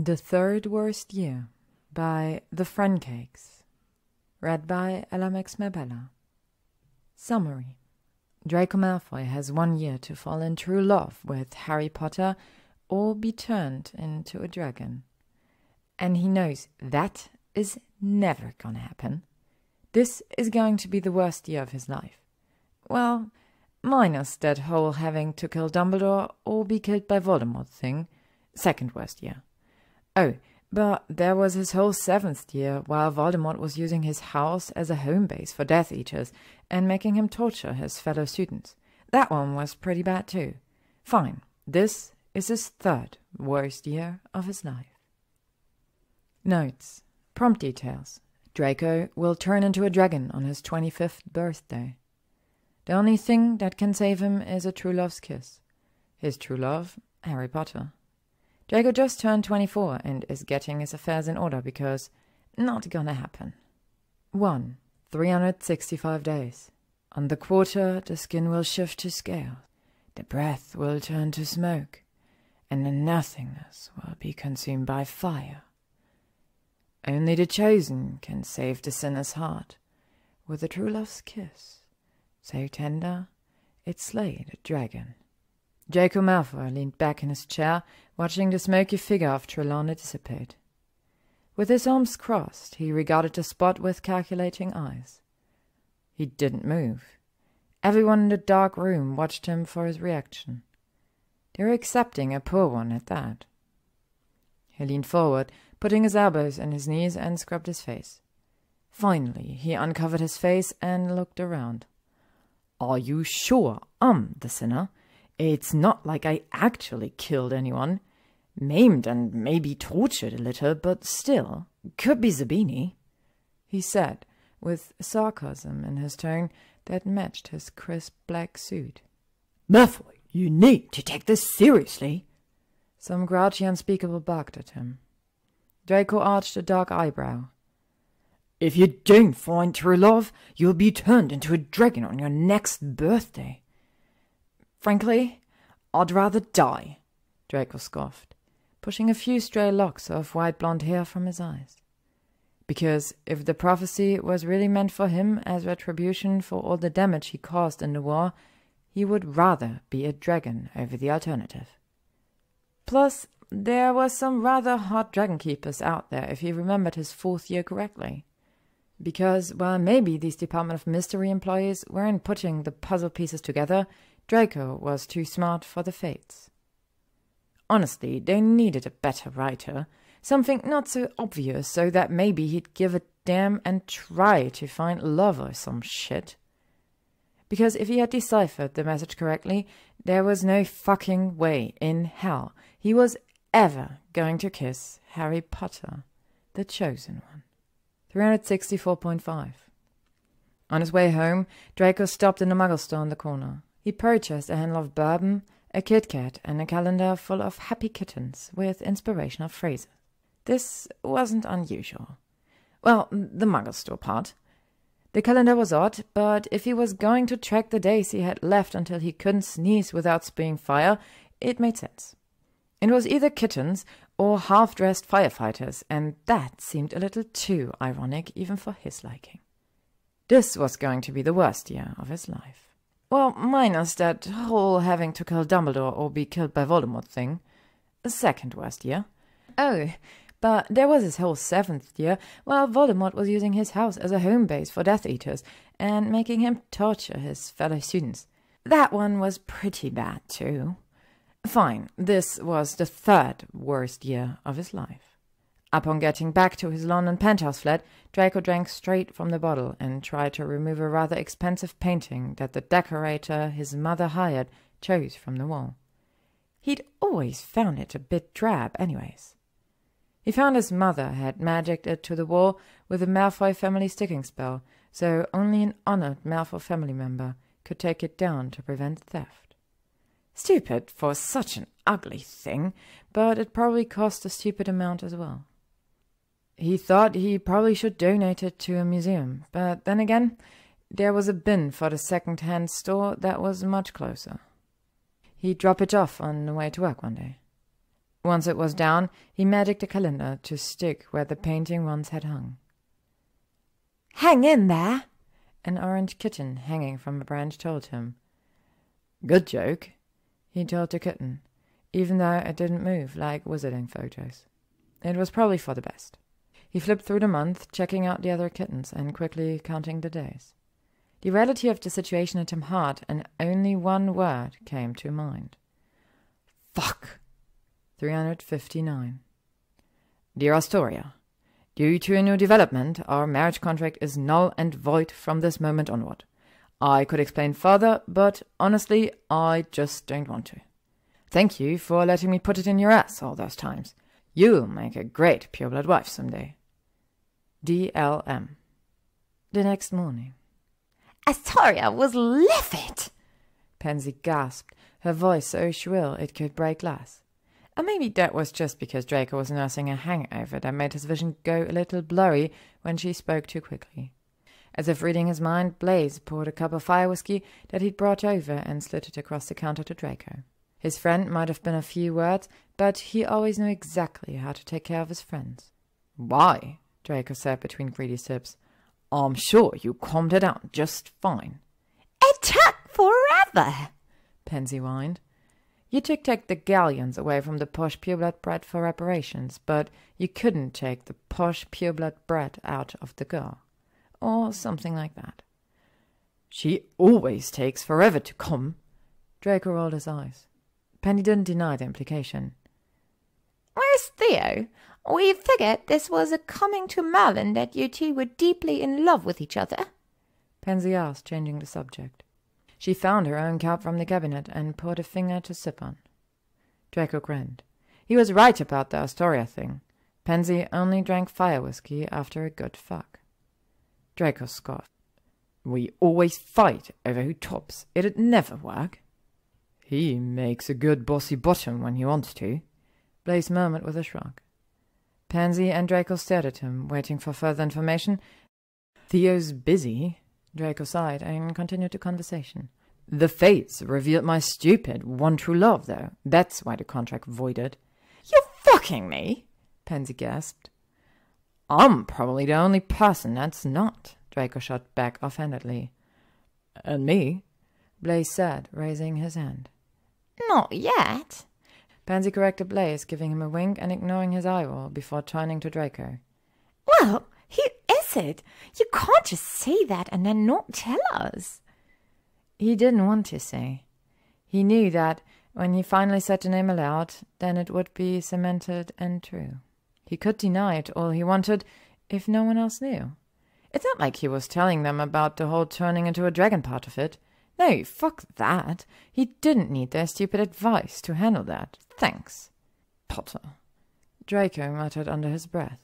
The Third Worst Year by TheFrancakes. Read by LMX Mabella. Summary. Draco Malfoy has 1 year to fall in true love with Harry Potter or be turned into a dragon. And he knows that is never gonna happen. This is going to be the worst year of his life. Well, minus that whole having to kill Dumbledore or be killed by Voldemort thing. Second worst year. Oh, but there was his whole 7th year while Voldemort was using his house as a home base for Death Eaters and making him torture his fellow students. That one was pretty bad too. Fine, this is his 3rd worst year of his life. Notes. Prompt details. Draco will turn into a dragon on his 25th birthday. The only thing that can save him is a true love's kiss. His true love, Harry Potter. Draco just turned 24 and is getting his affairs in order because not gonna happen. 1. 365 days. On the quarter, the skin will shift to scales, the breath will turn to smoke, and the nothingness will be consumed by fire. Only the chosen can save the sinner's heart with a true love's kiss, so tender it slayed a dragon. Draco Malfoy leaned back in his chair, watching the smoky figure of Trelawney dissipate. With his arms crossed, he regarded the spot with calculating eyes. He didn't move. Everyone in the dark room watched him for his reaction. They were accepting a poor one at that. He leaned forward, putting his elbows in his knees and scrubbed his face. Finally, he uncovered his face and looked around. "Are you sure I'm the sinner? It's not like I actually killed anyone. Maimed and maybe tortured a little, but still, could be Zabini," he said, with sarcasm in his tone that matched his crisp black suit. "Malfoy, you need to take this seriously." Some grouchy unspeakable barked at him. Draco arched a dark eyebrow. "If you don't find true love, you'll be turned into a dragon on your next birthday." "Frankly, I'd rather die," Draco scoffed, pushing a few stray locks of white blonde hair from his eyes. Because if the prophecy was really meant for him as retribution for all the damage he caused in the war, he would rather be a dragon over the alternative. Plus, there were some rather hot dragon keepers out there if he remembered his 4th year correctly. Because, while maybe these Department of Mystery employees weren't putting the puzzle pieces together, Draco was too smart for the fates. Honestly, they needed a better writer, something not so obvious so that maybe he'd give a damn and try to find love or some shit. Because if he had deciphered the message correctly, there was no fucking way in hell he was ever going to kiss Harry Potter, the chosen one. 364.5. On his way home, Draco stopped in a muggle store on the corner. He purchased a handle of bourbon, a Kit Kat, and a calendar full of happy kittens with inspirational phrases. This wasn't unusual. Well, the muggle store part. The calendar was odd, but if he was going to track the days he had left until he couldn't sneeze without spewing fire, it made sense. It was either kittens or half-dressed firefighters, and that seemed a little too ironic even for his liking. This was going to be the worst year of his life. Well, minus that whole having to kill Dumbledore or be killed by Voldemort thing. The 2nd worst year. Oh, but there was his whole 7th year while Voldemort was using his house as a home base for Death Eaters and making him torture his fellow students. That one was pretty bad too. Fine, this was the 3rd worst year of his life. Upon getting back to his London penthouse flat, Draco drank straight from the bottle and tried to remove a rather expensive painting that the decorator his mother hired chose from the wall. He'd always found it a bit drab anyways. He found his mother had magicked it to the wall with a Malfoy family sticking spell, so only an honored Malfoy family member could take it down to prevent theft. Stupid for such an ugly thing, but it probably cost a stupid amount as well. He thought he probably should donate it to a museum, but then again, there was a bin for the second-hand store that was much closer. He'd drop it off on the way to work one day. Once it was down, he magicked a calendar to stick where the painting once had hung. "Hang in there!" an orange kitten hanging from a branch told him. "Good joke," he told the kitten, even though it didn't move like wizarding photos. It was probably for the best. He flipped through the month, checking out the other kittens and quickly counting the days. The reality of the situation hit him hard, and only one word came to mind. Fuck! 359. Dear Astoria, due to a new development, our marriage contract is null and void from this moment onward. I could explain further, but honestly, I just don't want to. Thank you for letting me put it in your ass all those times. You'll make a great pureblood wife someday. DLM. The next morning. Astoria was livid! Pansy gasped, her voice so shrill it could break glass. And maybe that was just because Draco was nursing a hangover that made his vision go a little blurry when she spoke too quickly. As if reading his mind, Blaze poured a cup of fire whiskey that he'd brought over and slid it across the counter to Draco. His friend might have been a few words, but he always knew exactly how to take care of his friends. Why? Draco said between greedy sips. I'm sure you calmed her down just fine. It took forever, Pansy whined. You took the galleons away from the posh pureblood bred for reparations, but you couldn't take the posh pureblood bred out of the girl. Or something like that. She always takes forever to come. Draco rolled his eyes. Penny didn't deny the implication. Where's Theo? We figured this was a coming to Merlin that you two were deeply in love with each other. Pansy asked, changing the subject. She found her own cup from the cabinet and poured a finger to sip on. Draco grinned. He was right about the Astoria thing. Pansy only drank fire whiskey after a good fuck. Draco scoffed. We always fight over who tops. It'd never work. He makes a good bossy bottom when he wants to, Blaze murmured with a shrug. Pansy and Draco stared at him, waiting for further information. Theo's busy, Draco sighed and continued the conversation. The fates revealed my stupid one true love, though. That's why the contract voided. You're fucking me, Pansy gasped. I'm probably the only person that's not, Draco shot back offhandedly. And me, Blaze said, raising his hand. Not yet. Pansy corrected Blaze, giving him a wink and ignoring his eye roll before turning to Draco. Well, who is it? You can't just say that and then not tell us. He didn't want to say. He knew that when he finally said the name aloud, then it would be cemented and true. He could deny it all he wanted if no one else knew. It's not like he was telling them about the whole turning into a dragon part of it. No, fuck that. He didn't need their stupid advice to handle that. Thanks. Potter, Draco muttered under his breath.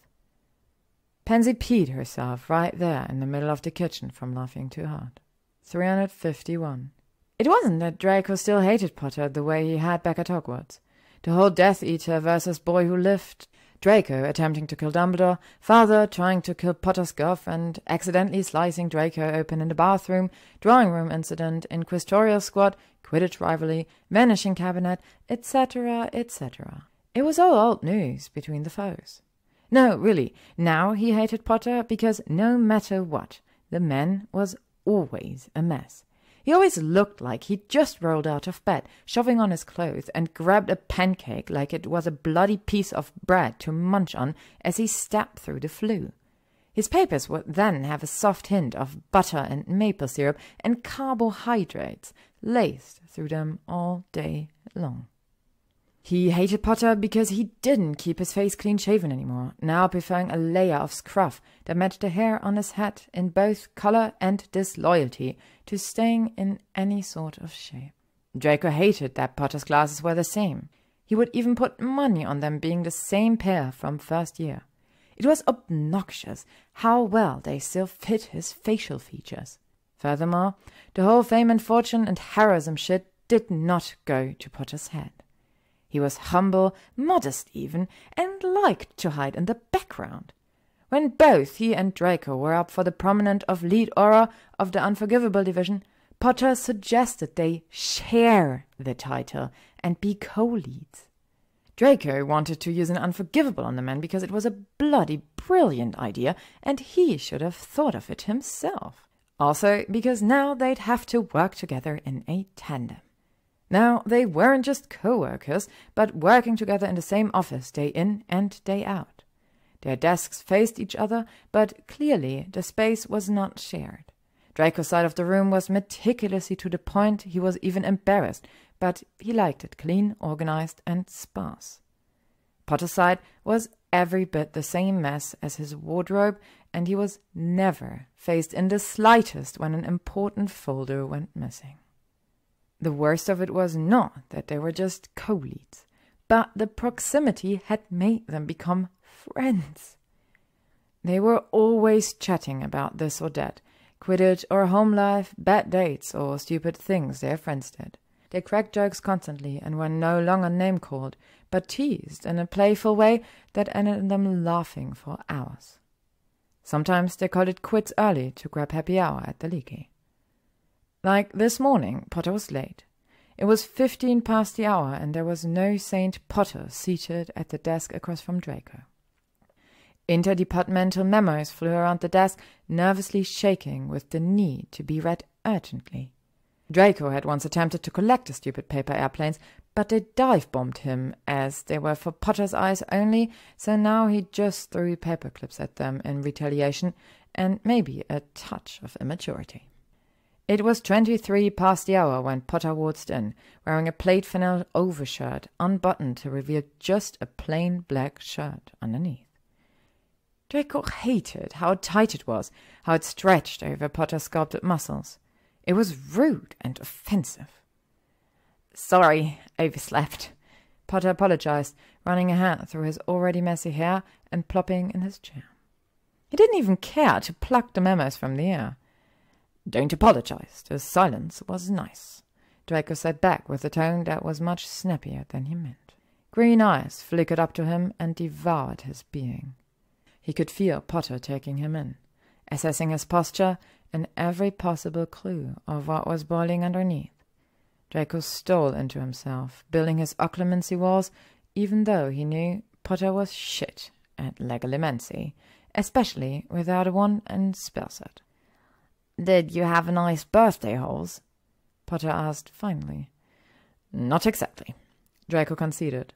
Pansy peed herself right there in the middle of the kitchen from laughing too hard. 351. It wasn't that Draco still hated Potter the way he had back at Hogwarts. The whole Death Eater versus Boy Who Lived, Draco attempting to kill Dumbledore, father trying to kill Potter's girlfriend, accidentally slicing Draco open in the bathroom, drawing room incident, inquisitorial squad, Quidditch rivalry, vanishing cabinet, etc., etc. It was all old news between the foes. No, really, now he hated Potter because no matter what, the man was always a mess. He always looked like he'd just rolled out of bed, shoving on his clothes, and grabbed a pancake like it was a bloody piece of bread to munch on as he stepped through the flue. His papers would then have a soft hint of butter and maple syrup and carbohydrates laced through them all day long. He hated Potter because he didn't keep his face clean-shaven anymore, now preferring a layer of scruff that matched the hair on his head in both color and disloyalty to staying in any sort of shape. Draco hated that Potter's glasses were the same. He would even put money on them being the same pair from first year. It was obnoxious how well they still fit his facial features. Furthermore, the whole fame and fortune and heroism shit did not go to Potter's head. He was humble, modest even, and liked to hide in the background. When both he and Draco were up for the prominent of lead aura of the Unforgivable division, Potter suggested they share the title and be co-leads. Draco wanted to use an unforgivable on the man because it was a bloody brilliant idea and he should have thought of it himself. Also because now they'd have to work together in a tandem. Now they weren't just co-workers, but working together in the same office day in and day out. Their desks faced each other, but clearly the space was not shared. Draco's side of the room was meticulously to the point he was even embarrassed, but he liked it clean, organized, and sparse. Potter's side was every bit the same mess as his wardrobe, and he was never phased in the slightest when an important folder went missing. The worst of it was not that they were just co-leads, but the proximity had made them become friends. They were always chatting about this or that, Quidditch or home life, bad dates or stupid things their friends did. They cracked jokes constantly and were no longer name-called, but teased in a playful way that ended in them laughing for hours. Sometimes they called it quits early to grab happy hour at the Leaky. Like this morning, Potter was late. It was 15 past the hour, and there was no Saint Potter seated at the desk across from Draco. Interdepartmental memos flew around the desk, nervously shaking with the need to be read urgently. Draco had once attempted to collect the stupid paper airplanes, but they dive-bombed him as they were for Potter's eyes only, so now he just threw paper clips at them in retaliation and maybe a touch of immaturity. It was 23 past the hour when Potter waltzed in, wearing a plaid flannel overshirt unbuttoned to reveal just a plain black shirt underneath. Draco hated how tight it was, how it stretched over Potter's sculpted muscles. It was rude and offensive. "Sorry, overslept," Potter apologized, running a hand through his already messy hair and plopping in his chair. He didn't even care to pluck the memos from the air. "Don't apologize. The silence was nice," Draco said back with a tone that was much snappier than he meant. Green eyes flickered up to him and devoured his being. He could feel Potter taking him in, assessing his posture and every possible clue of what was boiling underneath. Draco stole into himself, building his occlumency walls, even though he knew Potter was shit at legilimency, especially without a wand and spell set. "Did you have a nice birthday, Holes?" Potter asked finally. "Not exactly," Draco conceded.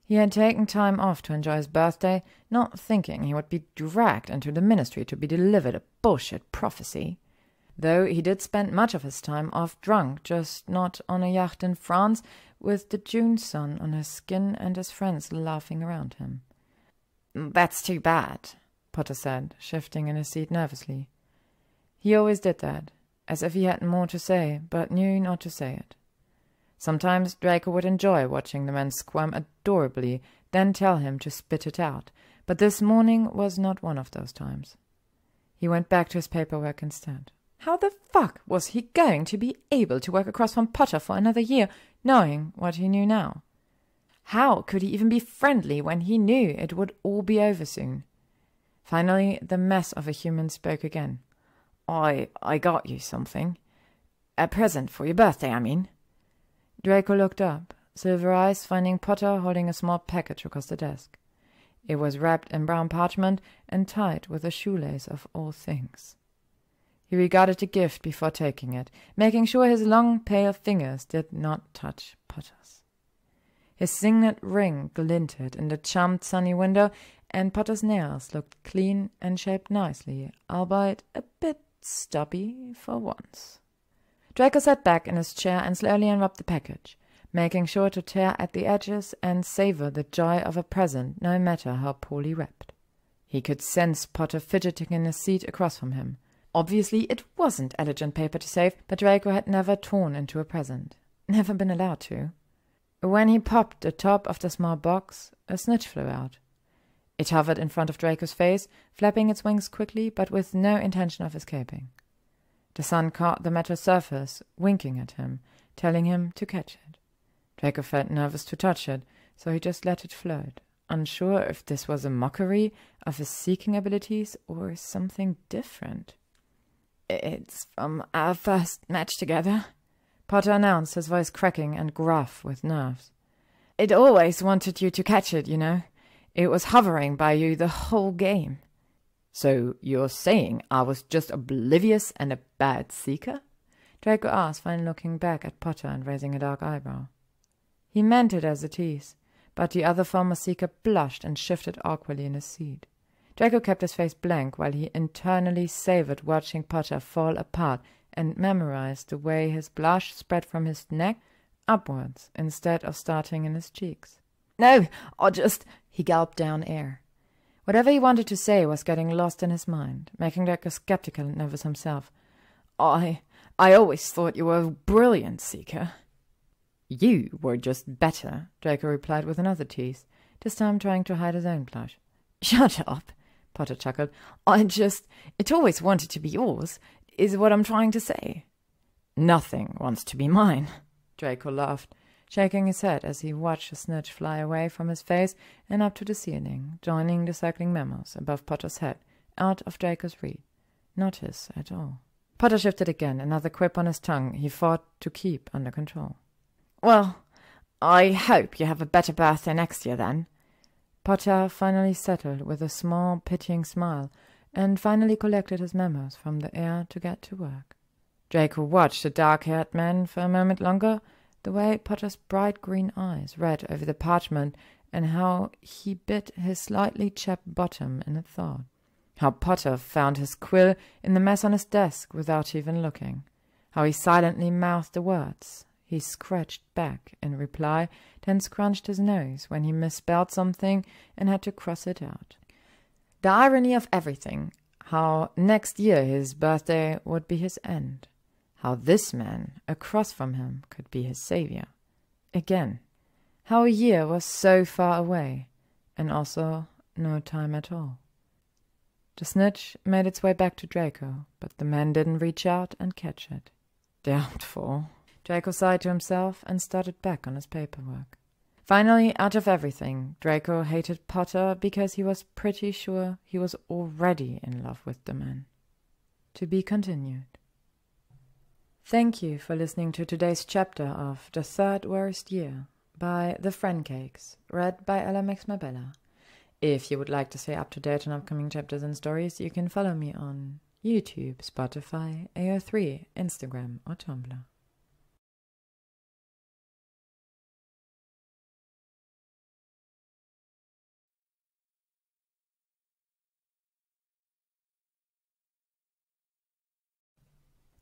He had taken time off to enjoy his birthday, not thinking he would be dragged into the ministry to be delivered a bullshit prophecy. Though he did spend much of his time off drunk, just not on a yacht in France, with the June sun on his skin and his friends laughing around him. "That's too bad," Potter said, shifting in his seat nervously. He always did that, as if he had more to say, but knew not to say it. Sometimes Draco would enjoy watching the man squirm adorably, then tell him to spit it out, but this morning was not one of those times. He went back to his paperwork instead. How the fuck was he going to be able to work across from Potter for another year, knowing what he knew now? How could he even be friendly when he knew it would all be over soon? Finally, the mess of a human spoke again. I got you something. A present for your birthday, I mean." Draco looked up, silver eyes finding Potter holding a small package across the desk. It was wrapped in brown parchment and tied with a shoelace of all things. He regarded the gift before taking it, making sure his long, pale fingers did not touch Potter's. His signet ring glinted in the charmed sunny window, and Potter's nails looked clean and shaped nicely, albeit a bit stubby for once. Draco sat back in his chair and slowly unwrapped the package, making sure to tear at the edges and savor the joy of a present, no matter how poorly wrapped. He could sense Potter fidgeting in his seat across from him. Obviously it wasn't elegant paper to save, but Draco had never torn into a present. Never been allowed to. When he popped the top of the small box, a snitch flew out. It hovered in front of Draco's face, flapping its wings quickly, but with no intention of escaping. The sun caught the metal surface, winking at him, telling him to catch it. Draco felt nervous to touch it, so he just let it float, unsure if this was a mockery of his seeking abilities or something different. "It's from our first match together," Potter announced, his voice cracking and gruff with nerves. It always wanted you to catch it, you know. It was hovering by you the whole game. So you're saying I was just oblivious and a bad seeker? Draco asked, finally looking back at Potter and raising a dark eyebrow. He meant it as a tease, but the other former seeker blushed and shifted awkwardly in his seat. Draco kept his face blank while he internally savored watching Potter fall apart and memorized the way his blush spread from his neck upwards instead of starting in his cheeks. "No, I just—" he gulped down air. Whatever he wanted to say was getting lost in his mind, making Draco skeptical and nervous himself. I always thought you were a brilliant seeker." "You were just better," Draco replied with another tease, this time trying to hide his own blush. "Shut up," Potter chuckled. It always wanted to be yours, is what I'm trying to say." "Nothing wants to be mine," Draco laughed, shaking his head as he watched the snitch fly away from his face and up to the ceiling, joining the circling memos above Potter's head, out of Draco's reach. Not his at all. Potter shifted again, another quip on his tongue he fought to keep under control. "Well, I hope you have a better birthday next year, then." Potter finally settled with a small, pitying smile, and finally collected his memos from the air to get to work. Draco watched the dark-haired man for a moment longer, the way Potter's bright green eyes read over the parchment, and how he bit his slightly chapped bottom in a thought. How Potter found his quill in the mess on his desk without even looking. How he silently mouthed the words he scratched back in reply, then scrunched his nose when he misspelled something and had to cross it out. The irony of everything, how next year his birthday would be his end. How this man across from him could be his savior. Again, how a year was so far away, and also no time at all. The snitch made its way back to Draco, but the man didn't reach out and catch it. Doubtful. Draco sighed to himself and started back on his paperwork. Finally, out of everything, Draco hated Potter because he was pretty sure he was already in love with the man. To be continued. Thank you for listening to today's chapter of The Third Worst Year by TheFrancakes, read by Ella Makes My Bella. If you would like to stay up to date on upcoming chapters and stories, you can follow me on YouTube, Spotify, AO3, Instagram, or Tumblr.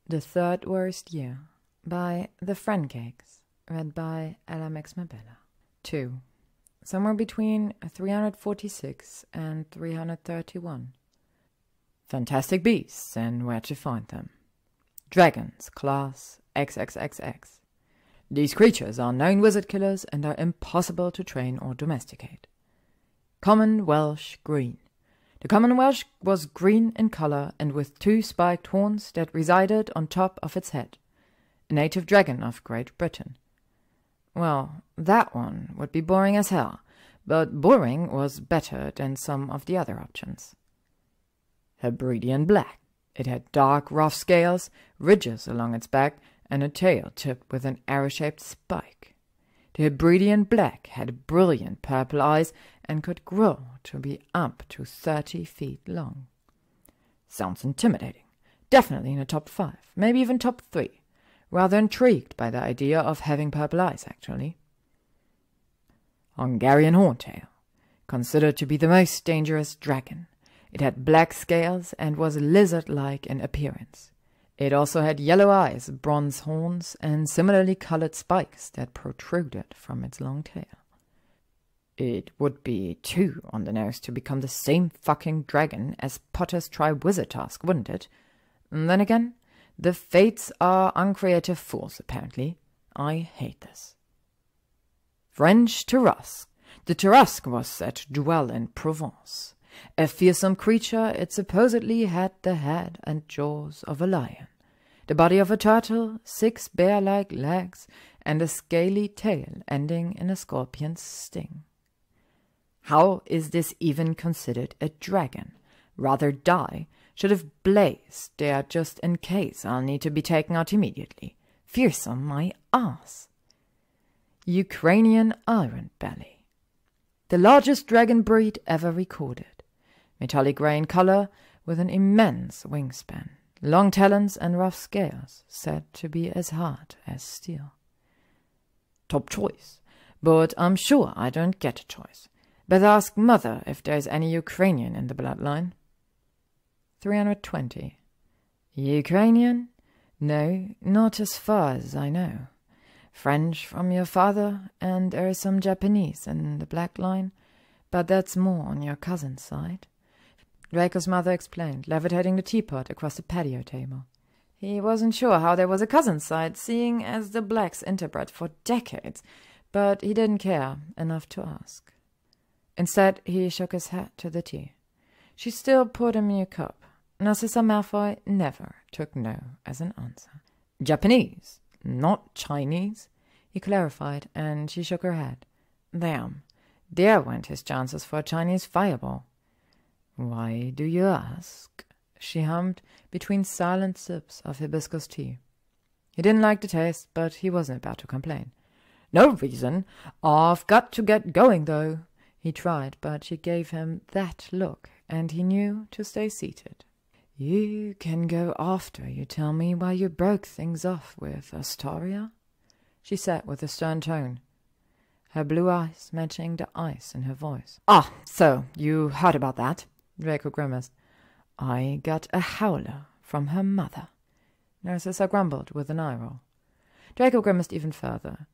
The Third Worst Year by TheFrancakes, read by Ella Makes My Bella. 2. Somewhere between 346 and 331. Fantastic beasts and where to find them. Dragons, class XXXX. These creatures are known wizard killers and are impossible to train or domesticate. Common Welsh green. The common Welsh was green in color and with 2 spiked horns that resided on top of its head. A native dragon of Great Britain. Well, that one would be boring as hell, but boring was better than some of the other options. Hebridean black. It had dark, rough scales, ridges along its back, and a tail tipped with an arrow-shaped spike. The Hebridean black had brilliant purple eyes and could grow to be up to 30 feet long. Sounds intimidating. Definitely in the top 5, maybe even top 3. Rather intrigued by the idea of having purple eyes, actually. Hungarian horntail. Considered to be the most dangerous dragon. It had black scales and was lizard-like in appearance. It also had yellow eyes, bronze horns, and similarly colored spikes that protruded from its long tail. It would be too on the nose to become the same fucking dragon as Potter's Tri-Wizard task, wouldn't it? And then again, the fates are uncreative fools, apparently. I hate this. French Tarrasque. The Tarrasque was said to dwell in Provence. A fearsome creature, it supposedly had the head and jaws of a lion, the body of a turtle, 6 bear-like legs, and a scaly tail ending in a scorpion's sting. How is this even considered a dragon? Rather die. Should have blazed there just in case I'll need to be taken out immediately. Fearsome, my ass. Ukrainian Iron Belly, the largest dragon breed ever recorded, metallic grey in colour with an immense wingspan, long talons and rough scales, said to be as hard as steel. Top choice, but I'm sure I don't get a choice. Better ask Mother if there's any Ukrainian in the bloodline. 320. Ukrainian? No, not as far as I know. French from your father, and there is some Japanese in the black line, but that's more on your cousin's side. Draco's mother explained, levitating the teapot across the patio table. He wasn't sure how there was a cousin's side, seeing as the blacks interbred for decades, but he didn't care enough to ask. Instead, he shook his head to the tea. She still poured him a new cup. Narcissa Malfoy never took no as an answer. Japanese, not Chinese, he clarified, and she shook her head. Damn, there went his chances for a Chinese fireball. Why do you ask? She hummed between silent sips of hibiscus tea. He didn't like the taste, but he wasn't about to complain. No reason. I've got to get going, though. He tried, but she gave him that look, and he knew to stay seated. You can go after you tell me why you broke things off with Astoria, she said with a stern tone, her blue eyes matching the ice in her voice. Ah, so you heard about that? Draco grimaced. I got a howler from her mother. Narcissa grumbled with an eye roll. Draco grimaced even further.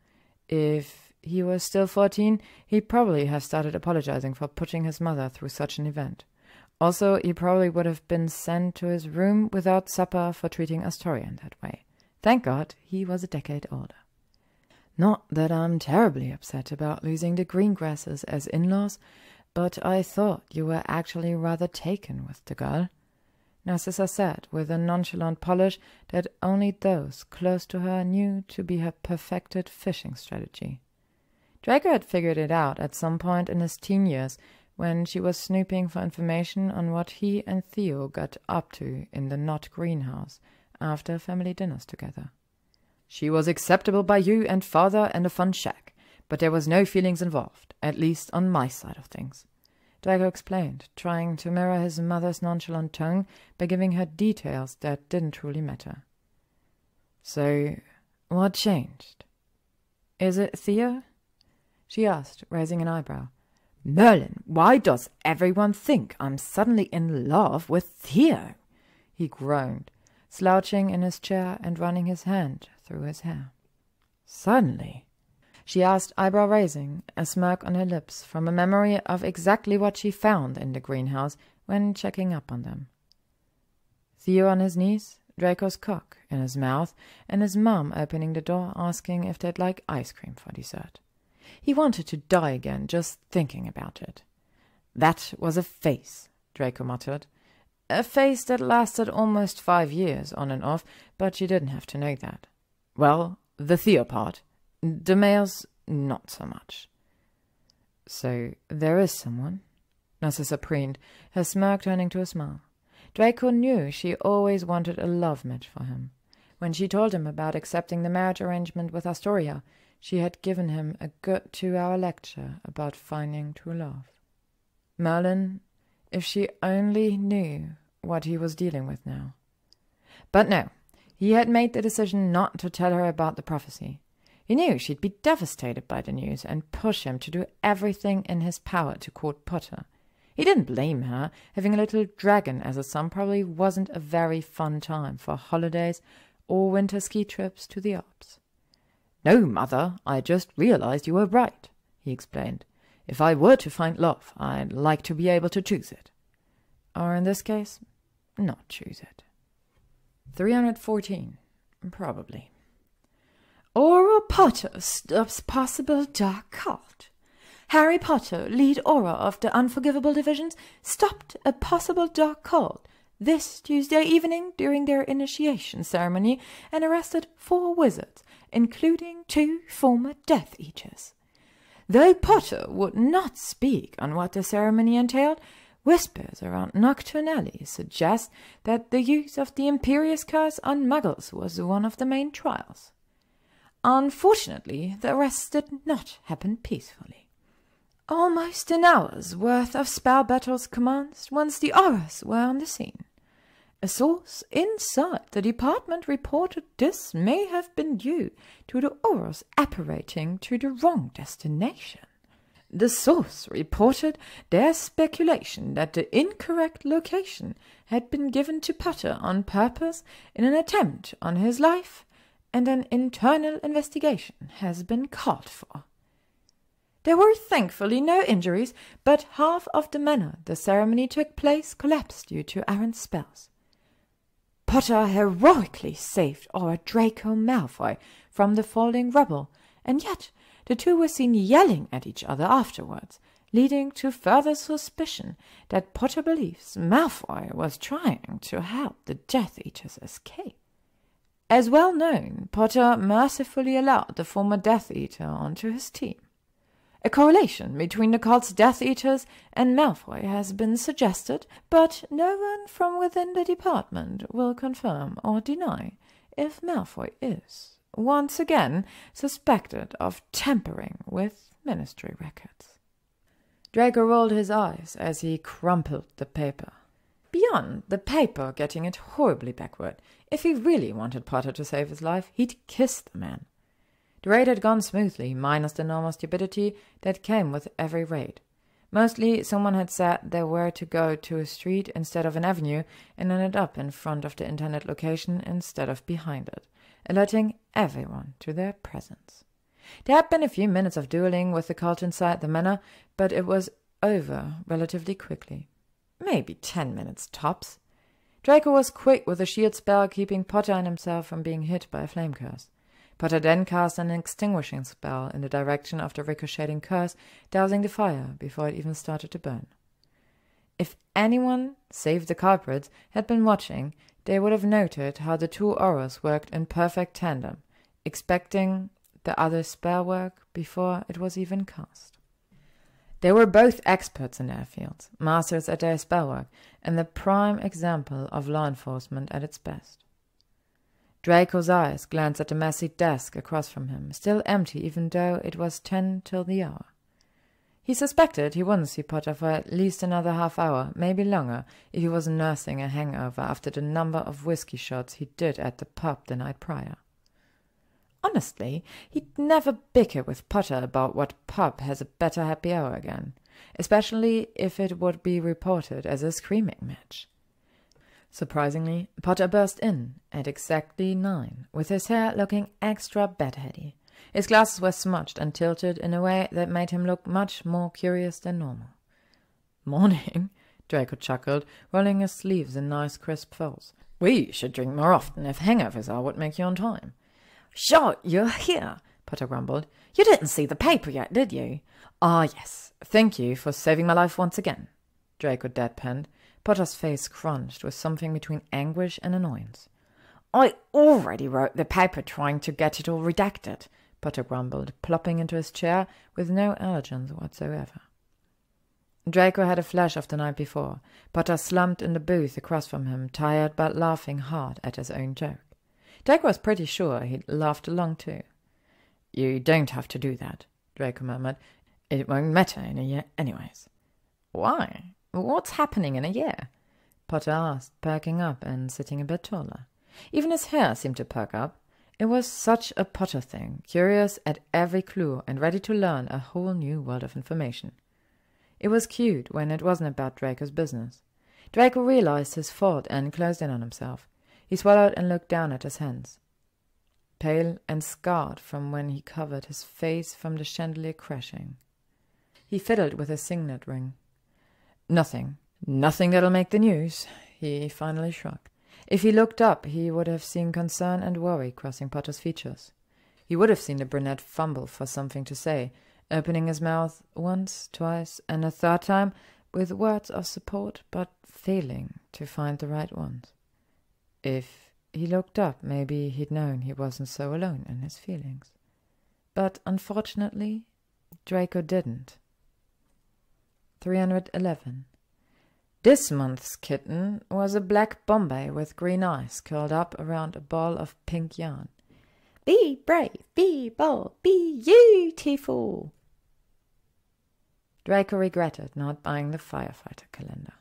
If he was still 14, he'd probably have started apologizing for putting his mother through such an event. Also, he probably would have been sent to his room without supper for treating Astoria in that way. Thank God he was a decade older. Not that I'm terribly upset about losing the Greengrasses as in-laws, but I thought you were actually rather taken with the girl, Narcissa said with a nonchalant polish that only those close to her knew to be her perfected fishing strategy. Draco had figured it out at some point in his teen years when she was snooping for information on what he and Theo got up to in the Knot greenhouse after family dinners together. She was acceptable by you and father and a fun shack, but there was no feelings involved, at least on my side of things. Draco explained, trying to mirror his mother's nonchalant tone by giving her details that didn't truly matter. So, what changed? Is it Theo? She asked, raising an eyebrow. Merlin, why does everyone think I'm suddenly in love with Theo? He groaned, slouching in his chair and running his hand through his hair. Suddenly? She asked, eyebrow raising, a smirk on her lips from a memory of exactly what she found in the greenhouse when checking up on them. Theo on his knees, Draco's cock in his mouth, and his mum opening the door asking if they'd like ice cream for dessert. He wanted to die again just thinking about it. That was a phase, Draco muttered. A phase that lasted almost 5 years on and off, but she didn't have to know that. Well, the Theo part. The males, not so much. So there is someone? Narcissa preened, her smirk turning to a smile. Draco knew she always wanted a love match for him. When she told him about accepting the marriage arrangement with Astoria, she had given him a good 2-hour lecture about finding true love. Merlin, if she only knew what he was dealing with now. But no, he had made the decision not to tell her about the prophecy. He knew she'd be devastated by the news and push him to do everything in his power to court Potter. He didn't blame her. Having a little dragon as a son probably wasn't a very fun time for holidays or winter ski trips to the Alps. No, Mother, I just realized you were right, he explained. If I were to find love, I'd like to be able to choose it. Or in this case, not choose it. 314, probably. Auror Potter stops possible dark cult. Harry Potter, lead Auror of the Unforgivable Divisions, stopped a possible dark cult this Tuesday evening during their initiation ceremony and arrested 4 wizards, including 2 former Death Eaters. Though Potter would not speak on what the ceremony entailed, whispers around Nocturne Alley suggest that the use of the Imperious Curse on Muggles was one of the main trials. Unfortunately, the rest did not happen peacefully. Almost an hour's worth of spell battles commenced once the Aurors were on the scene. A source inside the department reported this may have been due to the Aurors apparating to the wrong destination. The source reported their speculation that the incorrect location had been given to Potter on purpose in an attempt on his life, and an internal investigation has been called for. There were thankfully no injuries, but half of the manor the ceremony took place collapsed due to errant spells. Potter heroically saved our Draco Malfoy from the falling rubble, and yet the two were seen yelling at each other afterwards, leading to further suspicion that Potter believes Malfoy was trying to help the Death Eaters escape. As well known, Potter mercifully allowed the former Death Eater onto his team. A correlation between the cult's Death Eaters and Malfoy has been suggested, but no one from within the department will confirm or deny if Malfoy is, once again, suspected of tampering with ministry records. Draco rolled his eyes as he crumpled the paper. Beyond the paper getting it horribly backward, if he really wanted Potter to save his life, he'd kiss the man. The raid had gone smoothly, minus the normal stupidity that came with every raid. Mostly, someone had said they were to go to a street instead of an avenue and ended up in front of the intended location instead of behind it, alerting everyone to their presence. There had been a few minutes of dueling with the cult inside the manor, but it was over relatively quickly. Maybe 10 minutes tops. Draco was quick with a shield spell, keeping Potter and himself from being hit by a flame curse. Potter then cast an extinguishing spell in the direction of the ricocheting curse, dousing the fire before it even started to burn. If anyone, save the culprits, had been watching, they would have noted how the two auras worked in perfect tandem, expecting the other's spell work before it was even cast. They were both experts in their fields, masters at their spellwork, and the prime example of law enforcement at its best. Draco's eyes glanced at the messy desk across from him, still empty even though it was 10 till the hour. He suspected he wouldn't see Potter for at least another half-hour, maybe longer, if he was nursing a hangover after the number of whiskey shots he did at the pub the night prior. Honestly, he'd never bicker with Potter about what pub has a better happy hour again, especially if it would be reported as a screaming match. Surprisingly, Potter burst in at exactly 9, with his hair looking extra bedheady. His glasses were smudged and tilted in a way that made him look much more curious than normal. "Morning," Draco chuckled, rolling his sleeves in nice crisp folds. "We should drink more often if hangovers are what make you on time." "Sure, you're here," Potter grumbled. "You didn't see the paper yet, did you?" "Ah, yes. Thank you for saving my life once again," Draco deadpanned. Potter's face crunched with something between anguish and annoyance. "I already wrote the paper trying to get it all redacted," Potter grumbled, plopping into his chair with no allergens whatsoever. Draco had a flash of the night before. Potter slumped in the booth across from him, tired but laughing hard at his own joke. Draco was pretty sure he'd laughed along too. "You don't have to do that," Draco murmured. "It won't matter in a year anyways." "Why? What's happening in a year?" Potter asked, perking up and sitting a bit taller. Even his hair seemed to perk up. It was such a Potter thing, curious at every clue and ready to learn a whole new world of information. It was cute when it wasn't about Draco's business. Draco realized his fault and closed in on himself. He swallowed and looked down at his hands, pale and scarred from when he covered his face from the chandelier crashing. He fiddled with his signet ring. "Nothing that'll make the news," he finally shrugged. If he looked up, he would have seen concern and worry crossing Potter's features. He would have seen the brunette fumble for something to say, opening his mouth once, twice, and a third time with words of support, but failing to find the right ones. If he looked up, maybe he'd known he wasn't so alone in his feelings. But unfortunately, Draco didn't. 311. This month's kitten was a black Bombay with green eyes curled up around a ball of pink yarn. Be brave, be bold, be beautiful. Draco regretted not buying the firefighter calendar.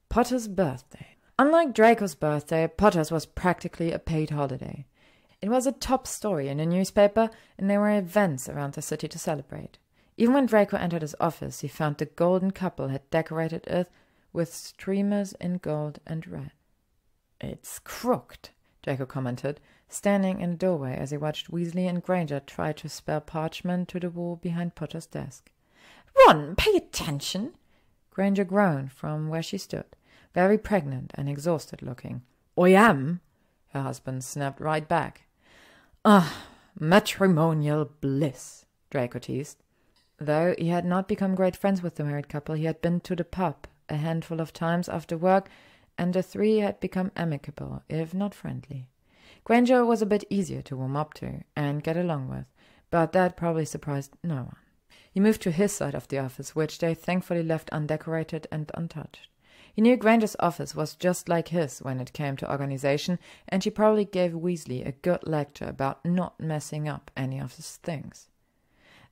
Potter's birthday. Unlike Draco's birthday, Potter's was practically a paid holiday. It was a top story in a newspaper, and there were events around the city to celebrate. Even when Draco entered his office, he found the golden couple had decorated it with streamers in gold and red. "It's crooked," Draco commented, standing in the doorway as he watched Weasley and Granger try to spell parchment to the wall behind Potter's desk. "Ron, pay attention!" Granger groaned from where she stood, very pregnant and exhausted looking. "I am," her husband snapped right back. "Ah, matrimonial bliss," Draco teased. Though he had not become great friends with the married couple, he had been to the pub a handful of times after work, and the three had become amicable, if not friendly. Granger was a bit easier to warm up to and get along with, but that probably surprised no one. He moved to his side of the office, which they thankfully left undecorated and untouched. He knew Granger's office was just like his when it came to organization, and she probably gave Weasley a good lecture about not messing up any of his things.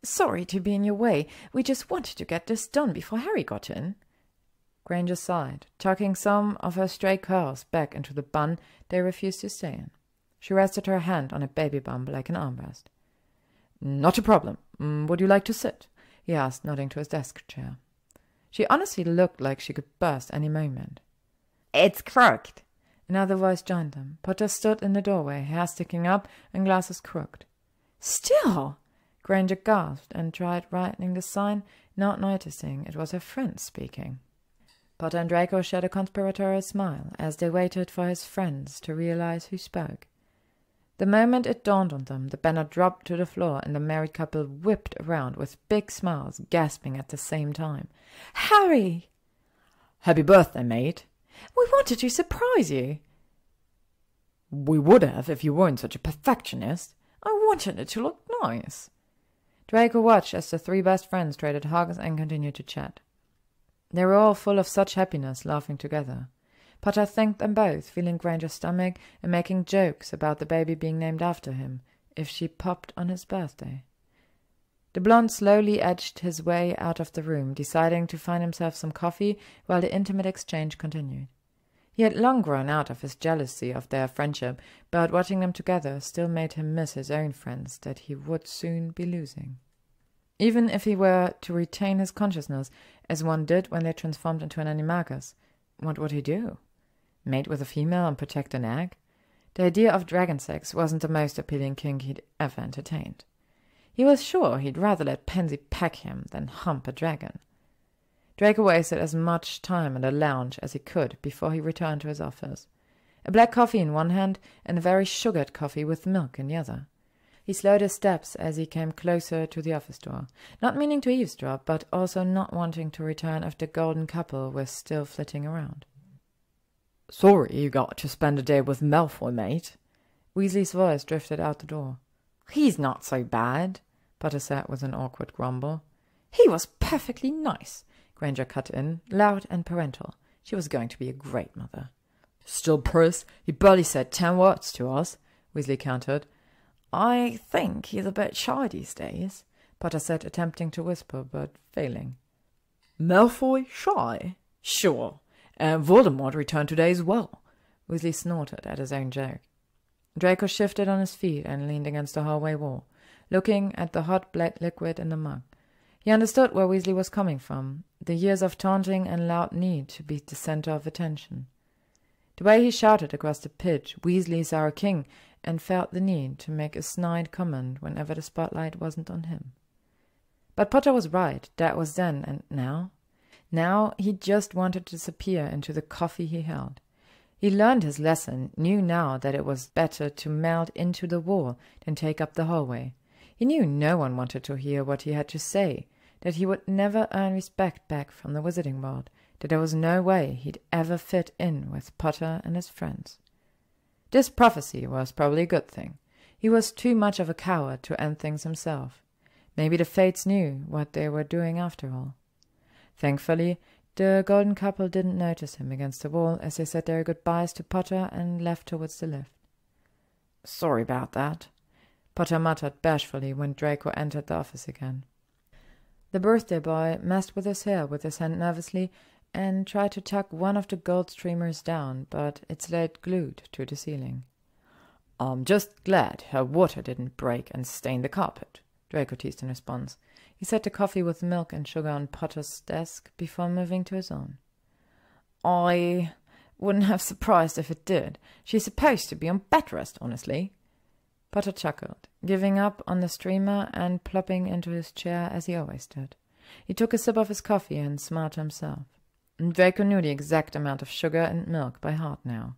"Sorry to be in your way. We just wanted to get this done before Harry got in." Granger sighed, tucking some of her stray curls back into the bun they refused to stay in. She rested her hand on a baby bump like an armrest. "Not a problem. Would you like to sit?" he asked, nodding to his desk chair. She honestly looked like she could burst any moment. "It's crooked." Another voice joined them. Potter stood in the doorway, hair sticking up and glasses crooked. "Still!" Granger gasped and tried writing the sign, not noticing it was her friend speaking. Potter and Draco shared a conspiratorial smile as they waited for his friends to realize who spoke. The moment it dawned on them, the banner dropped to the floor and the married couple whipped around with big smiles, gasping at the same time. "Harry!" "Happy birthday, mate." "We wanted to surprise you." "We would have if you weren't such a perfectionist." "I wanted it to look nice." Draco watched as the three best friends traded hugs and continued to chat. They were all full of such happiness, laughing together. Potter thanked them both, feeling Granger's stomach and making jokes about the baby being named after him, if she popped on his birthday. The blonde slowly edged his way out of the room, deciding to find himself some coffee while the intimate exchange continued. He had long grown out of his jealousy of their friendship, but watching them together still made him miss his own friends that he would soon be losing. Even if he were to retain his consciousness, as one did when they transformed into an animagus, what would he do? Mate with a female and protect an egg? The idea of dragon sex wasn't the most appealing kink he'd ever entertained. He was sure he'd rather let Pansy peck him than hump a dragon. Draco wasted as much time in the lounge as he could before he returned to his office. A black coffee in one hand and a very sugared coffee with milk in the other. He slowed his steps as he came closer to the office door, not meaning to eavesdrop, but also not wanting to return if the golden couple was still flitting around. "Sorry you got to spend a day with Malfoy, mate." Weasley's voice drifted out the door. "He's not so bad," Potter said with an awkward grumble. "He was perfectly nice," Granger cut in, loud and parental. She was going to be a great mother. "Still, Pris, he barely said 10 words to us," Weasley countered. "I think he's a bit shy these days," Potter said, attempting to whisper, but failing. "Malfoy shy?" "Sure. And Voldemort returned today as well." Weasley snorted at his own joke. Draco shifted on his feet and leaned against the hallway wall, looking at the hot black liquid in the mug. He understood where Weasley was coming from, the years of taunting and loud need to be the center of attention. The way he shouted across the pitch, "Weasley's our king," and felt the need to make a snide comment whenever the spotlight wasn't on him. But Potter was right, that was then, and now? Now he just wanted to disappear into the coffee he held. He learned his lesson, knew now that it was better to melt into the wall than take up the hallway. He knew no one wanted to hear what he had to say, that he would never earn respect back from the Wizarding World, that there was no way he'd ever fit in with Potter and his friends. This prophecy was probably a good thing. He was too much of a coward to end things himself. Maybe the fates knew what they were doing after all. Thankfully, the golden couple didn't notice him against the wall as they said their goodbyes to Potter and left towards the lift. "Sorry about that." Potter muttered bashfully when Draco entered the office again. The birthday boy messed with his hair with his hand nervously and tried to tuck one of the gold streamers down, but it stayed glued to the ceiling. "I'm just glad her water didn't break and stain the carpet," Draco teased in response. He set the coffee with milk and sugar on Potter's desk before moving to his own. "I wouldn't have surprised if it did. She's supposed to be on bed rest, honestly." Potter chuckled, giving up on the streamer and plopping into his chair as he always did. He took a sip of his coffee and smiled to himself. Draco knew the exact amount of sugar and milk by heart now.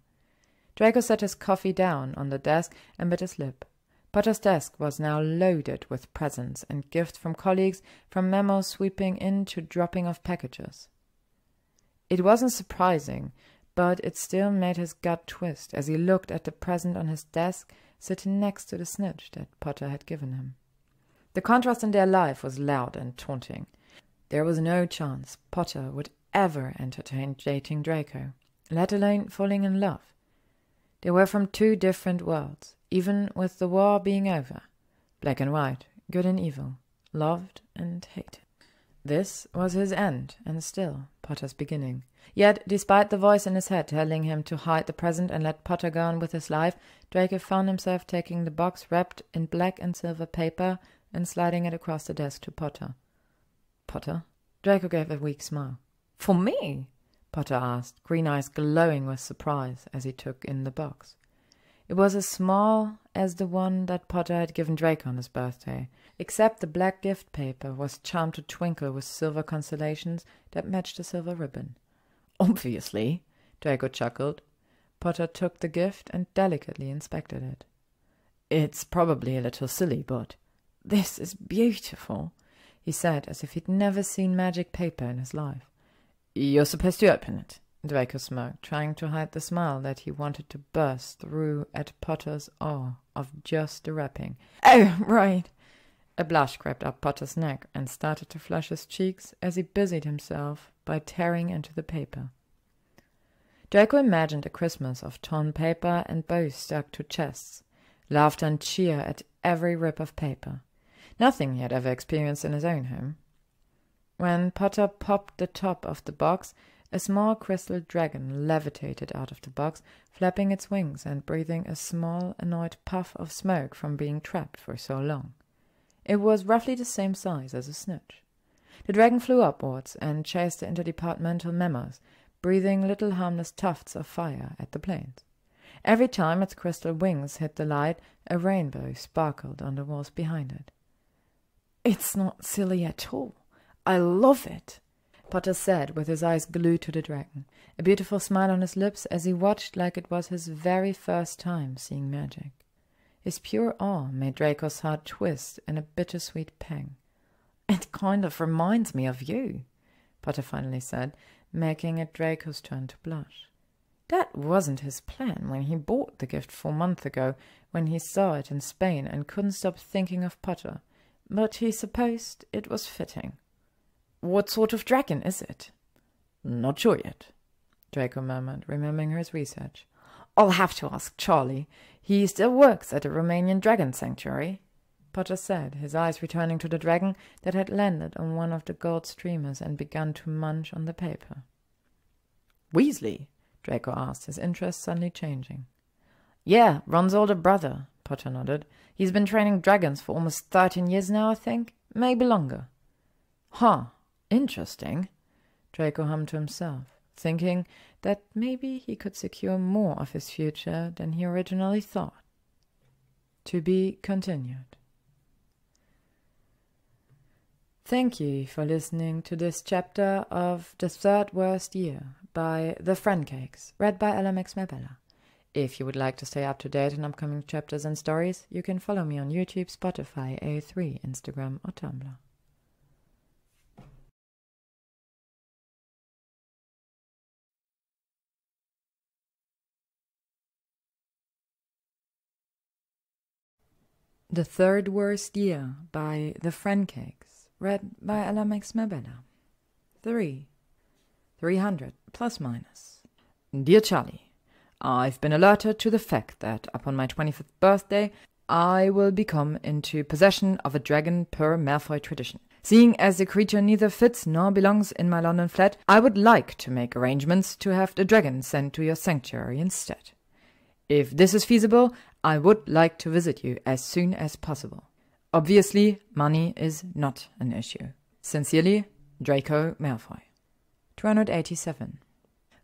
Draco set his coffee down on the desk and bit his lip. Potter's desk was now loaded with presents and gifts from colleagues, from memos sweeping in to dropping off packages. It wasn't surprising, but it still made his gut twist as he looked at the present on his desk sitting next to the snitch that Potter had given him. The contrast in their life was loud and taunting. There was no chance Potter would ever entertain dating Draco, let alone falling in love. They were from two different worlds, even with the war being over. Black and white, good and evil, loved and hated. This was his end, and still Potter's beginning. Yet, despite the voice in his head telling him to hide the present and let Potter go on with his life, Draco found himself taking the box wrapped in black and silver paper and sliding it across the desk to Potter. "Potter?" Draco gave a weak smile. "For me?" Potter asked, green eyes glowing with surprise as he took in the box. It was as small as the one that Potter had given Draco on his birthday, except the black gift paper was charmed to twinkle with silver constellations that matched the silver ribbon. "Obviously," Draco chuckled. Potter took the gift and delicately inspected it. "It's probably a little silly, but this is beautiful," he said, as if he'd never seen magic paper in his life. "You're supposed to open it," Draco smirked, trying to hide the smile that he wanted to burst through at Potter's awe of just the wrapping. "Oh, right." A blush crept up Potter's neck and started to flush his cheeks as he busied himself by tearing into the paper. Draco imagined a Christmas of torn paper and bows stuck to chests, laughter and cheer at every rip of paper. Nothing he had ever experienced in his own home. When Potter popped the top of the box, a small crystal dragon levitated out of the box, flapping its wings and breathing a small, annoyed puff of smoke from being trapped for so long. It was roughly the same size as a snitch. The dragon flew upwards and chased the interdepartmental memos, breathing little harmless tufts of fire at the planes. Every time its crystal wings hit the light, a rainbow sparkled on the walls behind it. "It's not silly at all. I love it," Potter said with his eyes glued to the dragon, a beautiful smile on his lips as he watched like it was his very first time seeing magic. His pure awe made Draco's heart twist in a bittersweet pang. "It kind of reminds me of you," Potter finally said, making it Draco's turn to blush. That wasn't his plan when he bought the gift 4 months ago, when he saw it in Spain and couldn't stop thinking of Potter, but he supposed it was fitting. "What sort of dragon is it?" "Not sure yet," Draco murmured, remembering his research. "I'll have to ask Charlie. He still works at the Romanian Dragon Sanctuary," Potter said, his eyes returning to the dragon that had landed on one of the gold streamers and begun to munch on the paper. "Weasley?" Draco asked, his interest suddenly changing. "Yeah, Ron's older brother," Potter nodded. "He's been training dragons for almost 13 years now, I think. Maybe longer." "Huh, interesting," Draco hummed to himself, thinking that maybe he could secure more of his future than he originally thought. To be continued. Thank you for listening to this chapter of The Third Worst Year by TheFrancakes, read by LMX Mabella. If you would like to stay up to date on upcoming chapters and stories, you can follow me on YouTube, Spotify, A3, Instagram or Tumblr. The Third Worst Year by TheFrancakes, read by LMX Mabella. 300 plus minus. Dear Charlie, I've been alerted to the fact that upon my 25th birthday, I will become into possession of a dragon per Malfoy tradition. Seeing as the creature neither fits nor belongs in my London flat, I would like to make arrangements to have the dragon sent to your sanctuary instead. If this is feasible, I would like to visit you as soon as possible. Obviously, money is not an issue. Sincerely, Draco Malfoy. 287.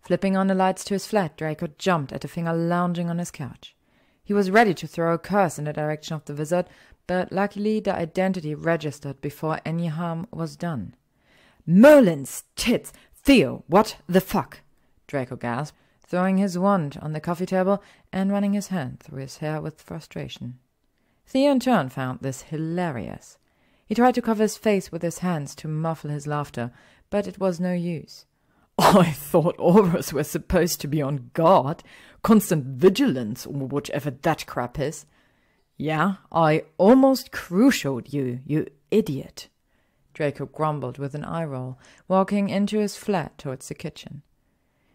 Flipping on the lights to his flat, Draco jumped at the figure lounging on his couch. He was ready to throw a curse in the direction of the wizard, but luckily the identity registered before any harm was done. "Merlin's tits! Theo, what the fuck?" Draco gasped, throwing his wand on the coffee table and running his hand through his hair with frustration. Theo in turn found this hilarious. He tried to cover his face with his hands to muffle his laughter, but it was no use. "I thought auras were supposed to be on guard, constant vigilance, or whatever that crap is." "Yeah, I almost crucialed you, you idiot," Draco grumbled with an eye roll, walking into his flat towards the kitchen.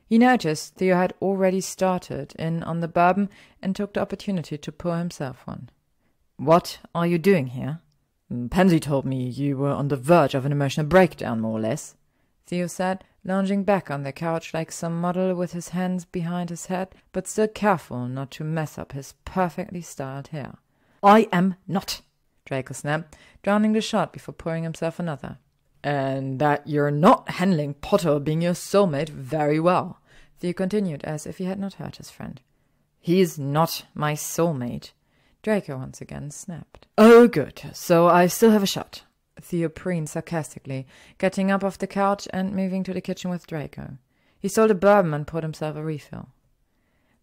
He noticed Theo had already started in on the bourbon and took the opportunity to pour himself one. "What are you doing here?" "Pansy told me you were on the verge of an emotional breakdown, more or less," Theo said, lounging back on the couch like some model with his hands behind his head, but still careful not to mess up his perfectly styled hair. "I am not," Draco snapped, drowning the shot before pouring himself another. "And that you're not handling Potter being your soulmate very well," Theo continued, as if he had not heard his friend. "He's not my soulmate," Draco once again snapped. "Oh, good, so I still have a shot," Theo preened sarcastically, getting up off the couch and moving to the kitchen with Draco. He stole the bourbon and poured himself a refill.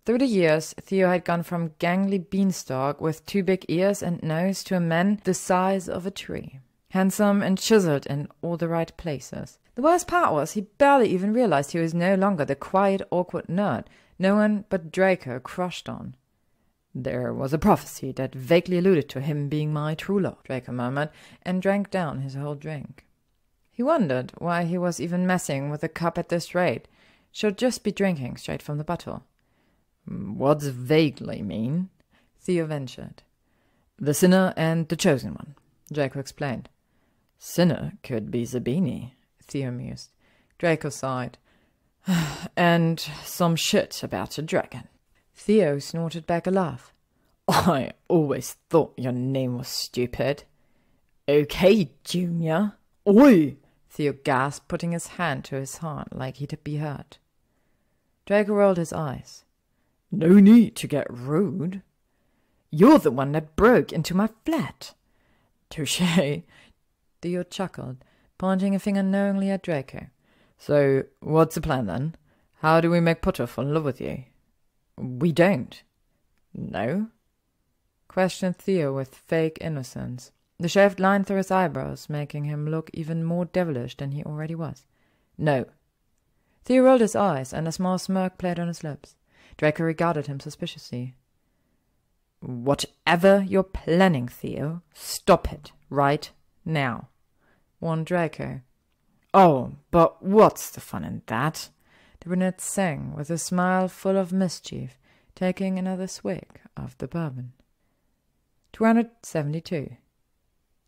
Through the years, Theo had gone from gangly beanstalk with 2 big ears and nose to a man the size of a tree, handsome and chiseled in all the right places. The worst part was he barely even realized he was no longer the quiet, awkward nerd no one but Draco crushed on. "There was a prophecy that vaguely alluded to him being my true love," Draco murmured, and drank down his whole drink. He wondered why he was even messing with a cup at this rate. Should just be drinking straight from the bottle. "What's vaguely mean?" Theo ventured. "The sinner and the chosen one," Draco explained. "Sinner could be Zabini," Theo mused. Draco sighed. "And some shit about a dragon." Theo snorted back a laugh. "I always thought your name was stupid." "Okay, Junior." "Oi!" Theo gasped, putting his hand to his heart like he'd be hurt. Draco rolled his eyes. "No need to get rude." "You're the one that broke into my flat." "Touché." Theo chuckled, pointing a finger knowingly at Draco. "So, what's the plan then? How do we make Potter fall in love with you?" "We don't." "No?" questioned Theo with fake innocence, the shaved line through his eyebrows making him look even more devilish than he already was. "No." Theo rolled his eyes, and a small smirk played on his lips. Draco regarded him suspiciously. "Whatever you're planning, Theo, stop it right now," warned Draco. "Oh, but what's the fun in that?" the brunette sang, with a smile full of mischief, taking another swig of the bourbon. 272.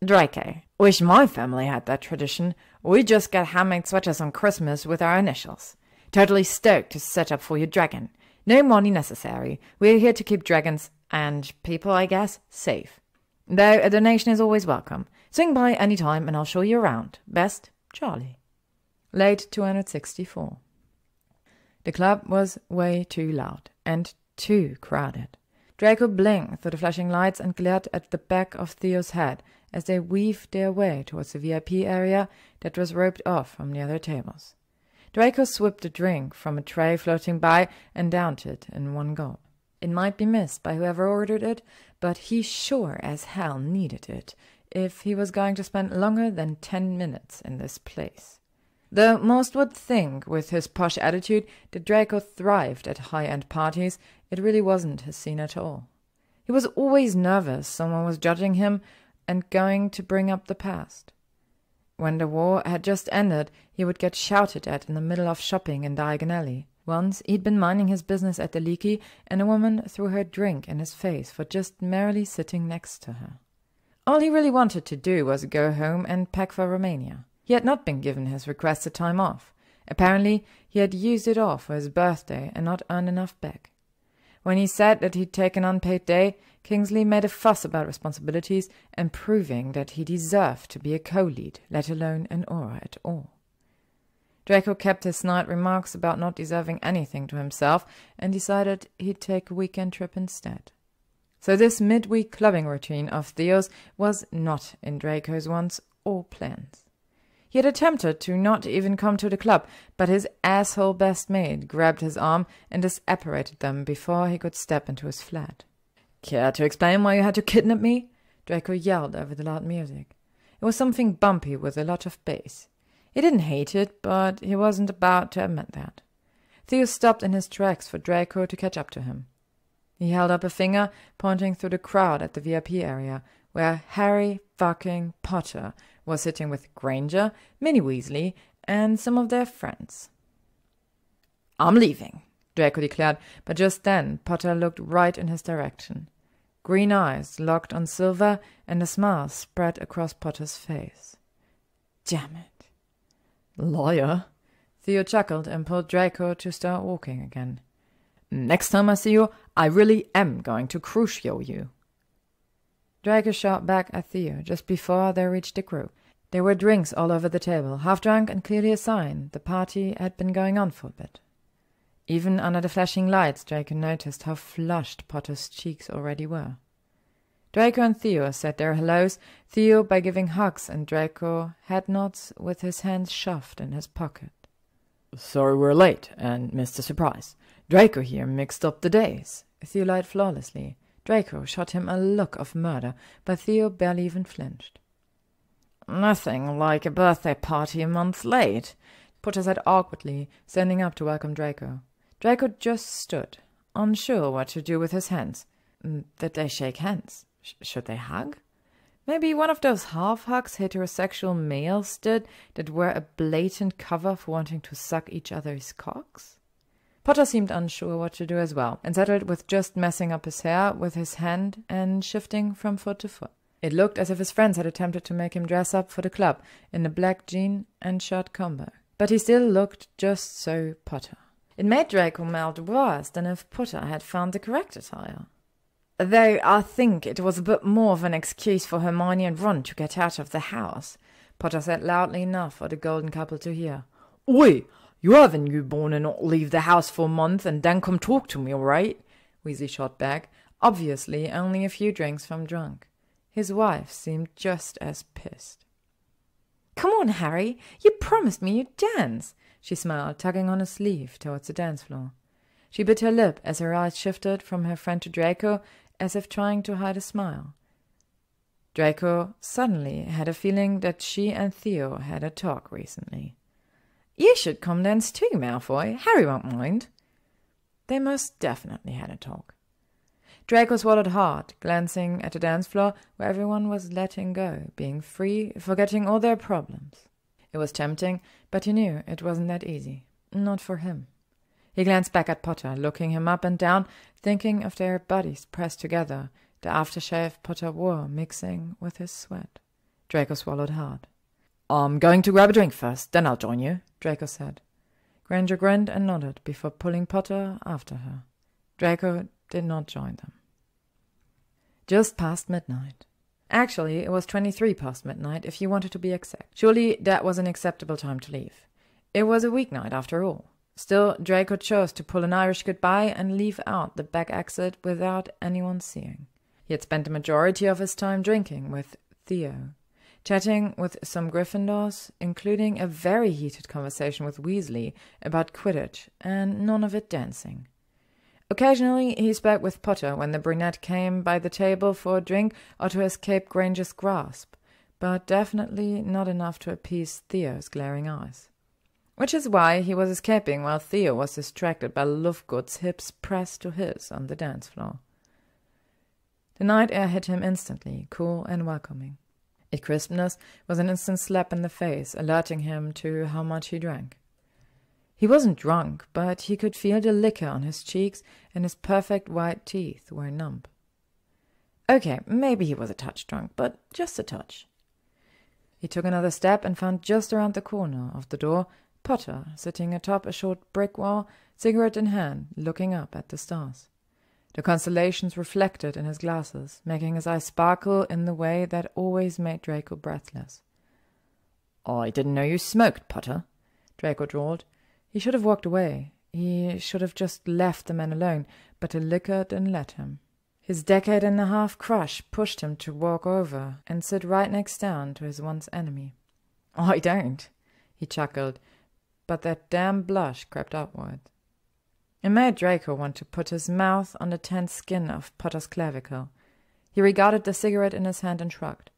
"Draco, wish my family had that tradition. We just get handmade sweaters on Christmas with our initials. Totally stoked to set up for your dragon. No money necessary. We're here to keep dragons, and people, I guess, safe. Though a donation is always welcome. Swing by any time and I'll show you around. Best, Charlie." Late 264. The club was way too loud and too crowded. Draco blinked through the flashing lights and glared at the back of Theo's head as they weaved their way towards the VIP area that was roped off from the other tables. Draco swipped a drink from a tray floating by and downed it in one gulp. It might be missed by whoever ordered it, but he sure as hell needed it if he was going to spend longer than 10 minutes in this place. Though most would think, with his posh attitude, that Draco thrived at high-end parties, it really wasn't his scene at all. He was always nervous someone was judging him and going to bring up the past. When the war had just ended, he would get shouted at in the middle of shopping in Diagon Alley. Once he'd been minding his business at the leaky, and a woman threw her drink in his face for just merrily sitting next to her. All he really wanted to do was go home and pack for Romania. He had not been given his requested time off. Apparently, he had used it all for his birthday and not earned enough back. When he said that he'd take an unpaid day, Kingsley made a fuss about responsibilities and proving that he deserved to be a co-lead, let alone an aura at all. Draco kept his snide remarks about not deserving anything to himself and decided he'd take a weekend trip instead. So this midweek clubbing routine of Theo's was not in Draco's wants or plans. He had attempted to not even come to the club, but his asshole best mate grabbed his arm and disapparated them before he could step into his flat. "Care to explain why you had to kidnap me?" Draco yelled over the loud music. It was something bumpy with a lot of bass. He didn't hate it, but he wasn't about to admit that. Theo stopped in his tracks for Draco to catch up to him. He held up a finger, pointing through the crowd at the VIP area, where Harry fucking Potter was sitting with Granger, Minnie Weasley, and some of their friends. "I'm leaving," Draco declared, but just then Potter looked right in his direction. Green eyes locked on Silver, and a smile spread across Potter's face. "Damn it." "Liar." Theo chuckled and pulled Draco to start walking again. "Next time I see you, I really am going to crucio you." Draco shot back at Theo just before they reached the group. There were drinks all over the table, half drunk and clearly a sign the party had been going on for a bit. Even under the flashing lights, Draco noticed how flushed Potter's cheeks already were. Draco and Theo said their hellos, Theo by giving hugs and Draco head nods with his hands shoved in his pocket. "Sorry we're late and missed the surprise. Draco here mixed up the days." Theo lied flawlessly. Draco shot him a look of murder, but Theo barely even flinched. "Nothing like a birthday party a month late," Potter said awkwardly, standing up to welcome Draco. Draco just stood, unsure what to do with his hands. Did they shake hands? Should they hug? Maybe one of those half-hugs heterosexual males did that were a blatant cover for wanting to suck each other's cocks? Potter seemed unsure what to do as well, and settled with just messing up his hair with his hand and shifting from foot to foot. It looked as if his friends had attempted to make him dress up for the club in a black jean and shirt combo. But he still looked just so Potter. It made Draco melt worse than if Potter had found the correct attire. "Though I think it was a bit more of an excuse for Hermione and Ron to get out of the house," Potter said loudly enough for the golden couple to hear. "Oi, you have a newborn and not leave the house for a month and then come talk to me, all right?" Weasley shot back, obviously only a few drinks from drunk. His wife seemed just as pissed. "Come on, Harry, you promised me you'd dance," she smiled, tugging on his sleeve towards the dance floor. She bit her lip as her eyes shifted from her friend to Draco, as if trying to hide a smile. Draco suddenly had a feeling that she and Theo had a talk recently. "You should come dance too, Malfoy. Harry won't mind." They most definitely had a talk. Draco swallowed hard, glancing at the dance floor where everyone was letting go, being free, forgetting all their problems. It was tempting, but he knew it wasn't that easy. Not for him. He glanced back at Potter, looking him up and down, thinking of their bodies pressed together, the aftershave Potter wore mixing with his sweat. Draco swallowed hard. "I'm going to grab a drink first, then I'll join you," Draco said. Granger grinned and nodded before pulling Potter after her. Draco did not join them. Just past midnight. Actually, it was 23 past midnight, if you wanted to be exact. Surely that was an acceptable time to leave. It was a weeknight, after all. Still, Draco chose to pull an Irish goodbye and leave out the back exit without anyone seeing. He had spent the majority of his time drinking with Theo, chatting with some Gryffindors, including a very heated conversation with Weasley about Quidditch, and none of it dancing. Occasionally he spoke with Potter when the brunette came by the table for a drink or to escape Granger's grasp, but definitely not enough to appease Theo's glaring eyes. Which is why he was escaping while Theo was distracted by Lovegood's hips pressed to his on the dance floor. The night air hit him instantly, cool and welcoming. Its crispness was an instant slap in the face, alerting him to how much he drank. He wasn't drunk, but he could feel the liquor on his cheeks, and his perfect white teeth were numb. Okay, maybe he was a touch drunk, but just a touch. He took another step and found just around the corner of the door Potter sitting atop a short brick wall, cigarette in hand, looking up at the stars. The constellations reflected in his glasses, making his eyes sparkle in the way that always made Draco breathless. "I didn't know you smoked, Potter," Draco drawled. He should have walked away. He should have just left the man alone, but the liquor didn't let him. His decade-and-a-half crush pushed him to walk over and sit right next down to his once enemy. "I don't," he chuckled, but that damn blush crept upward. It made Draco want to put his mouth on the tense skin of Potter's clavicle. He regarded the cigarette in his hand and shrugged.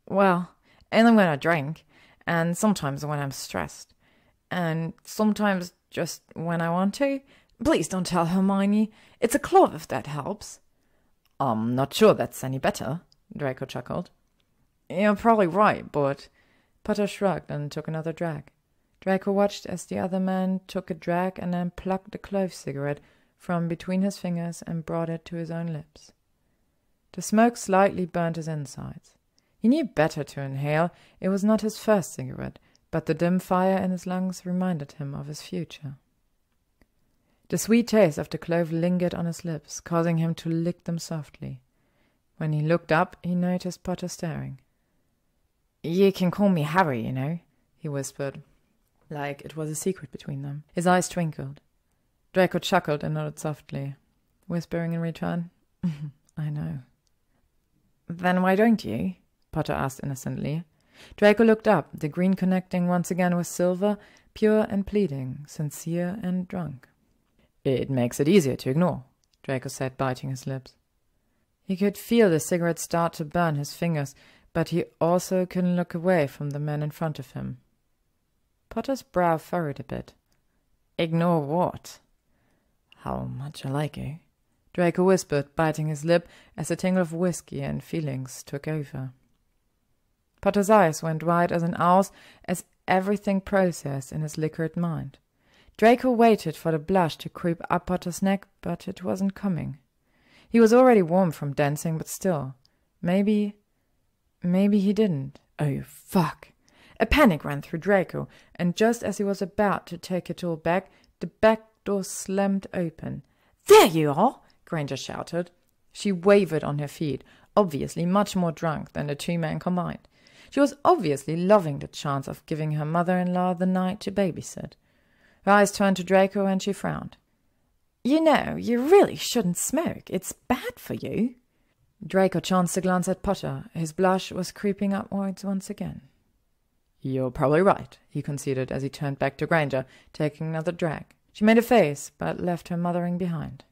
"Well, only when I drink, and sometimes when I'm stressed, and sometimes just when I want to. Please don't tell Hermione. It's a clove if that helps." "I'm not sure that's any better," Draco chuckled. "You're probably right, but—" Potter shrugged and took another drag. Draco watched as the other man took a drag and then plucked the clove cigarette from between his fingers and brought it to his own lips. The smoke slightly burned his insides. He knew better to inhale. It was not his first cigarette, but the dim fire in his lungs reminded him of his future. The sweet taste of the clove lingered on his lips, causing him to lick them softly. When he looked up, he noticed Potter staring. "You can call me Harry, you know," he whispered, like it was a secret between them. His eyes twinkled. Draco chuckled and nodded softly, whispering in return, "I know." "Then why don't you?" Potter asked innocently. Draco looked up, the green connecting once again with silver, pure and pleading, sincere and drunk. "It makes it easier to ignore," Draco said, biting his lips. He could feel the cigarette start to burn his fingers, but he also couldn't look away from the man in front of him. Potter's brow furrowed a bit. "Ignore what?" "How much I like you," Draco whispered, biting his lip as a tingle of whiskey and feelings took over. Potter's eyes went wide as an owl's as everything processed in his liquored mind. Draco waited for the blush to creep up Potter's neck, but it wasn't coming. He was already warm from dancing, but still. Maybe he didn't. Oh, fuck. A panic ran through Draco, and just as he was about to take it all back, the back door slammed open. "There you are!" Granger shouted. She wavered on her feet, obviously much more drunk than the two men combined. She was obviously loving the chance of giving her mother-in-law the night to babysit. Her eyes turned to Draco and she frowned. "You know, you really shouldn't smoke. It's bad for you." Draco chanced a glance at Potter. His blush was creeping upwards once again. "You're probably right," he conceded as he turned back to Granger, taking another drag. She made a face, but left her mothering behind.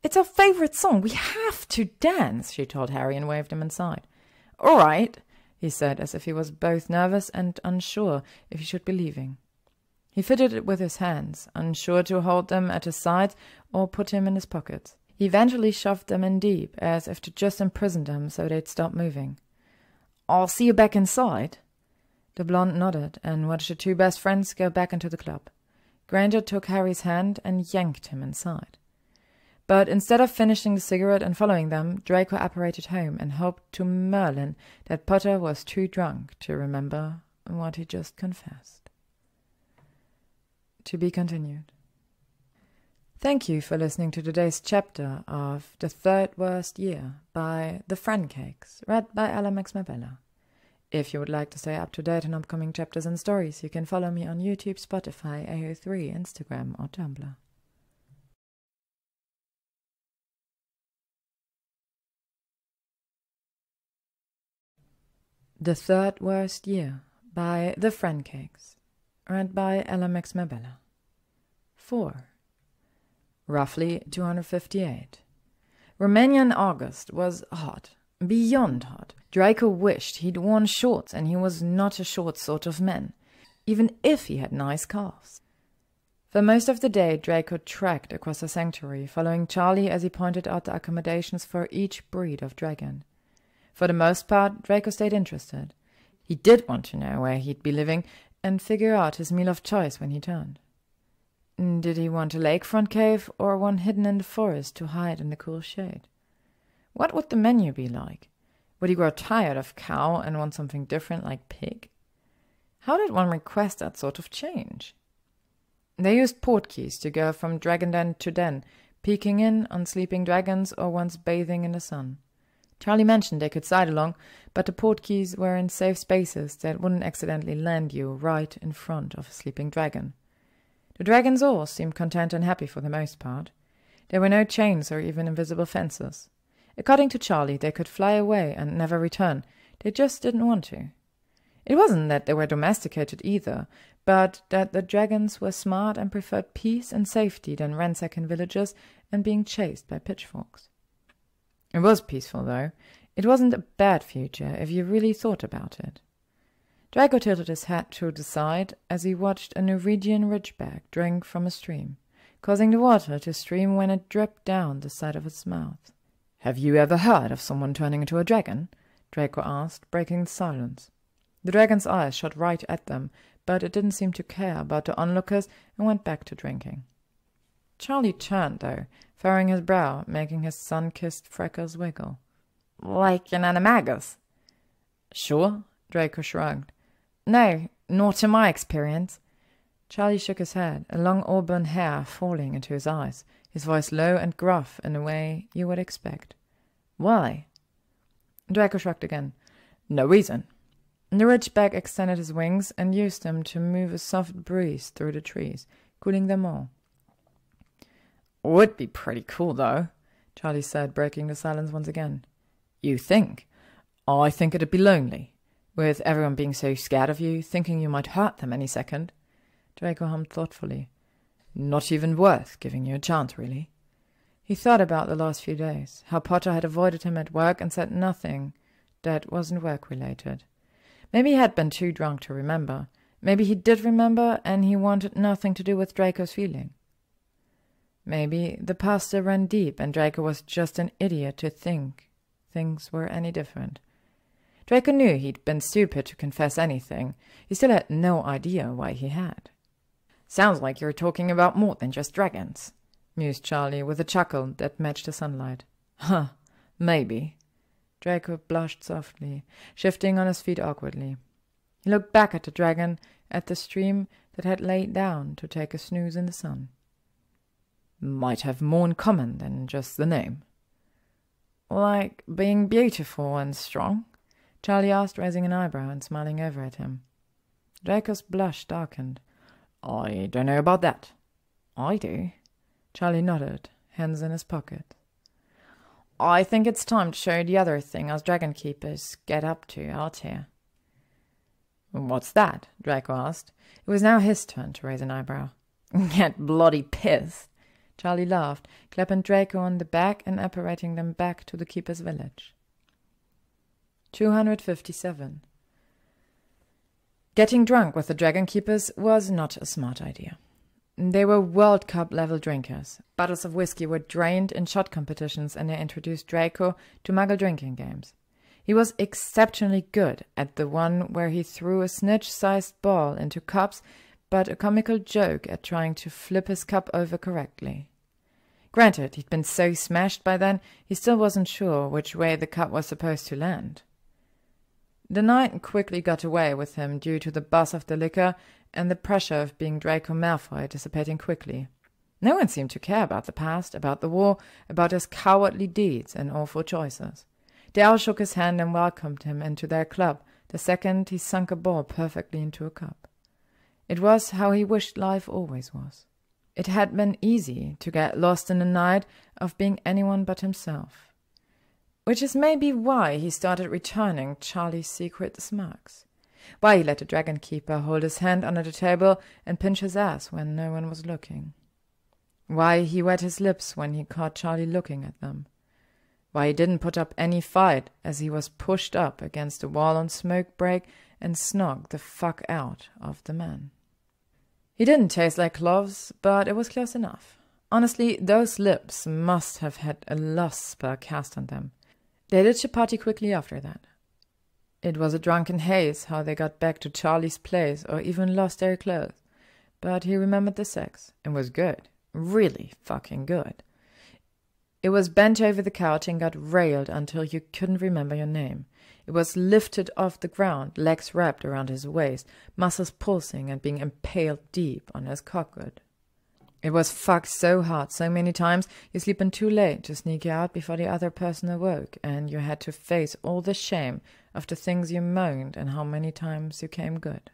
"It's our favorite song. We have to dance," she told Harry and waved him inside. "All right," he said, as if he was both nervous and unsure if he should be leaving. He fitted it with his hands, unsure to hold them at his sides or put him in his pockets. He eventually shoved them in deep, as if to just imprison them so they'd stop moving. "I'll see you back inside." The blonde nodded and watched the two best friends go back into the club. Granger took Harry's hand and yanked him inside. But instead of finishing the cigarette and following them, Draco apparated home and hoped to Merlin that Potter was too drunk to remember what he just confessed. To be continued. Thank you for listening to today's chapter of The Third Worst Year by TheFrancakes, read by Alex Mabella. If you would like to stay up to date on upcoming chapters and stories, you can follow me on YouTube, Spotify, AO3, Instagram, or Tumblr. The Third Worst Year by TheFrancakes, read by Alex Mabella. 4. Roughly 258. Romania in August was hot, beyond hot. Draco wished he'd worn shorts, and he was not a short sort of man, even if he had nice calves. For most of the day, Draco trekked across the sanctuary, following Charlie as he pointed out the accommodations for each breed of dragon. For the most part, Draco stayed interested. He did want to know where he'd be living and figure out his meal of choice when he turned. Did he want a lakefront cave or one hidden in the forest to hide in the cool shade? What would the menu be like? Would he grow tired of cow and want something different like pig? How did one request that sort of change? They used portkeys to go from dragon den to den, peeking in on sleeping dragons or once bathing in the sun. Charlie mentioned they could side along, but the portkeys were in safe spaces that wouldn't accidentally land you right in front of a sleeping dragon. The dragons all seemed content and happy for the most part. There were no chains or even invisible fences. According to Charlie, they could fly away and never return. They just didn't want to. It wasn't that they were domesticated either, but that the dragons were smart and preferred peace and safety than ransacking villages and being chased by pitchforks. It was peaceful, though. It wasn't a bad future if you really thought about it. Draco tilted his head to the side as he watched a Norwegian ridgeback drink from a stream, causing the water to stream when it dripped down the side of its mouth. "Have you ever heard of someone turning into a dragon?" Draco asked, breaking the silence. The dragon's eyes shot right at them, but it didn't seem to care about the onlookers and went back to drinking. Charlie turned, though, furrowing his brow, making his sun-kissed freckles wiggle. "Like an animagus?" "Sure," Draco shrugged. "No, not in my experience." Charlie shook his head, a long auburn hair falling into his eyes, his voice low and gruff in a way you would expect. "Why?" Draco shrugged again. "No reason." The ridgeback extended his wings and used them to move a soft breeze through the trees, cooling them all. "Would be pretty cool, though," Charlie said, breaking the silence once again. "You think? I think it'd be lonely, with everyone being so scared of you, thinking you might hurt them any second." Draco hummed thoughtfully. "Not even worth giving you a chance, really." He thought about the last few days, how Potter had avoided him at work and said nothing that wasn't work-related. Maybe he had been too drunk to remember. Maybe he did remember, and he wanted nothing to do with Draco's feeling. Maybe the past still ran deep, and Draco was just an idiot to think things were any different. Draco knew he'd been stupid to confess anything. He still had no idea why he had. "Sounds like you're talking about more than just dragons," mused Charlie with a chuckle that matched the sunlight. "Huh, maybe." Draco blushed softly, shifting on his feet awkwardly. He looked back at the dragon, at the stream that had laid down to take a snooze in the sun. "Might have more in common than just the name." "Like being beautiful and strong?" Charlie asked, raising an eyebrow and smiling over at him. Draco's blush darkened. "I don't know about that." "I do." Charlie nodded, hands in his pocket. "I think it's time to show you the other thing us dragon keepers get up to out here." "What's that?" Draco asked. It was now his turn to raise an eyebrow. "Get bloody pissed." Charlie laughed, clapping Draco on the back and apparating them back to the keeper's village. 257. Getting drunk with the dragon keepers was not a smart idea. They were World Cup-level drinkers. Bottles of whiskey were drained in shot competitions, and they introduced Draco to muggle drinking games. He was exceptionally good at the one where he threw a snitch-sized ball into cups, but a comical joke at trying to flip his cup over correctly. Granted, he'd been so smashed by then, he still wasn't sure which way the cup was supposed to land. The night quickly got away with him due to the buzz of the liquor and the pressure of being Draco Malfoy dissipating quickly. No one seemed to care about the past, about the war, about his cowardly deeds and awful choices. They all shook his hand and welcomed him into their club the second he sunk a ball perfectly into a cup. It was how he wished life always was. It had been easy to get lost in the night of being anyone but himself. Which is maybe why he started returning Charlie's secret smirks. Why he let the dragon keeper hold his hand under the table and pinch his ass when no one was looking. Why he wet his lips when he caught Charlie looking at them. Why he didn't put up any fight as he was pushed up against the wall on smoke break and snogged the fuck out of the man. He didn't taste like cloves, but it was close enough. Honestly, those lips must have had a lost spell cast on them. They ditched the party quickly after that. It was a drunken haze how they got back to Charlie's place or even lost their clothes, but he remembered the sex. It was good. Really fucking good. It was bent over the couch and got railed until you couldn't remember your name. It was lifted off the ground, legs wrapped around his waist, muscles pulsing and being impaled deep on his cockwood. It was fucked so hard so many times you sleep in too late to sneak out before the other person awoke, and you had to face all the shame of the things you moaned and how many times you came good.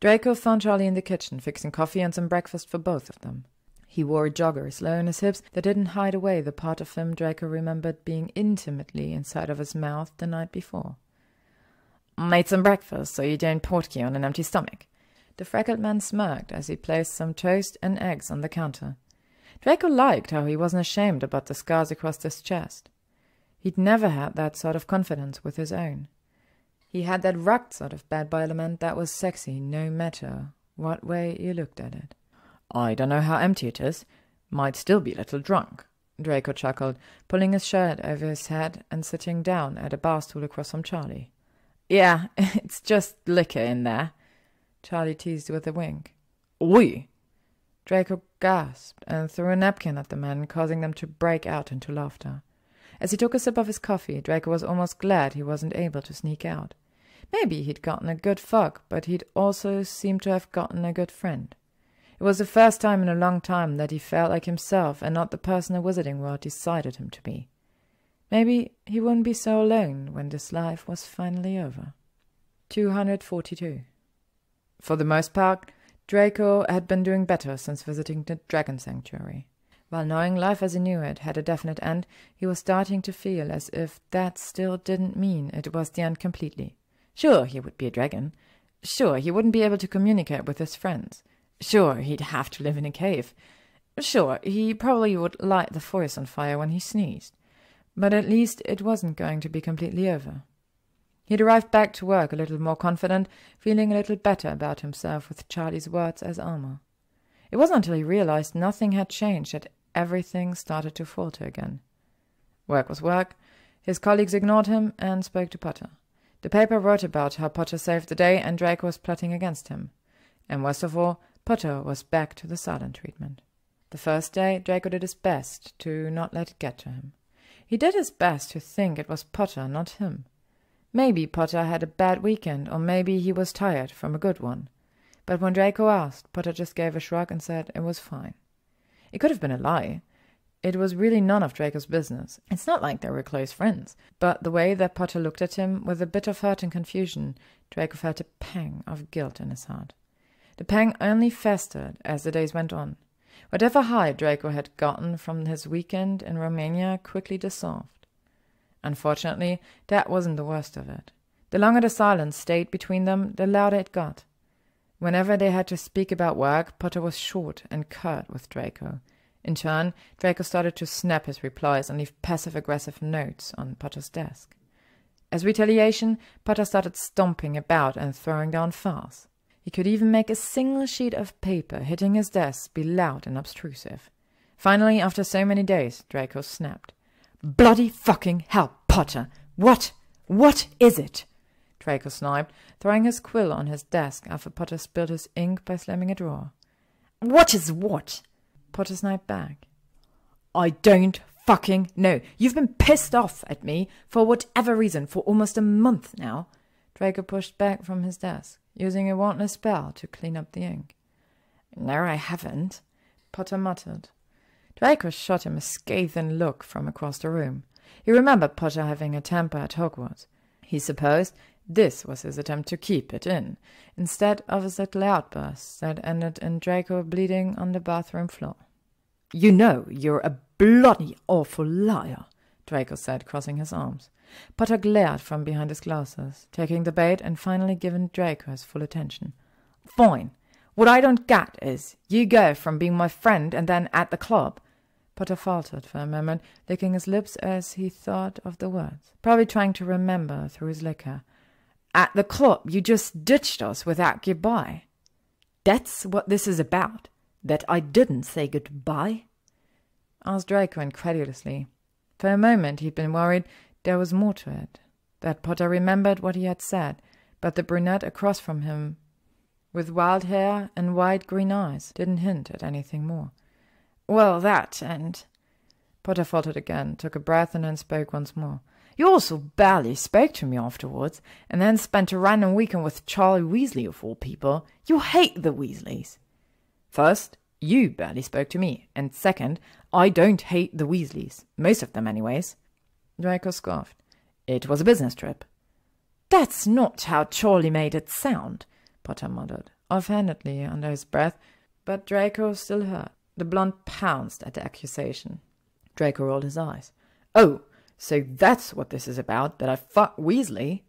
Draco found Charlie in the kitchen, fixing coffee and some breakfast for both of them. He wore joggers low on his hips that didn't hide away the part of him Draco remembered being intimately inside of his mouth the night before. "Made some breakfast so you don't portkey on an empty stomach." The freckled man smirked as he placed some toast and eggs on the counter. Draco liked how he wasn't ashamed about the scars across his chest. He'd never had that sort of confidence with his own. He had that rugged sort of bad boy element that was sexy no matter what way you looked at it. "I don't know how empty it is. Might still be a little drunk," Draco chuckled, pulling his shirt over his head and sitting down at a bar stool across from Charlie. "Yeah, it's just liquor in there," Charlie teased with a wink. "Oi!" Draco gasped and threw a napkin at the men, causing them to break out into laughter. As he took a sip of his coffee, Draco was almost glad he wasn't able to sneak out. Maybe he'd gotten a good fuck, but he'd also seemed to have gotten a good friend. It was the first time in a long time that he felt like himself and not the person the Wizarding World decided him to be. Maybe he wouldn't be so alone when this life was finally over. 242. For the most part, Draco had been doing better since visiting the Dragon Sanctuary. While knowing life as he knew it had a definite end, he was starting to feel as if that still didn't mean it was the end completely. Sure, he would be a dragon. Sure, he wouldn't be able to communicate with his friends. Sure, he'd have to live in a cave. Sure, he probably would light the forest on fire when he sneezed. But at least it wasn't going to be completely over. He'd arrived back to work a little more confident, feeling a little better about himself with Charlie's words as armor. It wasn't until he realized nothing had changed that everything started to falter again. Work was work. His colleagues ignored him and spoke to Potter. The paper wrote about how Potter saved the day and Draco was plotting against him. And worst of all, Potter was back to the silent treatment. The first day, Draco did his best to not let it get to him. He did his best to think it was Potter, not him. Maybe Potter had a bad weekend, or maybe he was tired from a good one. But when Draco asked, Potter just gave a shrug and said it was fine. It could have been a lie. It was really none of Draco's business. It's not like they were close friends. But the way that Potter looked at him, with a bit of hurt and confusion, Draco felt a pang of guilt in his heart. The pang only festered as the days went on. Whatever high Draco had gotten from his weekend in Romania quickly dissolved. Unfortunately, that wasn't the worst of it. The longer the silence stayed between them, the louder it got. Whenever they had to speak about work, Potter was short and curt with Draco. In turn, Draco started to snap his replies and leave passive-aggressive notes on Potter's desk. As retaliation, Potter started stomping about and throwing down files. He could even make a single sheet of paper hitting his desk be loud and obtrusive. Finally, after so many days, Draco snapped. "Bloody fucking hell, Potter! What is it?" Draco sniped, throwing his quill on his desk after Potter spilled his ink by slamming a drawer. "What is what?" Potter sniped back. "I don't fucking know. You've been pissed off at me for whatever reason for almost a month now." Draco pushed back from his desk, using a wandless spell to clean up the ink. "No, I haven't," Potter muttered. Draco shot him a scathing look from across the room. He remembered Potter having a temper at Hogwarts. He supposed this was his attempt to keep it in, instead of his little outbursts that ended in Draco bleeding on the bathroom floor. "You know you're a bloody awful liar," Draco said, crossing his arms. Potter glared from behind his glasses, taking the bait and finally giving Draco his full attention. "Fine. What I don't get is, you go from being my friend and then at the club." Potter faltered for a moment, licking his lips as he thought of the words, probably trying to remember through his liquor. "At the club, you just ditched us without goodbye." "That's what this is about, that I didn't say goodbye?" asked Draco incredulously. For a moment he'd been worried there was more to it, that Potter remembered what he had said, but the brunette across from him with wild hair and wide green eyes, didn't hint at anything more. "Well, that, and—" Potter faltered again, took a breath, and then spoke once more. "You also barely spoke to me afterwards, and then spent a random weekend with Charlie Weasley, of all people. You hate the Weasleys." "First, you barely spoke to me, and second, I don't hate the Weasleys. Most of them, anyways." Draco scoffed. "It was a business trip." "That's not how Charlie made it sound," Potter muttered, offhandedly under his breath, but Draco still heard. The blonde pounced at the accusation. Draco rolled his eyes. "Oh, so that's what this is about, that I fuck Weasley?"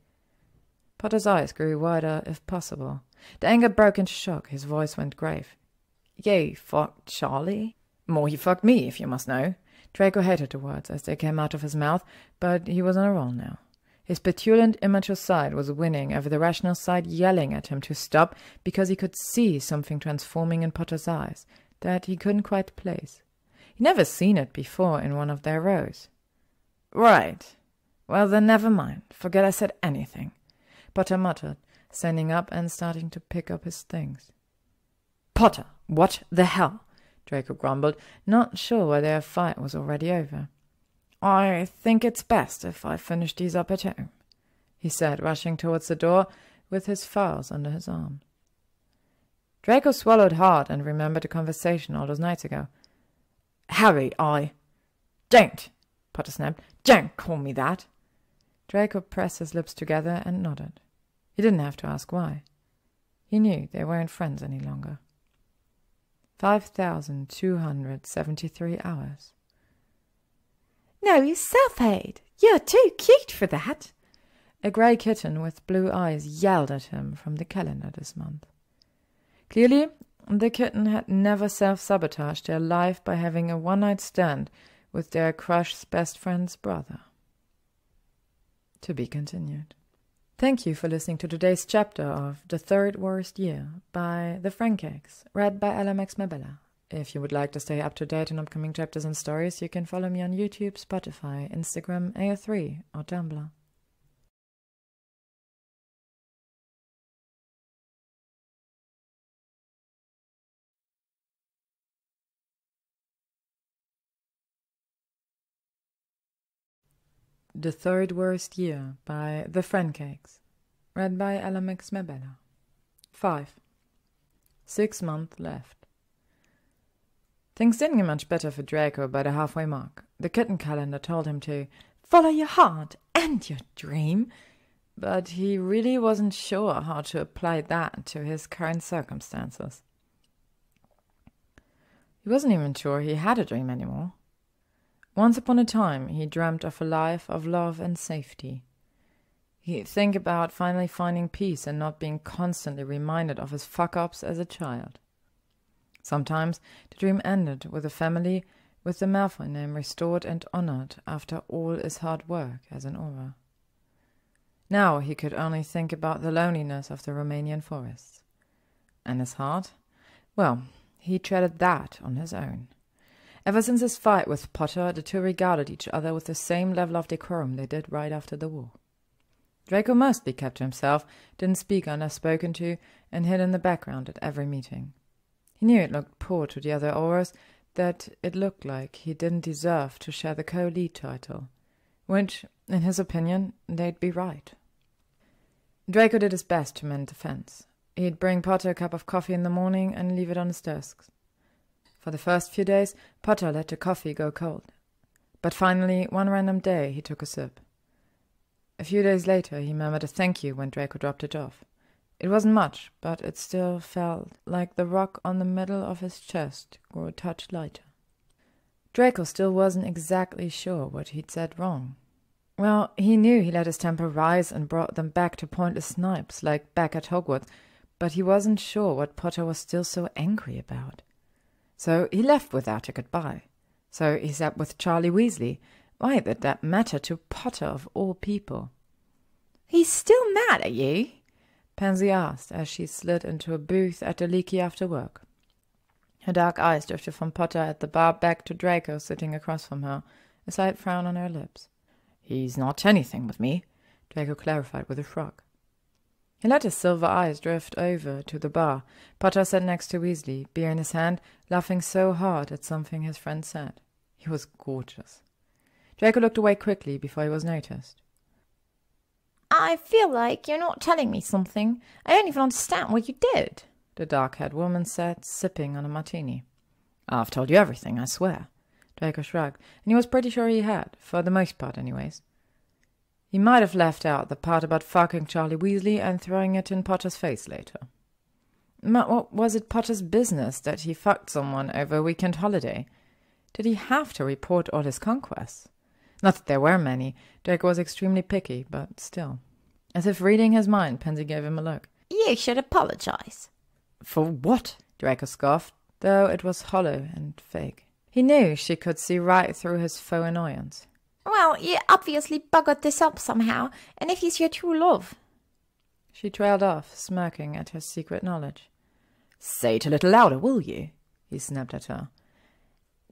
Potter's eyes grew wider, if possible. The anger broke into shock. His voice went grave. "You fucked Charlie?" "More he fucked me, if you must know." Draco hated the words as they came out of his mouth, but he was on a roll now. His petulant, immature side was winning over the rational side, yelling at him to stop because he could see something transforming in Potter's eyes that he couldn't quite place. He'd never seen it before in one of their rows. "Right. Well, then never mind. Forget I said anything," Potter muttered, standing up and starting to pick up his things. "Potter, what the hell?" Draco grumbled, not sure whether their fight was already over. "I think it's best if I finish these up at home," he said, rushing towards the door with his files under his arm. Draco swallowed hard and remembered the conversation all those nights ago. "Harry, Don't!" Potter snapped. "Don't call me that!" Draco pressed his lips together and nodded. He didn't have to ask why. He knew they weren't friends any longer. 5,273 hours. "No, you self-hate. You're too cute for that." A grey kitten with blue eyes yelled at him from the calendar this month. Clearly, the kitten had never self-sabotaged their life by having a one-night stand with their crush's best friend's brother. To be continued. Thank you for listening to today's chapter of The Third Worst Year by TheFrancakes, read by LMX Mabella. If you would like to stay up to date on upcoming chapters and stories, you can follow me on YouTube, Spotify, Instagram, AO3, or Tumblr. The Third Worst Year by TheFrancakes, read by LMX Mabella. 5. 6 months left. Things didn't get much better for Draco by the halfway mark. The kitten calendar told him to follow your heart and your dream, but he really wasn't sure how to apply that to his current circumstances. He wasn't even sure he had a dream anymore. Once upon a time, he dreamt of a life of love and safety. He'd think about finally finding peace and not being constantly reminded of his fuck-ups as a child. Sometimes the dream ended with a family with the Malfoy name restored and honored after all his hard work as an Auror. Now he could only think about the loneliness of the Romanian forests. And his heart? Well, he treaded that on his own. Ever since his fight with Potter, the two regarded each other with the same level of decorum they did right after the war. Draco mostly kept to himself, didn't speak unless spoken to, and hid in the background at every meeting. He knew it looked poor to the other Aurors, that it looked like he didn't deserve to share the co-lead title, which, in his opinion, they'd be right. Draco did his best to mend the fence. He'd bring Potter a cup of coffee in the morning and leave it on his desk. For the first few days, Potter let the coffee go cold. But finally, one random day, he took a sip. A few days later, he murmured a thank you when Draco dropped it off. It wasn't much, but it still felt like the rock on the middle of his chest grew a touch lighter. Draco still wasn't exactly sure what he'd said wrong. Well, he knew he let his temper rise and brought them back to pointless snipes, like back at Hogwarts, but he wasn't sure what Potter was still so angry about. So he left without a goodbye. So he sat with Charlie Weasley. Why did that matter to Potter of all people? "He's still mad at you?" Pansy asked as she slid into a booth at the Leaky after work. Her dark eyes drifted from Potter at the bar back to Draco sitting across from her, a slight frown on her lips. "He's not anything with me," Draco clarified with a shrug. He let his silver eyes drift over to the bar. Potter sat next to Weasley, beer in his hand, laughing so hard at something his friend said. He was gorgeous. Draco looked away quickly before he was noticed. I feel like you're not telling me something. I don't even understand what you did, the dark-haired woman said, sipping on a martini. I've told you everything, I swear. Draco shrugged, and he was pretty sure he had, for the most part anyways. He might have left out the part about fucking Charlie Weasley and throwing it in Potter's face later. But what was it Potter's business that he fucked someone over a weekend holiday? Did he have to report all his conquests? Not that there were many. Draco was extremely picky, but still. As if reading his mind, Pansy gave him a look. You should apologize. For what? Draco scoffed, though it was hollow and fake. He knew she could see right through his faux annoyance. Well, you obviously buggered this up somehow, and if he's your true love. She trailed off, smirking at his secret knowledge. Say it a little louder, will you? He snapped at her.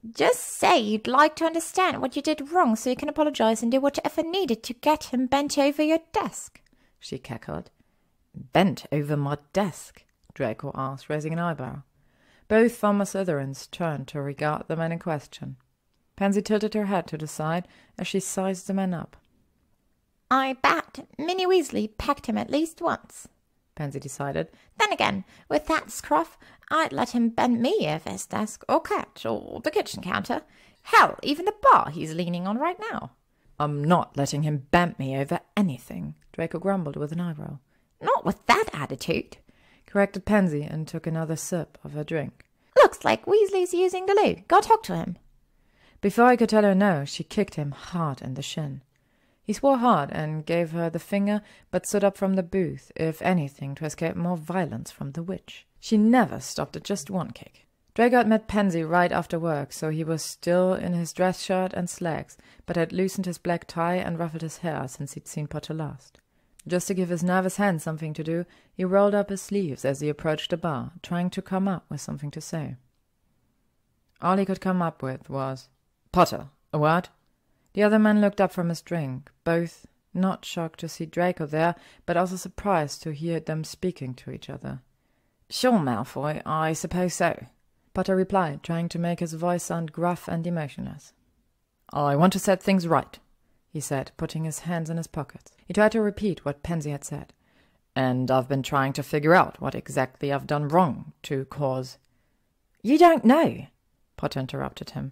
Just say you'd like to understand what you did wrong so you can apologize and do whatever needed to get him bent over your desk, she cackled. Bent over my desk? Draco asked, raising an eyebrow. Both former Slytherins turned to regard the man in question. Pansy tilted her head to the side as she sized the man up. I bet Minnie Weasley pecked him at least once, Pansy decided. Then again, with that scruff, I'd let him bend me over his desk, or couch, or the kitchen counter. Hell, even the bar he's leaning on right now. I'm not letting him bend me over anything, Draco grumbled with an eyebrow. Not with that attitude, corrected Pansy and took another sip of her drink. Looks like Weasley's using the loo. Go talk to him. Before I could tell her no, she kicked him hard in the shin. He swore hard and gave her the finger, but stood up from the booth, if anything, to escape more violence from the witch. She never stopped at just one kick. Draco had met Pansy right after work, so he was still in his dress shirt and slacks, but had loosened his black tie and ruffled his hair since he'd seen Potter last. Just to give his nervous hands something to do, he rolled up his sleeves as he approached the bar, trying to come up with something to say. All he could come up with was, "Potter, a word?" The other man looked up from his drink, both not shocked to see Draco there, but also surprised to hear them speaking to each other. "Sure, Malfoy, I suppose so," Potter replied, trying to make his voice sound gruff and emotionless. "I want to set things right," he said, putting his hands in his pockets. He tried to repeat what Pansy had said. "And I've been trying to figure out what exactly I've done wrong to cause—" "You don't know," Potter interrupted him.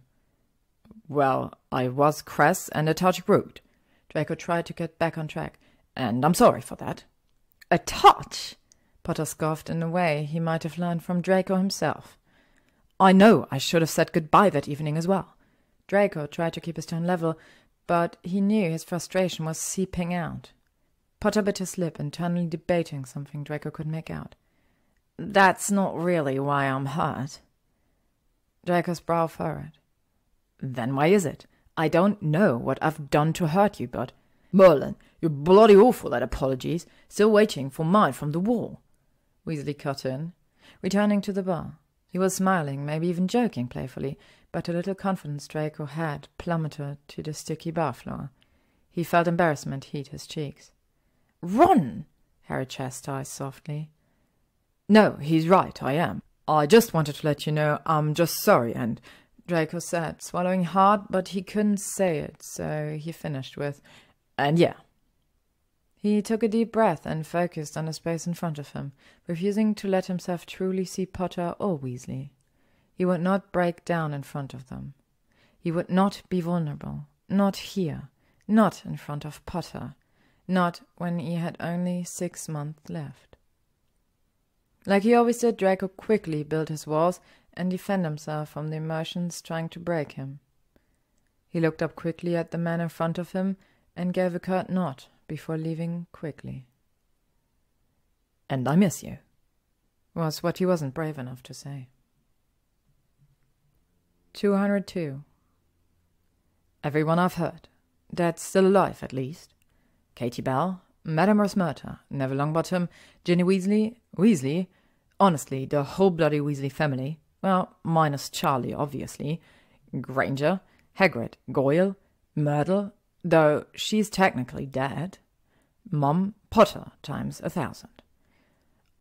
"Well, I was crass and a touch rude." Draco tried to get back on track. "And I'm sorry for that." "A touch?" Potter scoffed in a way he might have learned from Draco himself. "I know I should have said goodbye that evening as well." Draco tried to keep his tone level, but he knew his frustration was seeping out. Potter bit his lip, internally debating something Draco could make out. "That's not really why I'm hurt." Draco's brow furrowed. "Then why is it? I don't know what I've done to hurt you, but—" "Merlin, you're bloody awful at apologies. Still waiting for mine from the wall," Weasley cut in, returning to the bar. He was smiling, maybe even joking playfully, but a little confidence Draco had plummeted to the sticky bar floor. He felt embarrassment heat his cheeks. "Ron!" Harry chastised softly. "No, he's right, I am. I just wanted to let you know I'm just sorry and—" Draco said, swallowing hard, but he couldn't say it, so he finished with, "And yeah." He took a deep breath and focused on the space in front of him, refusing to let himself truly see Potter or Weasley. He would not break down in front of them. He would not be vulnerable, not here, not in front of Potter, not when he had only 6 months left. Like he always did, Draco quickly built his walls and defend himself from the emotions trying to break him. He looked up quickly at the man in front of him and gave a curt nod before leaving quickly. "And I miss you," was what he wasn't brave enough to say. 202. Everyone I've heard. That's still alive, at least. Katie Bell, Madame Rosmerta, Neville Longbottom, Ginny Weasley, honestly, the whole bloody Weasley family. Well, minus Charlie, obviously. Granger, Hagrid, Goyle, Myrtle, though she's technically dead. Mum, Potter times 1,000.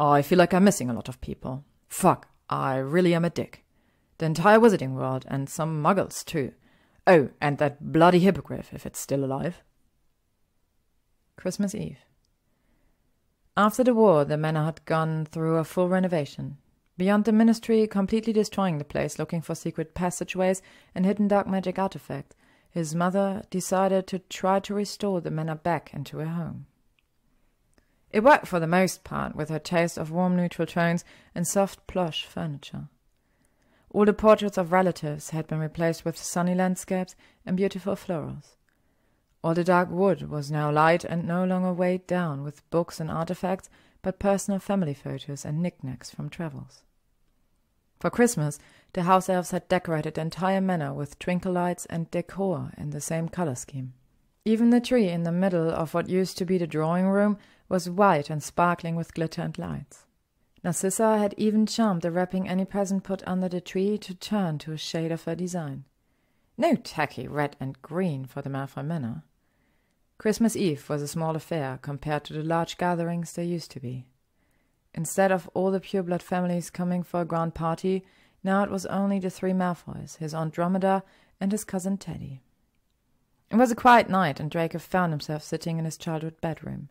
I feel like I'm missing a lot of people. Fuck, I really am a dick. The entire wizarding world, and some muggles too. Oh, and that bloody hippogriff, if it's still alive. Christmas Eve. After the war, the manor had gone through a full renovation. Beyond the ministry completely destroying the place, looking for secret passageways and hidden dark magic artifacts, his mother decided to try to restore the manor back into a home. It worked for the most part, with her taste of warm neutral tones and soft plush furniture. All the portraits of relatives had been replaced with sunny landscapes and beautiful florals. All the dark wood was now light and no longer weighed down with books and artifacts, but personal family photos and knickknacks from travels. For Christmas, the house elves had decorated the entire manor with twinkle lights and decor in the same color scheme. Even the tree in the middle of what used to be the drawing room was white and sparkling with glitter and lights. Narcissa had even charmed the wrapping any present put under the tree to turn to a shade of her design. No tacky red and green for the Malfoy manor. Christmas Eve was a small affair compared to the large gatherings there used to be. Instead of all the pureblood families coming for a grand party, now it was only the 3 Malfoys, his Aunt Dromedar, and his cousin Teddy. It was a quiet night, and Draco found himself sitting in his childhood bedroom.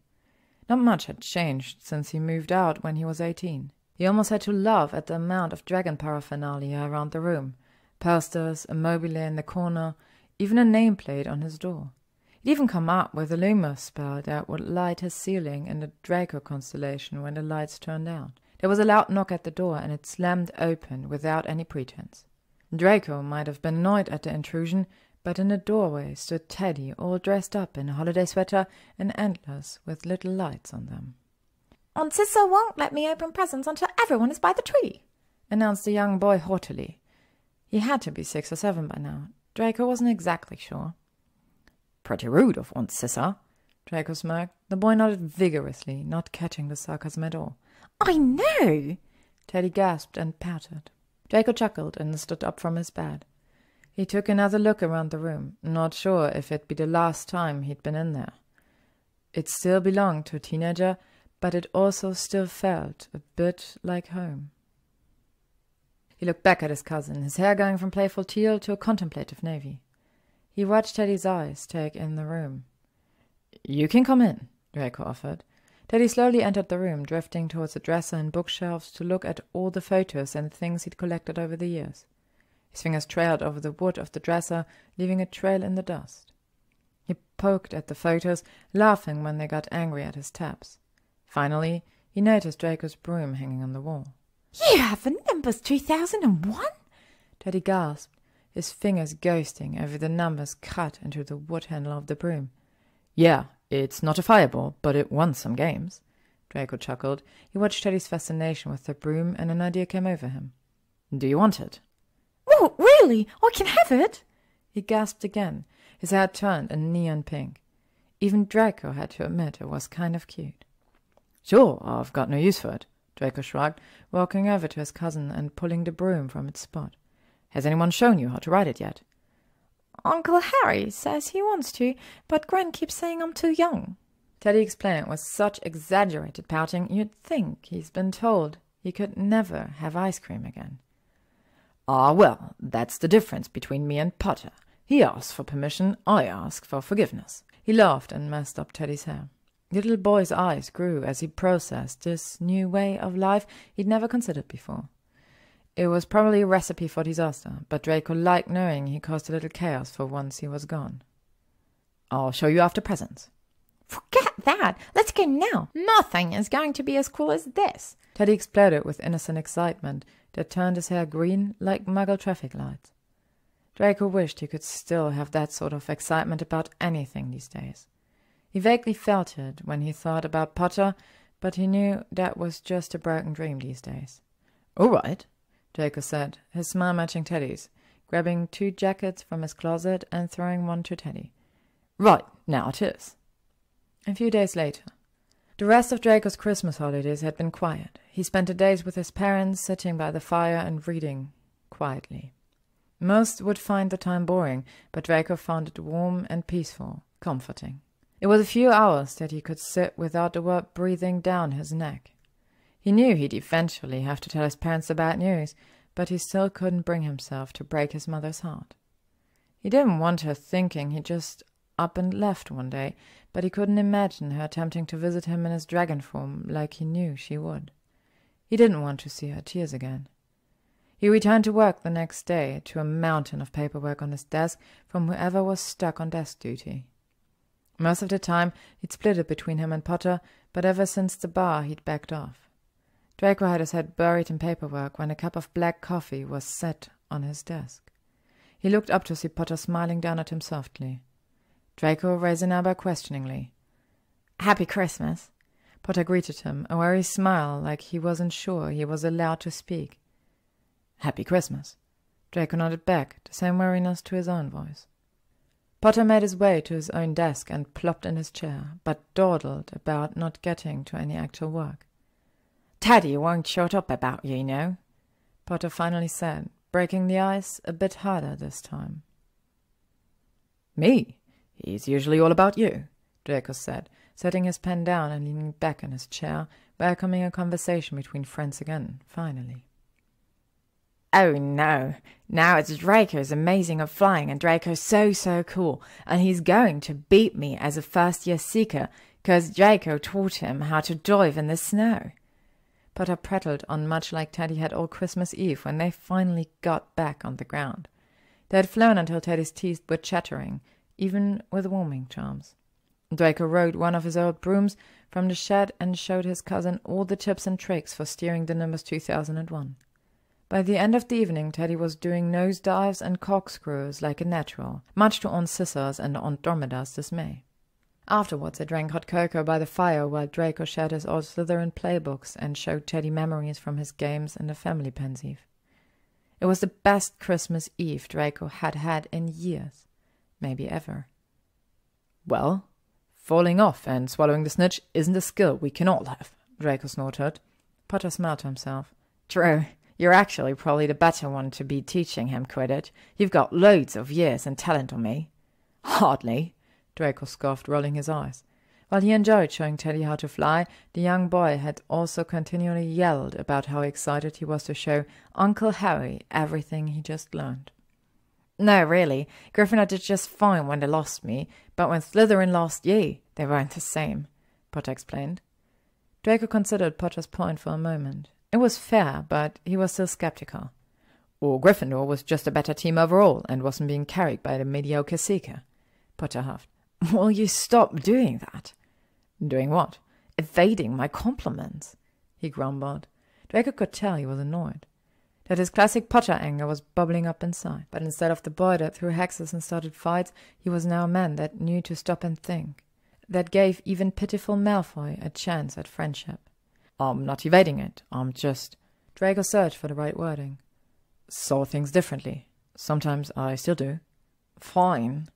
Not much had changed since he moved out when he was 18. He almost had to laugh at the amount of dragon paraphernalia around the room. Posters, a mobile in the corner, even a nameplate on his door. He'd even come up with a Lumos spell that would light his ceiling in the Draco constellation when the lights turned out. There was a loud knock at the door, and it slammed open without any pretense. Draco might have been annoyed at the intrusion, but in the doorway stood Teddy, all dressed up in a holiday sweater and antlers with little lights on them. Aunt Cissa won't let me open presents until everyone is by the tree, announced the young boy haughtily. He had to be 6 or 7 by now. Draco wasn't exactly sure. Pretty rude of Aunt Cissa, Draco smirked. The boy nodded vigorously, not catching the sarcasm at all. I know, Teddy gasped and pouted. Draco chuckled and stood up from his bed. He took another look around the room, not sure if it'd be the last time he'd been in there. It still belonged to a teenager, but it also still felt a bit like home. He looked back at his cousin, his hair going from playful teal to a contemplative navy. He watched Teddy's eyes take in the room. "You can come in," Draco offered. Teddy slowly entered the room, drifting towards the dresser and bookshelves to look at all the photos and things he'd collected over the years. His fingers trailed over the wood of the dresser, leaving a trail in the dust. He poked at the photos, laughing when they got angry at his taps. Finally, he noticed Draco's broom hanging on the wall. "You have the numbers 2001? Teddy gasped, his fingers ghosting over the numbers cut into the wood handle of the broom. "Yeah, it's not a fireball, but it won some games." Draco chuckled. He watched Teddy's fascination with the broom, and an idea came over him. "Do you want it?" "Oh, really? I can have it?" He gasped again. His hair turned a neon pink. Even Draco had to admit it was kind of cute. "Sure, I've got no use for it," Draco shrugged, walking over to his cousin and pulling the broom from its spot. "Has anyone shown you how to ride it yet?" "Uncle Harry says he wants to, but Gwen keeps saying I'm too young." Teddy explained with such exaggerated pouting you'd think he's been told he could never have ice cream again. "Ah, well, that's the difference between me and Potter. He asks for permission, I ask for forgiveness." He laughed and messed up Teddy's hair. The little boy's eyes grew as he processed this new way of life he'd never considered before. It was probably a recipe for disaster, but Draco liked knowing he caused a little chaos for once he was gone. "I'll show you after presents." "Forget that! Let's go now! Nothing is going to be as cool as this!" Teddy exploded with innocent excitement that turned his hair green like Muggle traffic lights. Draco wished he could still have that sort of excitement about anything these days. He vaguely felt it when he thought about Potter, but he knew that was just a broken dream these days. "All right," Draco said, his smile matching Teddy's, grabbing 2 jackets from his closet and throwing one to Teddy. "Right, now it is." A few days later. The rest of Draco's Christmas holidays had been quiet. He spent the days with his parents, sitting by the fire and reading quietly. Most would find the time boring, but Draco found it warm and peaceful, comforting. It was a few hours that he could sit without the word breathing down his neck. He knew he'd eventually have to tell his parents the bad news, but he still couldn't bring himself to break his mother's heart. He didn't want her thinking he just up and left one day, but he couldn't imagine her attempting to visit him in his dragon form like he knew she would. He didn't want to see her tears again. He returned to work the next day to a mountain of paperwork on his desk from whoever was stuck on desk duty. Most of the time he'd split it between him and Potter, but ever since the bar he'd backed off. Draco had his head buried in paperwork when a cup of black coffee was set on his desk. He looked up to see Potter smiling down at him softly. Draco raised an eyebrow questioningly. "Happy Christmas." Potter greeted him, a wary smile like he wasn't sure he was allowed to speak. "Happy Christmas." Draco nodded back, the same wariness to his own voice. Potter made his way to his own desk and plopped in his chair, but dawdled about not getting to any actual work. "Teddy won't shut up about you, know," Potter finally said, breaking the ice a bit harder this time. "Me? He's usually all about you," Draco said, setting his pen down and leaning back in his chair, welcoming a conversation between friends again, finally. "Oh, no. Now it's Draco's amazing at flying, and Draco's so cool, and he's going to beat me as a first-year seeker, 'cause Draco taught him how to dive in the snow." Potter prattled on much like Teddy had all Christmas Eve when they finally got back on the ground. They had flown until Teddy's teeth were chattering, even with warming charms. Draco rode one of his old brooms from the shed and showed his cousin all the tips and tricks for steering the Nimbus 2001. By the end of the evening, Teddy was doing nosedives and corkscrews like a natural, much to Aunt Scissor's and Aunt Dromedar's dismay. Afterwards, they drank hot cocoa by the fire while Draco shared his old Slytherin playbooks and showed Teddy memories from his games in the family pensieve. It was the best Christmas Eve Draco had had in years, maybe ever. "Well, falling off and swallowing the snitch isn't a skill we can all have," Draco snorted. Potter smiled to himself. "True. You're actually probably the better one to be teaching him Quidditch. You've got loads of years and talent on me." "Hardly," Draco scoffed, rolling his eyes. While he enjoyed showing Teddy how to fly, the young boy had also continually yelled about how excited he was to show Uncle Harry everything he just learned. "No, really. Gryffindor did just fine when they lost me, but when Slytherin lost you, they weren't the same," Potter explained. Draco considered Potter's point for a moment. It was fair, but he was still skeptical. "Or Gryffindor was just a better team overall and wasn't being carried by the mediocre seeker," Potter huffed. "Will you stop doing that?" "Doing what?" "Evading my compliments," he grumbled. Draco could tell he was annoyed. That his classic Potter anger was bubbling up inside, but instead of the boy that threw hexes and started fights, he was now a man that knew to stop and think, that gave even pitiful Malfoy a chance at friendship. "I'm not evading it, I'm just—" Draco searched for the right wording. "Saw things differently. Sometimes I still do." "Fine."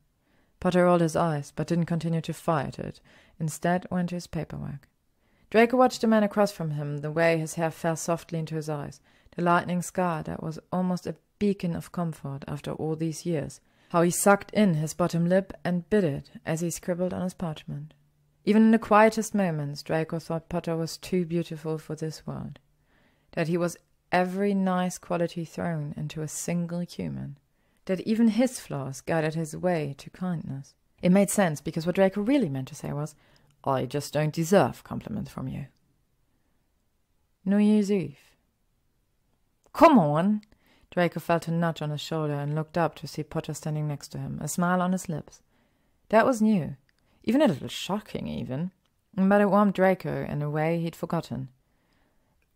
Potter rolled his eyes, but didn't continue to fire at it. Instead went to his paperwork. Draco watched the man across from him, the way his hair fell softly into his eyes, the lightning scar that was almost a beacon of comfort after all these years, how he sucked in his bottom lip and bit it as he scribbled on his parchment. Even in the quietest moments, Draco thought Potter was too beautiful for this world, that he was every nice quality thrown into a single human, that even his flaws guided his way to kindness. It made sense, because what Draco really meant to say was, "I just don't deserve compliments from you." New Year's Eve. "Come on!" Draco felt a nudge on his shoulder and looked up to see Potter standing next to him, a smile on his lips. That was new, even a little shocking even, but it warmed Draco in a way he'd forgotten.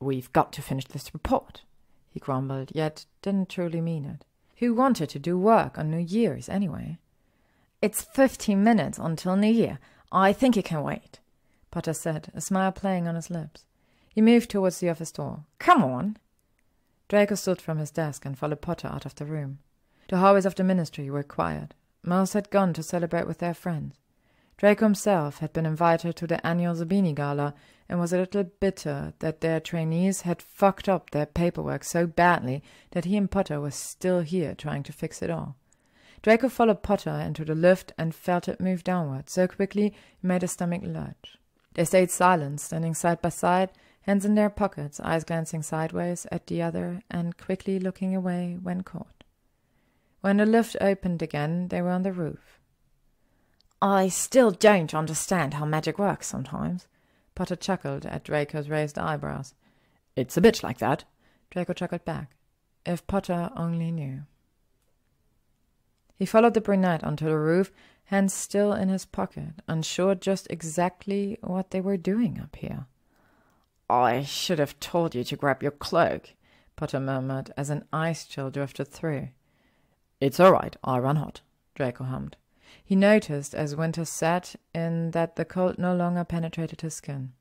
"We've got to finish this report," he grumbled, yet didn't truly mean it. Who wanted to do work on New Year's anyway? "It's 15 minutes until New Year. I think it can wait," Potter said, a smile playing on his lips. He moved towards the office door. "Come on." Draco stood from his desk and followed Potter out of the room. The hallways of the ministry were quiet. Most had gone to celebrate with their friends. Draco himself had been invited to the annual Zabini Gala and was a little bitter that their trainees had fucked up their paperwork so badly that he and Potter were still here trying to fix it all. Draco followed Potter into the lift and felt it move downward so quickly it made his stomach lurch. They stayed silent, standing side by side, hands in their pockets, eyes glancing sideways at the other and quickly looking away when caught. When the lift opened again, they were on the roof. I still don't understand how magic works sometimes. Potter chuckled at Draco's raised eyebrows. It's a bit like that. Draco chuckled back. If Potter only knew. He followed the brunette onto the roof, hands still in his pocket, unsure just exactly what they were doing up here. I should have told you to grab your cloak, Potter murmured as an ice chill drifted through. It's all right, I run hot, Draco hummed. He noticed as winter set in that the cold no longer penetrated his skin.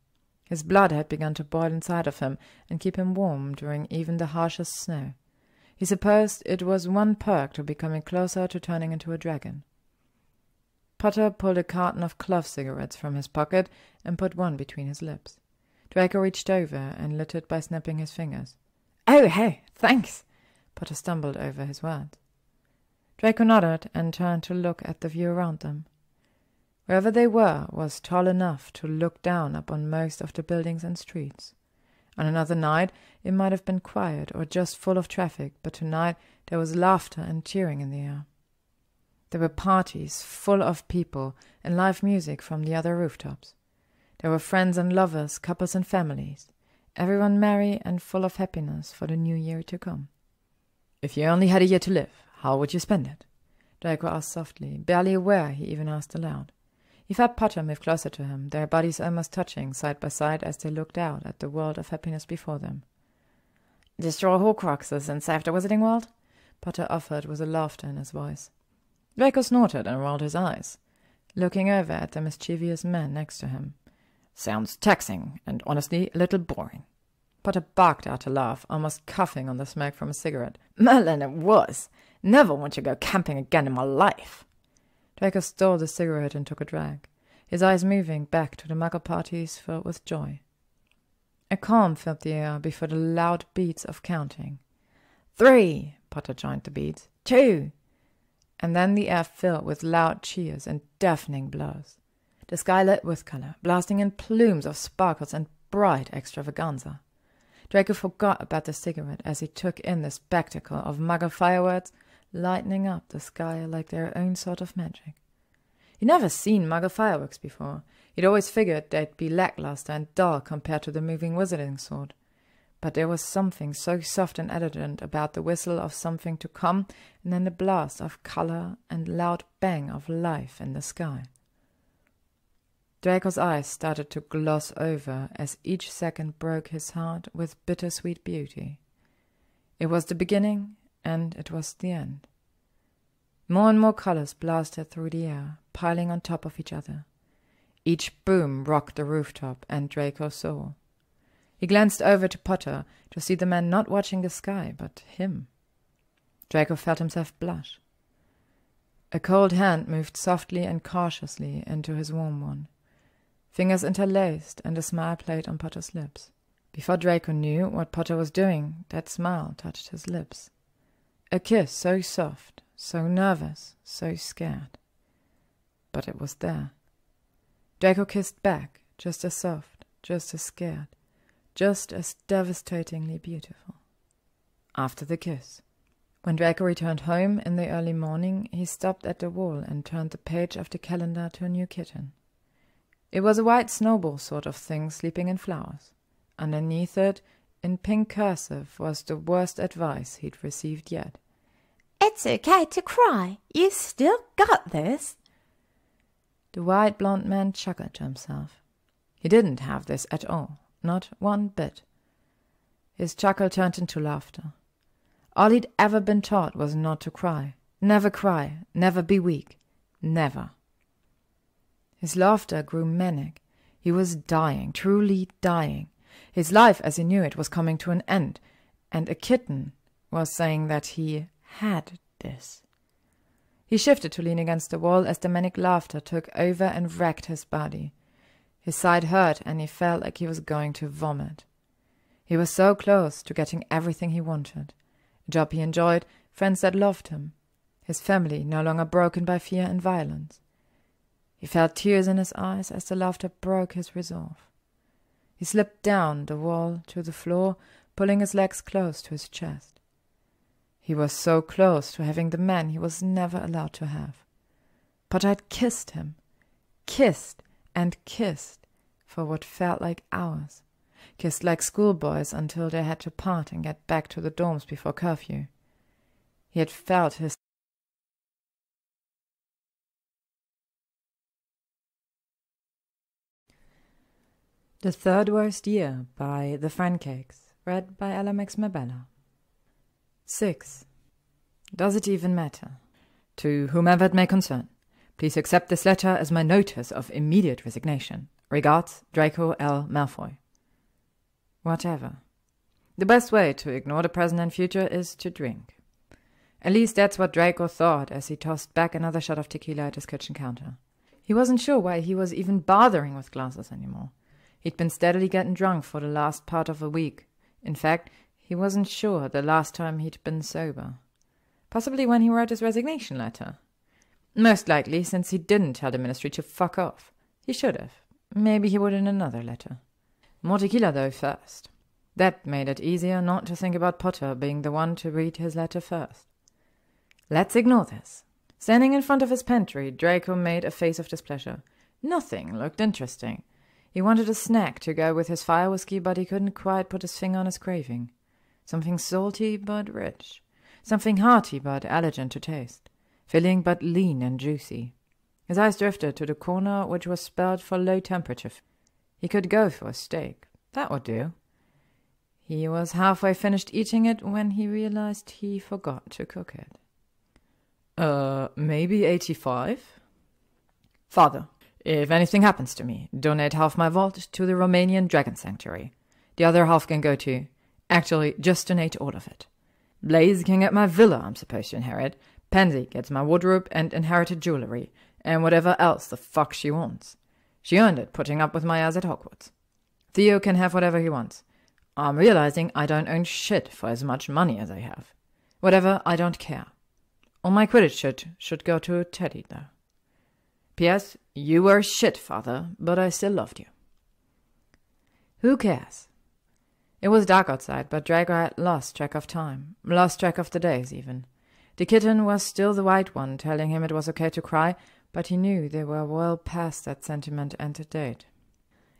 His blood had begun to boil inside of him and keep him warm during even the harshest snow. He supposed it was one perk to becoming closer to turning into a dragon. Potter pulled a carton of clove cigarettes from his pocket and put one between his lips. Draco reached over and lit it by snapping his fingers. Oh, hey, thanks. Potter stumbled over his words. Draco nodded and turned to look at the view around them. Wherever they were was tall enough to look down upon most of the buildings and streets. On another night it might have been quiet or just full of traffic, but tonight there was laughter and cheering in the air. There were parties full of people and live music from the other rooftops. There were friends and lovers, couples and families, everyone merry and full of happiness for the new year to come. If you only had a year to live, how would you spend it? Draco asked softly, barely aware he even asked aloud. He felt Potter move closer to him, their bodies almost touching side by side as they looked out at the world of happiness before them. Destroy Horcruxes and save the Wizarding World? Potter offered with a laughter in his voice. Draco snorted and rolled his eyes, looking over at the mischievous man next to him. Sounds taxing and honestly a little boring. Potter barked out a laugh, almost coughing on the smoke from a cigarette. Merlin, it was. Never want to go camping again in my life. Draco stole the cigarette and took a drag, his eyes moving back to the muggle parties filled with joy. A calm filled the air before the loud beats of counting. 3, Potter joined the beats. 2. And then the air filled with loud cheers and deafening blows. The sky lit with color, blasting in plumes of sparkles and bright extravaganza. Draco forgot about the cigarette as he took in the spectacle of muggle fireworks lightening up the sky like their own sort of magic. He'd never seen muggle fireworks before. He'd always figured they'd be lackluster and dull compared to the moving wizarding sort. But there was something so soft and elegant about the whistle of something to come, and then the blast of color and loud bang of life in the sky. Draco's eyes started to gloss over as each second broke his heart with bittersweet beauty. It was the beginning, and it was the end. More and more colors blasted through the air, piling on top of each other. Each boom rocked the rooftop and Draco's soul. He glanced over to Potter to see the man not watching the sky, but him. Draco felt himself blush. A cold hand moved softly and cautiously into his warm one. Fingers interlaced, and a smile played on Potter's lips. Before Draco knew what Potter was doing, that smile touched his lips. A kiss so soft, so nervous, so scared. But it was there. Draco kissed back, just as soft, just as scared, just as devastatingly beautiful. After the kiss, when Draco returned home in the early morning, he stopped at the wall and turned the page of the calendar to a new kitten. It was a white snowball sort of thing sleeping in flowers. Underneath it, in pink cursive, was the worst advice he'd received yet. It's okay to cry. You still got this. The white blonde man chuckled to himself. He didn't have this at all, not one bit. His chuckle turned into laughter. All he'd ever been taught was not to cry, never be weak, never. His laughter grew manic. He was dying, truly dying. His life as he knew it was coming to an end, and a kitten was saying that he had this. He shifted to lean against the wall as the manic laughter took over and wrecked his body. His side hurt and he felt like he was going to vomit. He was so close to getting everything he wanted. A job he enjoyed, friends that loved him, his family no longer broken by fear and violence. He felt tears in his eyes as the laughter broke his resolve. He slipped down the wall to the floor, pulling his legs close to his chest. He was so close to having the man he was never allowed to have. Potter had kissed him, kissed and kissed for what felt like hours, kissed like schoolboys until they had to part and get back to the dorms before curfew. He had felt his The Third Worst Year by TheFrancakes, read by LMX Mabella. 6. Does it even matter? To whomever it may concern, please accept this letter as my notice of immediate resignation. Regards, Draco L. Malfoy. Whatever. The best way to ignore the present and future is to drink. At least that's what Draco thought as he tossed back another shot of tequila at his kitchen counter. He wasn't sure why he was even bothering with glasses anymore. He'd been steadily getting drunk for the last part of a week. In fact, he wasn't sure the last time he'd been sober. Possibly when he wrote his resignation letter. Most likely, since he didn't tell the ministry to fuck off. He should have. Maybe he would in another letter. More tequila, though, first. That made it easier not to think about Potter being the one to read his letter first. Let's ignore this. Standing in front of his pantry, Draco made a face of displeasure. Nothing looked interesting. He wanted a snack to go with his fire whiskey, but he couldn't quite put his finger on his craving. Something salty but rich. Something hearty but elegant to taste. Filling but lean and juicy. His eyes drifted to the corner which was spelled for low temperature. He could go for a steak. That would do. He was halfway finished eating it when he realized he forgot to cook it. Maybe 85? Father, if anything happens to me, donate half my vault to the Romanian Dragon Sanctuary. The other half can go to... Actually, just donate all of it. Blaze can get my villa I'm supposed to inherit. Pansy gets my wardrobe and inherited jewelry, and whatever else the fuck she wants. She earned it putting up with my ass at Hogwarts. Theo can have whatever he wants. I'm realizing I don't own shit for as much money as I have. Whatever, I don't care. All my Quidditch should go to Teddy, though. P.S. You were shit, Father, but I still loved you. Who cares? It was dark outside, but Draco had lost track of time, lost track of the days even. The kitten was still the white one, telling him it was okay to cry, but he knew they were well past that sentiment and date.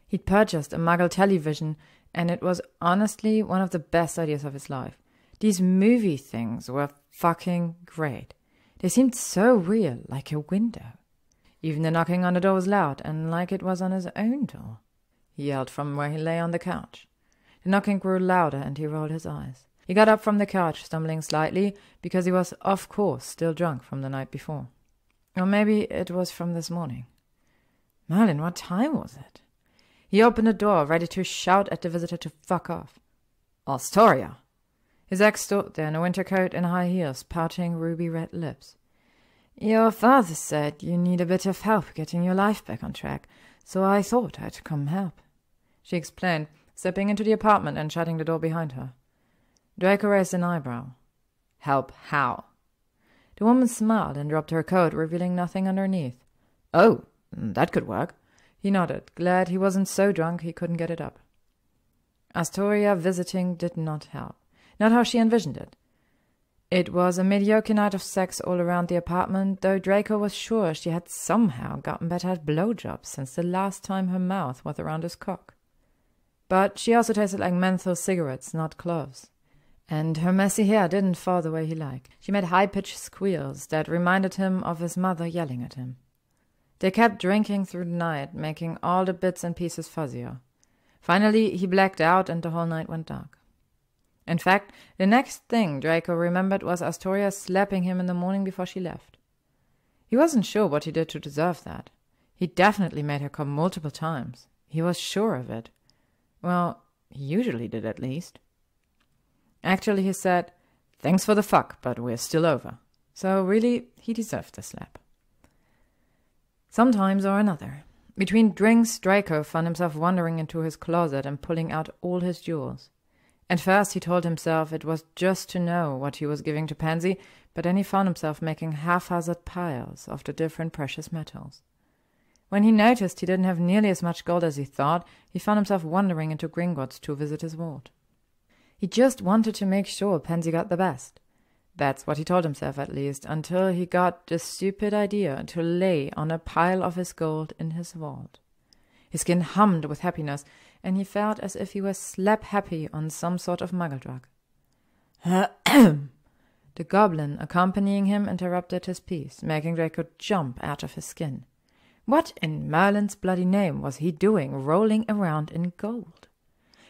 He'd purchased a Muggle television, and it was honestly one of the best ideas of his life. These movie things were fucking great. They seemed so real, like a window. Even the knocking on the door was loud, and like it was on his own door. He yelled from where he lay on the couch. The knocking grew louder, and he rolled his eyes. He got up from the couch, stumbling slightly, because he was, of course, still drunk from the night before. Or maybe it was from this morning. Merlin, what time was it? He opened the door, ready to shout at the visitor to fuck off. Astoria! His ex stood there in a winter coat and high heels, pouting ruby-red lips. Your father said you need a bit of help getting your life back on track, so I thought I'd come help, she explained, stepping into the apartment and shutting the door behind her. Draco raised an eyebrow. Help how? The woman smiled and dropped her coat, revealing nothing underneath. Oh, that could work. He nodded, glad he wasn't so drunk he couldn't get it up. Astoria visiting did not help. Not how she envisioned it. It was a mediocre night of sex all around the apartment, though Draco was sure she had somehow gotten better at blowjobs since the last time her mouth was around his cock. But she also tasted like menthol cigarettes, not cloves. And her messy hair didn't fall the way he liked. She made high-pitched squeals that reminded him of his mother yelling at him. They kept drinking through the night, making all the bits and pieces fuzzier. Finally, he blacked out and the whole night went dark. In fact, the next thing Draco remembered was Astoria slapping him in the morning before she left. He wasn't sure what he did to deserve that. He definitely made her come multiple times. He was sure of it. Well, he usually did at least. Actually, he said, "Thanks for the fuck, but we're still over." So really, he deserved the slap. Sometimes or another. Between drinks, Draco found himself wandering into his closet and pulling out all his jewels. At first he told himself it was just to know what he was giving to Pansy, but then he found himself making haphazard piles of the different precious metals. When he noticed he didn't have nearly as much gold as he thought, he found himself wandering into Gringotts to visit his ward. He just wanted to make sure Pansy got the best. That's what he told himself, at least, until he got the stupid idea to lay on a pile of his gold in his vault. His skin hummed with happiness, and he felt as if he were slap-happy on some sort of muggle drug. The goblin accompanying him interrupted his piece, making Draco jump out of his skin. What in Merlin's bloody name was he doing, rolling around in gold?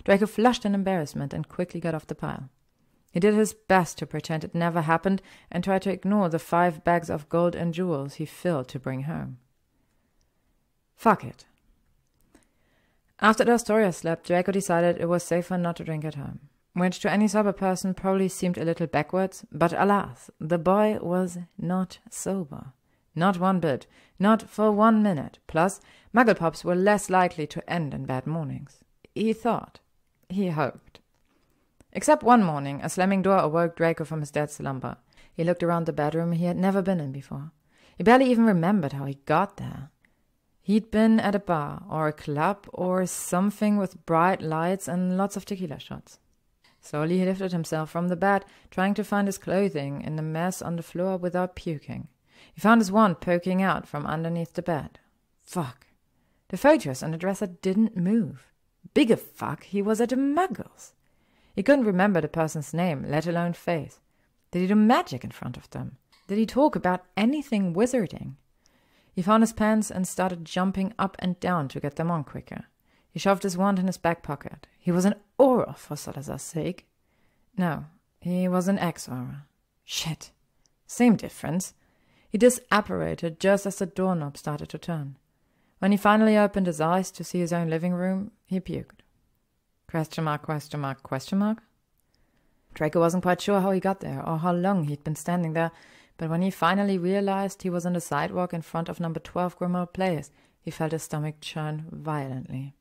Draco flushed in embarrassment and quickly got off the pile. He did his best to pretend it never happened and tried to ignore the 5 bags of gold and jewels he filled to bring home. Fuck it. After the Astoria slept, Draco decided it was safer not to drink at home, which to any sober person probably seemed a little backwards, but alas, the boy was not sober. Not one bit, not for 1 minute. Plus, muggle pops were less likely to end in bad mornings. He thought. He hoped. Except one morning, a slamming door awoke Draco from his dead slumber. He looked around the bedroom he had never been in before. He barely even remembered how he got there. He'd been at a bar, or a club, or something with bright lights and lots of tequila shots. Slowly he lifted himself from the bed, trying to find his clothing in the mess on the floor without puking. He found his wand poking out from underneath the bed. Fuck. The photos on the dresser didn't move. Bigger fuck, he was at a muggle's. He couldn't remember the person's name, let alone face. Did he do magic in front of them? Did he talk about anything wizarding? He found his pants and started jumping up and down to get them on quicker. He shoved his wand in his back pocket. He was an Auror, for Salazar's sake. No, he was an ex-Auror. Shit. Same difference. He disapparated just as the doorknob started to turn. When he finally opened his eyes to see his own living room, he puked. Question mark, question mark, question mark? Draco wasn't quite sure how he got there or how long he'd been standing there, but when he finally realized he was on the sidewalk in front of number 12 Grimmauld Place, he felt his stomach churn violently.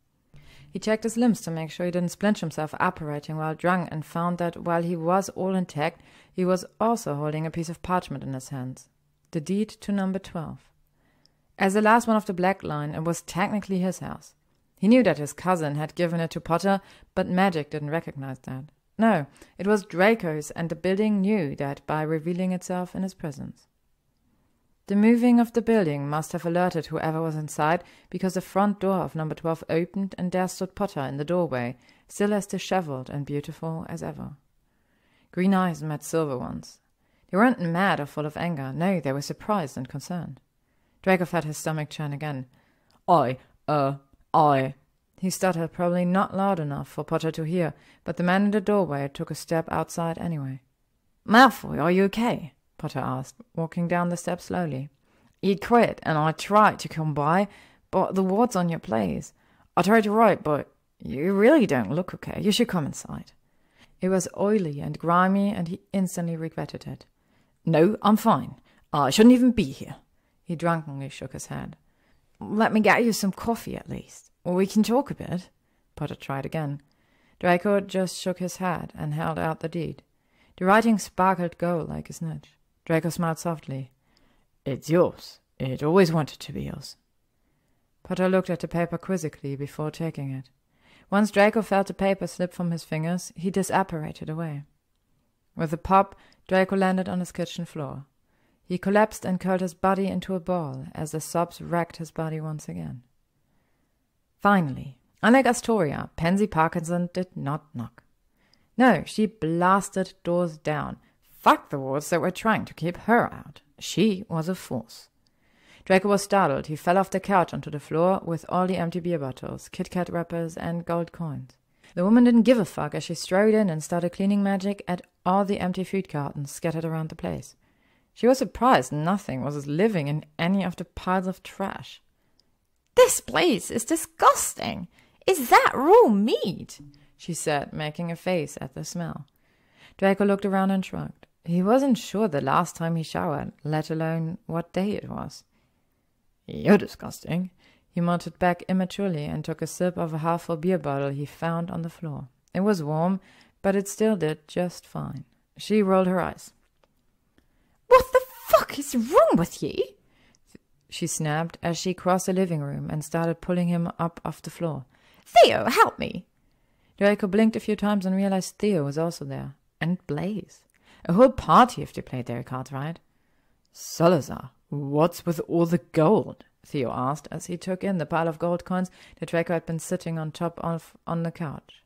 He checked his limbs to make sure he didn't splinch himself apparating while drunk and found that while he was all intact, he was also holding a piece of parchment in his hands. The deed to number 12. As the last one of the Black Line, it was technically his house. He knew that his cousin had given it to Potter, but magic didn't recognize that. No, it was Draco's, and the building knew that by revealing itself in his presence. The moving of the building must have alerted whoever was inside, because the front door of number 12 opened and there stood Potter in the doorway, still as disheveled and beautiful as ever. Green eyes met silver ones. They weren't mad or full of anger. No, they were surprised and concerned. Draco felt his stomach churn again. I. He stuttered, probably not loud enough for Potter to hear, but the man in the doorway took a step outside anyway. Malfoy, are you okay? Potter asked, walking down the steps slowly. You quit, and I tried to come by, but the ward's on your place. I tried to write, but you really don't look okay. You should come inside. It was oily and grimy, and he instantly regretted it. No, I'm fine. I shouldn't even be here. He drunkenly shook his head. Let me get you some coffee at least. Or we can talk a bit. Potter tried again. Draco just shook his head and held out the deed. The writing sparkled gold like a snitch. Draco smiled softly. It's yours. It always wanted to be yours. Potter looked at the paper quizzically before taking it. Once Draco felt the paper slip from his fingers, he disapparated away. With a pop, Draco landed on his kitchen floor. He collapsed and curled his body into a ball as the sobs racked his body once again. Finally, unlike Astoria, Pansy Parkinson did not knock. No, she blasted doors down. Fuck the wards that were trying to keep her out. She was a force. Draco was startled. He fell off the couch onto the floor with all the empty beer bottles, Kit Kat wrappers, and gold coins. The woman didn't give a fuck as she strode in and started cleaning magic at all the empty food cartons scattered around the place. She was surprised nothing was living in any of the piles of trash. This place is disgusting. Is that raw meat? She said, making a face at the smell. Draco looked around and shrugged. He wasn't sure the last time he showered, let alone what day it was. You're disgusting, he muttered back immaturely and took a sip of a half-full beer bottle he found on the floor. It was warm, but it still did just fine. She rolled her eyes. What the fuck is wrong with ye? she snapped as she crossed the living room and started pulling him up off the floor. Theo, help me! Draco blinked a few times and realized Theo was also there. And Blaise. A whole party if they played their cards right. Salazar, what's with all the gold? Theo asked as he took in the pile of gold coins that Draco had been sitting on top of on the couch.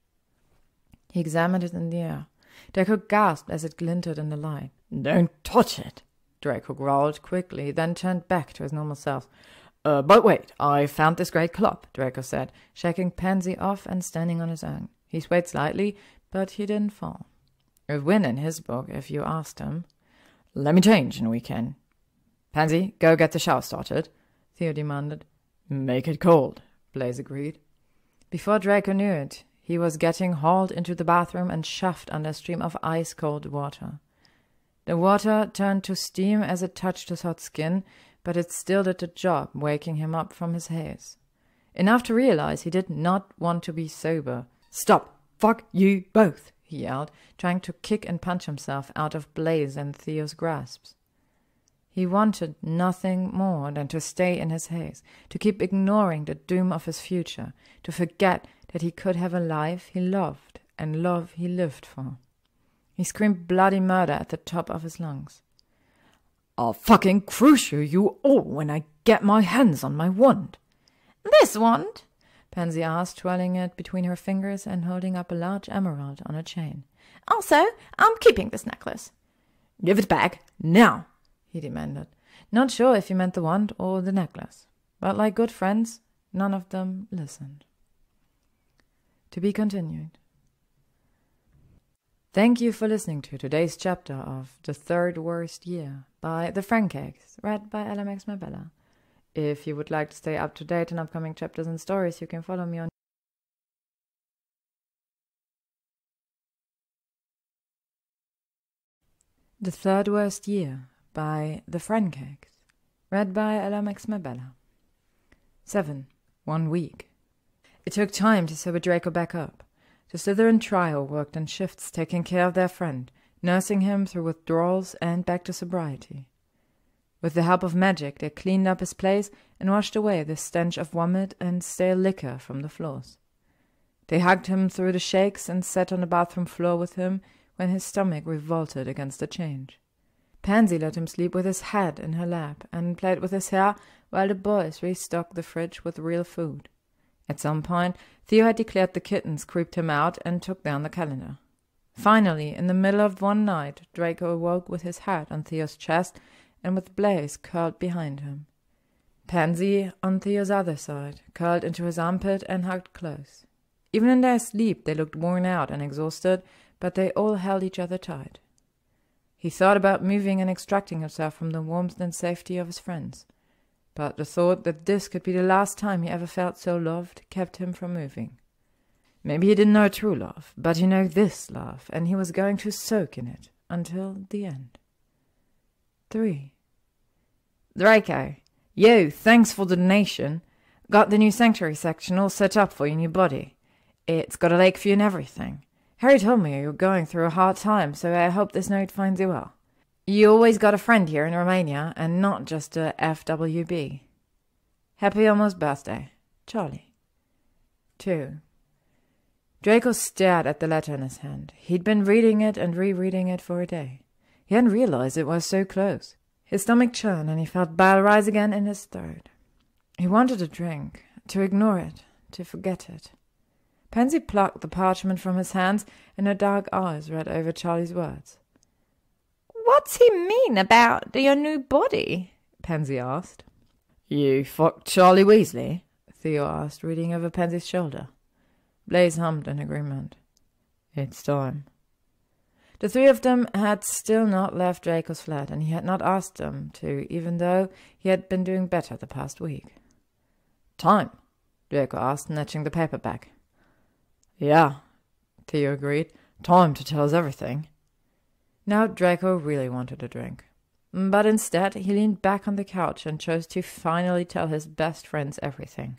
He examined it in the air. Draco gasped as it glinted in the light. Don't touch it, Draco growled quickly, then turned back to his normal self. But wait, I found this great club, Draco said, shaking Pansy off and standing on his own. He swayed slightly, but he didn't fall. A win in his book, if you asked him. Let me change and we can. Pansy, go get the shower started, Theo demanded. Make it cold, Blaise agreed. Before Draco knew it, he was getting hauled into the bathroom and shoved under a stream of ice-cold water. The water turned to steam as it touched his hot skin, but it still did the job, waking him up from his haze. Enough to realize he did not want to be sober. Stop! Fuck you both! He yelled, trying to kick and punch himself out of Blaise and Theo's grasps. He wanted nothing more than to stay in his haze, to keep ignoring the doom of his future, to forget that he could have a life he loved and love he lived for. He screamed bloody murder at the top of his lungs. I'll fucking crush you all when I get my hands on my wand. This wand? Pansy asked, twirling it between her fingers and holding up a large emerald on a chain. Also, I'm keeping this necklace. Give it back, now, he demanded, not sure if he meant the wand or the necklace. But like good friends, none of them listened. To be continued. Thank you for listening to today's chapter of The Third Worst Year by TheFrancakes, read by LMX Mabella. If you would like to stay up to date on upcoming chapters and stories, you can follow me on The Third Worst Year by TheFrancakes, read by LMX Mabella. 7. 1 week. It took time to sober Draco back up. The Slytherin trio worked in shifts, taking care of their friend, nursing him through withdrawals and back to sobriety. With the help of magic, they cleaned up his place and washed away the stench of vomit and stale liquor from the floors. They hugged him through the shakes and sat on the bathroom floor with him when his stomach revolted against the change. Pansy let him sleep with his head in her lap and played with his hair while the boys restocked the fridge with real food. At some point, Theo had declared the kittens creeped him out and took down the calendar. Finally, in the middle of one night, Draco awoke with his head on Theo's chest and with Blaise curled behind him. Pansy, on Theo's other side, curled into his armpit and hugged close. Even in their sleep they looked worn out and exhausted, but they all held each other tight. He thought about moving and extracting himself from the warmth and safety of his friends. But the thought that this could be the last time he ever felt so loved kept him from moving. Maybe he didn't know true love, but he knew this love, and he was going to soak in it until the end. 3. Draco, yo, thanks for the donation. Got the new sanctuary section all set up for your new body. It's got a lake view and everything. Harry told me you're going through a hard time, so I hope this note finds you well. You always got a friend here in Romania, and not just a FWB. Happy almost birthday, Charlie. 2. Draco stared at the letter in his hand. He'd been reading it and rereading it for a day. He hadn't realized it was so close. His stomach churned, and he felt bile rise again in his throat. He wanted a drink, to ignore it, to forget it. Pansy plucked the parchment from his hands, and her dark eyes read over Charlie's words. What's he mean about your new body? Pansy asked. You fucked Charlie Weasley? Theo asked, reading over Pansy's shoulder. Blaise hummed in agreement. It's time. The three of them had still not left Draco's flat, and he had not asked them to, even though he had been doing better the past week. Time? Draco asked, snatching the paper back. Yeah, Theo agreed. Time to tell us everything. Now Draco really wanted a drink. But instead he leaned back on the couch and chose to finally tell his best friends everything.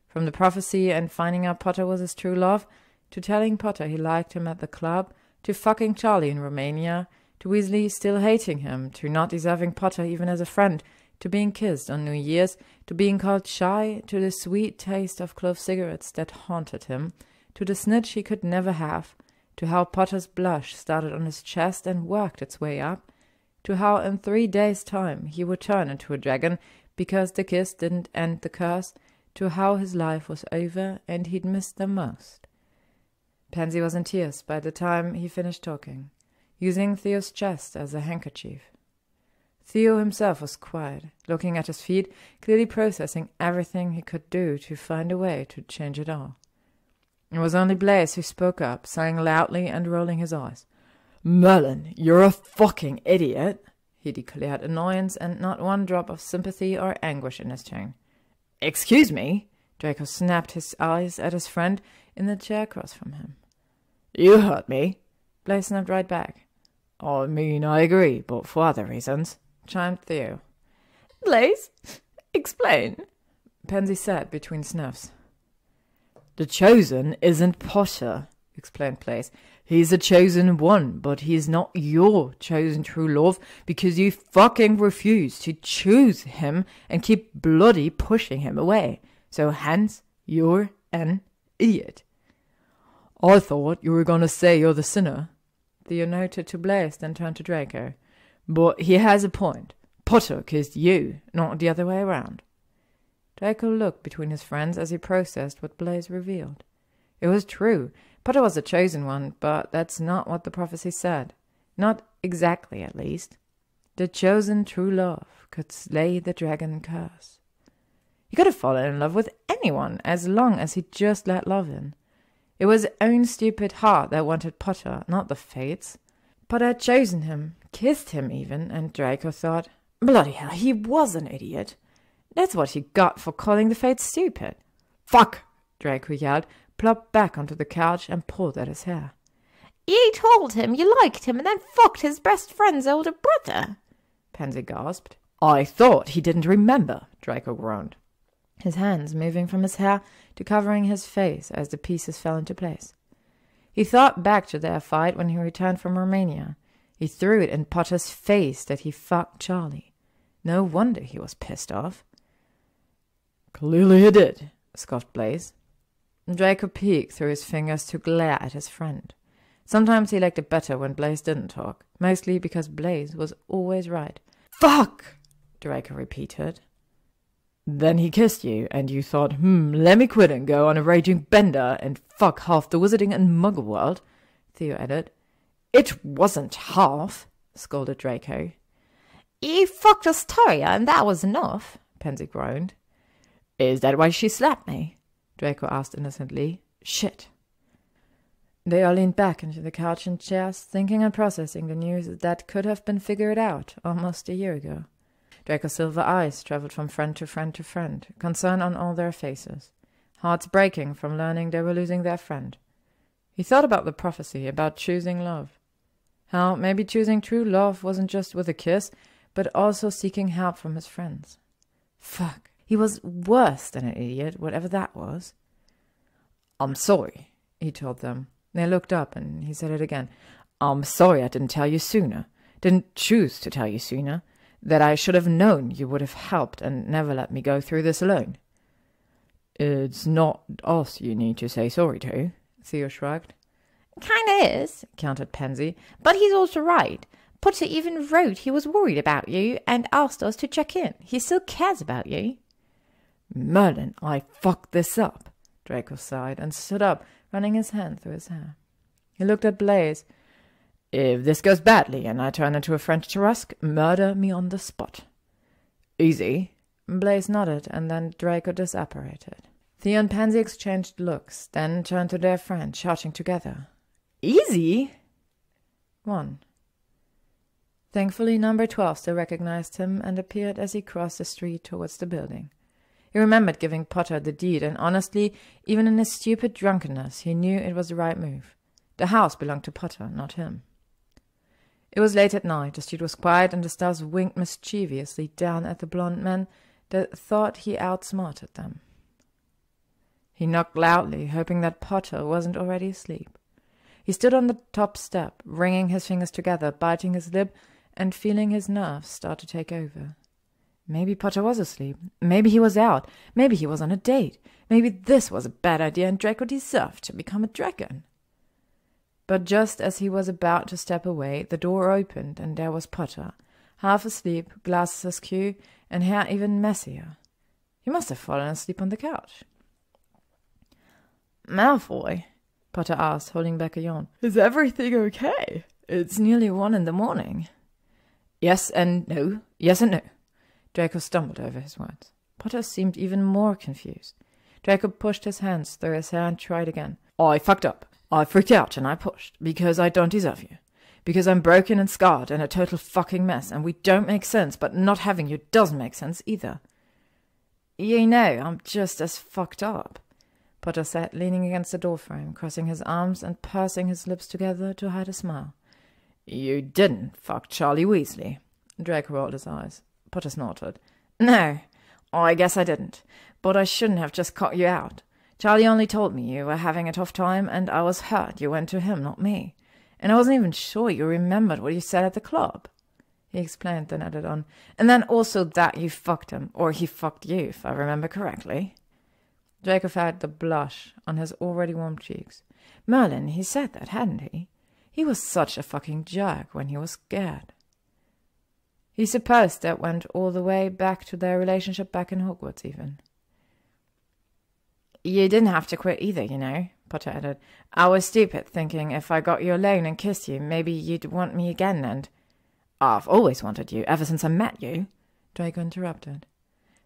From the prophecy and finding out Potter was his true love, to telling Potter he liked him at the club, to fucking Charlie in Romania, to Weasley still hating him, to not deserving Potter even as a friend, to being kissed on New Year's, to being called shy, to the sweet taste of clove cigarettes that haunted him, to the snitch he could never have, to how Potter's blush started on his chest and worked its way up, to how in 3 days' time he would turn into a dragon because the kiss didn't end the curse, to how his life was over and he'd missed them most. Pansy was in tears by the time he finished talking, using Theo's chest as a handkerchief. Theo himself was quiet, looking at his feet, clearly processing everything he could do to find a way to change it all. It was only Blaise who spoke up, sighing loudly and rolling his eyes. "Merlin, you're a fucking idiot," he declared, annoyance and not one drop of sympathy or anguish in his tone. "Excuse me?" Draco snapped his eyes at his friend in the chair across from him. "You heard me." Blaise snapped right back. "I mean, I agree, but for other reasons," chimed Theo. "Blaise, explain," Pansy said between sniffs. "The Chosen isn't Potter," explained Blaise. "He's the Chosen One, but he's not your chosen true love because you fucking refuse to choose him and keep bloody pushing him away. So hence, you're an idiot." "I thought you were gonna say you're the sinner," Theo noted to Blaise, then turned to Draco. "But he has a point. Potter kissed you, not the other way around." Draco looked between his friends as he processed what Blaise revealed. It was true. Potter was the chosen one, but that's not what the prophecy said. Not exactly, at least. The chosen true love could slay the dragon curse. He could have fallen in love with anyone as long as he just let love in. It was his own stupid heart that wanted Potter, not the fates. Potter had chosen him, kissed him even, and Draco thought, bloody hell, he was an idiot. That's what he got for calling the fates stupid. "Fuck!" Draco yelled, plopped back onto the couch and pulled at his hair. "You told him you liked him and then fucked his best friend's older brother," Pansy gasped. "I thought he didn't remember," Draco groaned, his hands moving from his hair to covering his face as the pieces fell into place. He thought back to their fight when he returned from Romania. He threw it in Potter's face that he fucked Charlie. No wonder he was pissed off. "Clearly he did," scoffed Blaise. Draco peeked through his fingers to glare at his friend. Sometimes he liked it better when Blaise didn't talk, mostly because Blaise was always right. "Fuck!" Draco repeated. "Then he kissed you, and you thought, let me quit and go on a raging bender and fuck half the wizarding and muggle world," Theo added. "It wasn't half," scolded Draco. "You fucked Astoria and that was enough," Pansy groaned. "Is that why she slapped me?" Draco asked innocently. Shit. They all leaned back into the couch and chairs, thinking and processing the news that could have been figured out almost a year ago. Draco's silver eyes traveled from friend to friend to friend, concern on all their faces, hearts breaking from learning they were losing their friend. He thought about the prophecy, about choosing love. How maybe choosing true love wasn't just with a kiss, but also seeking help from his friends. Fuck. He was worse than an idiot, whatever that was. "I'm sorry," he told them. They looked up, and he said it again. "I'm sorry I didn't tell you sooner. Didn't choose to tell you sooner. That I should have known you would have helped and never let me go through this alone." "It's not us you need to say sorry to," Theo shrugged. "Kinda is," countered Pansy, "but he's also right. Potter even wrote he was worried about you and asked us to check in. He still cares about you." "Merlin, I fucked this up," Draco sighed and stood up, running his hand through his hair. He looked at Blaise. "If this goes badly and I turn into a French Tarrasque, murder me on the spot." "Easy." Blaise nodded, and then Draco disapparated. Theo and Pansy exchanged looks, then turned to their friend, shouting together. "Easy?" 1. Thankfully, number 12 still recognized him and appeared as he crossed the street towards the building. He remembered giving Potter the deed, and honestly, even in his stupid drunkenness, he knew it was the right move. The house belonged to Potter, not him. It was late at night, the street was quiet, and the stars winked mischievously down at the blond men that thought he outsmarted them. He knocked loudly, hoping that Potter wasn't already asleep. He stood on the top step, wringing his fingers together, biting his lip, and feeling his nerves start to take over. Maybe Potter was asleep. Maybe he was out. Maybe he was on a date. Maybe this was a bad idea and Draco deserved to become a dragon. But just as he was about to step away, the door opened and there was Potter, half asleep, glasses askew, and hair even messier. He must have fallen asleep on the couch. "Malfoy," Potter asked, holding back a yawn. "Is everything okay? It's nearly 1 in the morning." Yes and no. Yes and no. Draco stumbled over his words. Potter seemed even more confused. Draco pushed his hands through his hair and tried again. "I fucked up. I freaked out and I pushed, because I don't deserve you. Because I'm broken and scarred and a total fucking mess, and we don't make sense, but not having you doesn't make sense either." "You know, I'm just as fucked up," Potter sat, leaning against the doorframe, crossing his arms and pursing his lips together to hide a smile. "You didn't fuck Charlie Weasley." Draco rolled his eyes. Potter snorted. "No, I guess I didn't, but I shouldn't have just cut you out. Charlie only told me you were having a tough time, and I was hurt you went to him, not me. And I wasn't even sure you remembered what you said at the club," he explained, then added on. "And then also that you fucked him, or he fucked you, if I remember correctly." Draco felt the blush on his already warm cheeks. Merlin, he said that, hadn't he? He was such a fucking jerk when he was scared. He supposed that went all the way back to their relationship back in Hogwarts, even. "You didn't have to quit either, you know," Potter added. "I was stupid, thinking if I got you alone and kissed you, maybe you'd want me again, and—" "I've always wanted you, ever since I met you," Draco interrupted.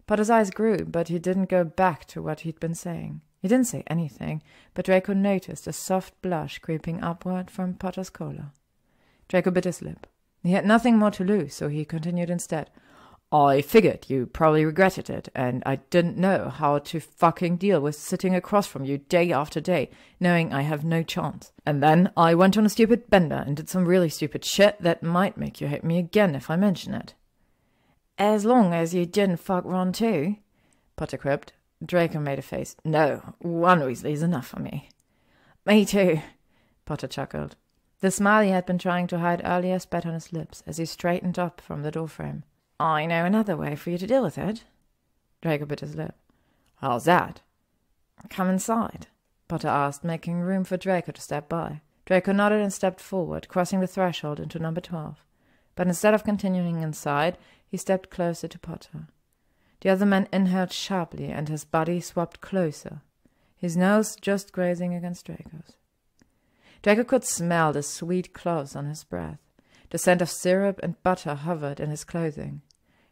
Potter's eyes grew, but he didn't go back to what he'd been saying. He didn't say anything, but Draco noticed a soft blush creeping upward from Potter's collar. Draco bit his lip. He had nothing more to lose, so he continued instead. "I figured you probably regretted it, and I didn't know how to fucking deal with sitting across from you day after day, knowing I have no chance. And then I went on a stupid bender and did some really stupid shit that might make you hate me again if I mention it." "As long as you didn't fuck Ron too," Potter quipped. Draco made a face. "No, 1 Weasley's enough for me." "Me too," Potter chuckled. The smile he had been trying to hide earlier spat on his lips as he straightened up from the doorframe. "I know another way for you to deal with it." Draco bit his lip. "How's that?" "Come inside," Potter asked, making room for Draco to step by. Draco nodded and stepped forward, crossing the threshold into number 12. But instead of continuing inside, he stepped closer to Potter. The other man inhaled sharply, and his body swapped closer, his nose just grazing against Draco's. Draco could smell the sweet cloves on his breath. The scent of syrup and butter hovered in his clothing.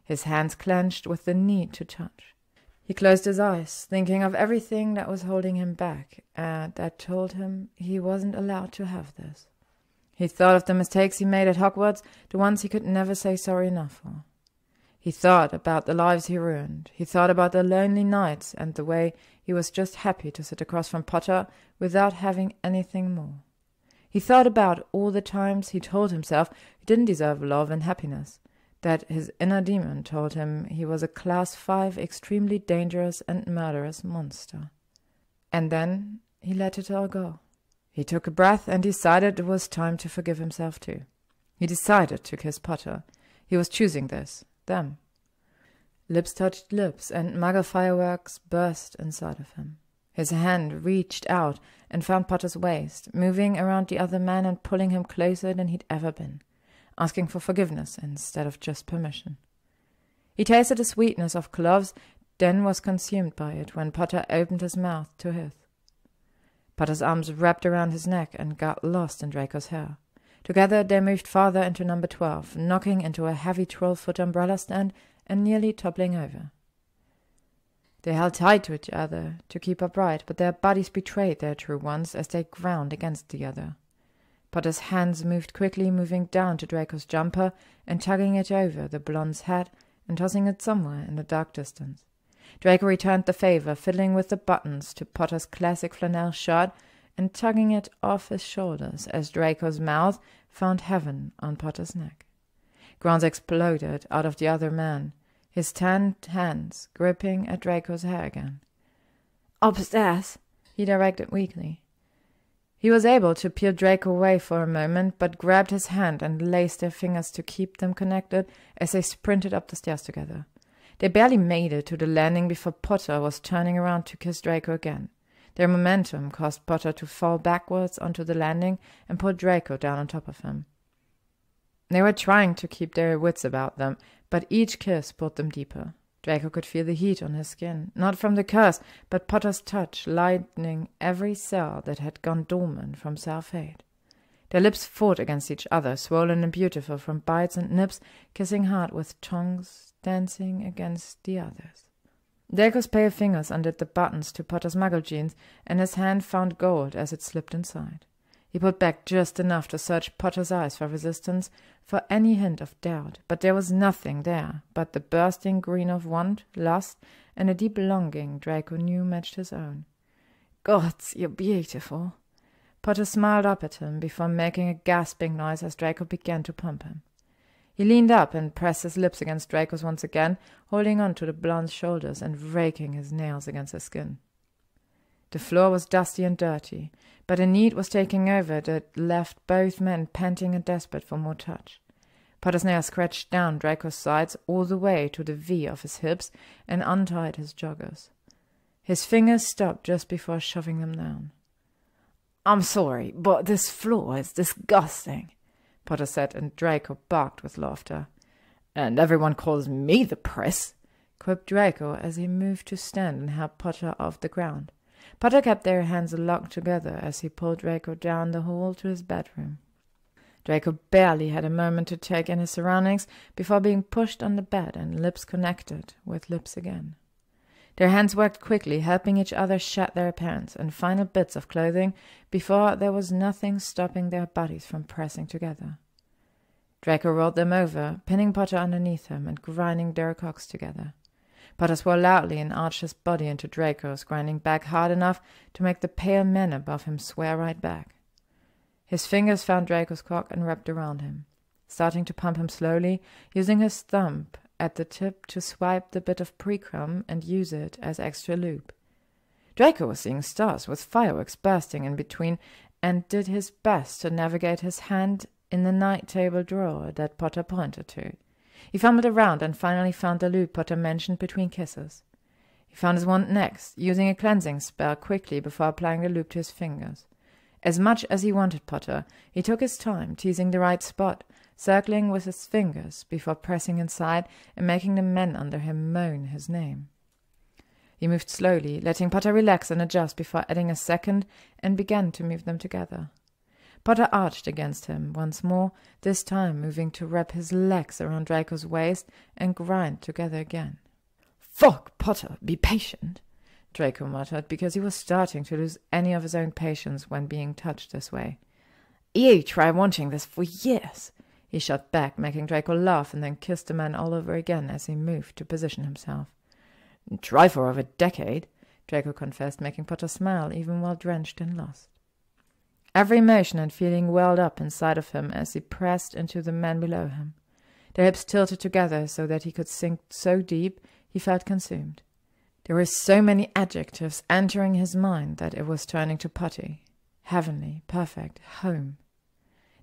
His hands clenched with the need to touch. He closed his eyes, thinking of everything that was holding him back, and that told him he wasn't allowed to have this. He thought of the mistakes he made at Hogwarts, the ones he could never say sorry enough for. He thought about the lives he ruined. He thought about the lonely nights and the way he was just happy to sit across from Potter without having anything more. He thought about all the times he told himself he didn't deserve love and happiness, that his inner demon told him he was a Class 5 extremely dangerous and murderous monster. And then he let it all go. He took a breath and decided it was time to forgive himself too. He decided to kiss Potter. He was choosing this. Them. Lips touched lips, and muggle fireworks burst inside of him. His hand reached out and found Potter's waist, moving around the other man and pulling him closer than he'd ever been, asking for forgiveness instead of just permission. He tasted the sweetness of cloves, then was consumed by it when Potter opened his mouth to his. Potter's arms wrapped around his neck and got lost in Draco's hair. Together they moved farther into number 12, knocking into a heavy 12-foot umbrella stand and nearly toppling over. They held tight to each other to keep upright, but their bodies betrayed their true ones as they ground against the other. Potter's hands moved quickly, moving down to Draco's jumper and tugging it over the blonde's head and tossing it somewhere in the dark distance. Draco returned the favor, fiddling with the buttons to Potter's classic flannel shirt and tugging it off his shoulders as Draco's mouth found heaven on Potter's neck. Groans exploded out of the other man, his tanned hands gripping at Draco's hair again. "Upstairs," he directed weakly. He was able to peel Draco away for a moment, but grabbed his hand and laced their fingers to keep them connected as they sprinted up the stairs together. They barely made it to the landing before Potter was turning around to kiss Draco again. Their momentum caused Potter to fall backwards onto the landing and pull Draco down on top of him. They were trying to keep their wits about them, but each kiss pulled them deeper. Draco could feel the heat on his skin, not from the curse, but Potter's touch lightening every cell that had gone dormant from self-hate. Their lips fought against each other, swollen and beautiful from bites and nips, kissing hard with tongues dancing against the others. Draco's pale fingers undid the buttons to Potter's muggle jeans, and his hand found gold as it slipped inside. He pulled back just enough to search Potter's eyes for resistance, for any hint of doubt, but there was nothing there but the bursting green of want, lust, and a deep longing Draco knew matched his own. "Gods, you're beautiful." Potter smiled up at him before making a gasping noise as Draco began to pump him. He leaned up and pressed his lips against Draco's once again, holding on to the blonde's shoulders and raking his nails against his skin. The floor was dusty and dirty, but a need was taking over that left both men panting and desperate for more touch. Potter's nails scratched down Draco's sides all the way to the V of his hips and untied his joggers. His fingers stopped just before shoving them down. "I'm sorry, but this floor is disgusting," Potter said, and Draco barked with laughter. "And everyone calls me the press," quipped Draco as he moved to stand and help Potter off the ground. Potter kept their hands locked together as he pulled Draco down the hall to his bedroom. Draco barely had a moment to take in his surroundings before being pushed on the bed and lips connected with lips again. Their hands worked quickly, helping each other shed their pants and final bits of clothing before there was nothing stopping their bodies from pressing together. Draco rolled them over, pinning Potter underneath him and grinding their cocks together. Potter swore loudly and arched his body into Draco's, grinding back hard enough to make the pale men above him swear right back. His fingers found Draco's cock and wrapped around him, starting to pump him slowly, using his thumb at the tip to swipe the bit of pre-cum and use it as extra lube. Draco was seeing stars with fireworks bursting in between and did his best to navigate his hand in the night table drawer that Potter pointed to. He fumbled around and finally found the lube Potter mentioned between kisses. He found his wand next, using a cleansing spell quickly before applying the lube to his fingers. As much as he wanted Potter, he took his time, teasing the right spot, circling with his fingers before pressing inside and making the men under him moan his name. He moved slowly, letting Potter relax and adjust before adding a second, and began to move them together. Potter arched against him once more, this time moving to wrap his legs around Draco's waist and grind together again. "Fuck, Potter, be patient," Draco muttered, because he was starting to lose any of his own patience when being touched this way. "You try wanting this for years," he shot back, making Draco laugh and then kissed the man all over again as he moved to position himself. "Try for over a decade," Draco confessed, making Potter smile even while drenched in lust. Every emotion and feeling welled up inside of him as he pressed into the man below him. Their hips tilted together so that he could sink so deep he felt consumed. There were so many adjectives entering his mind that it was turning to putty. Heavenly, perfect, home.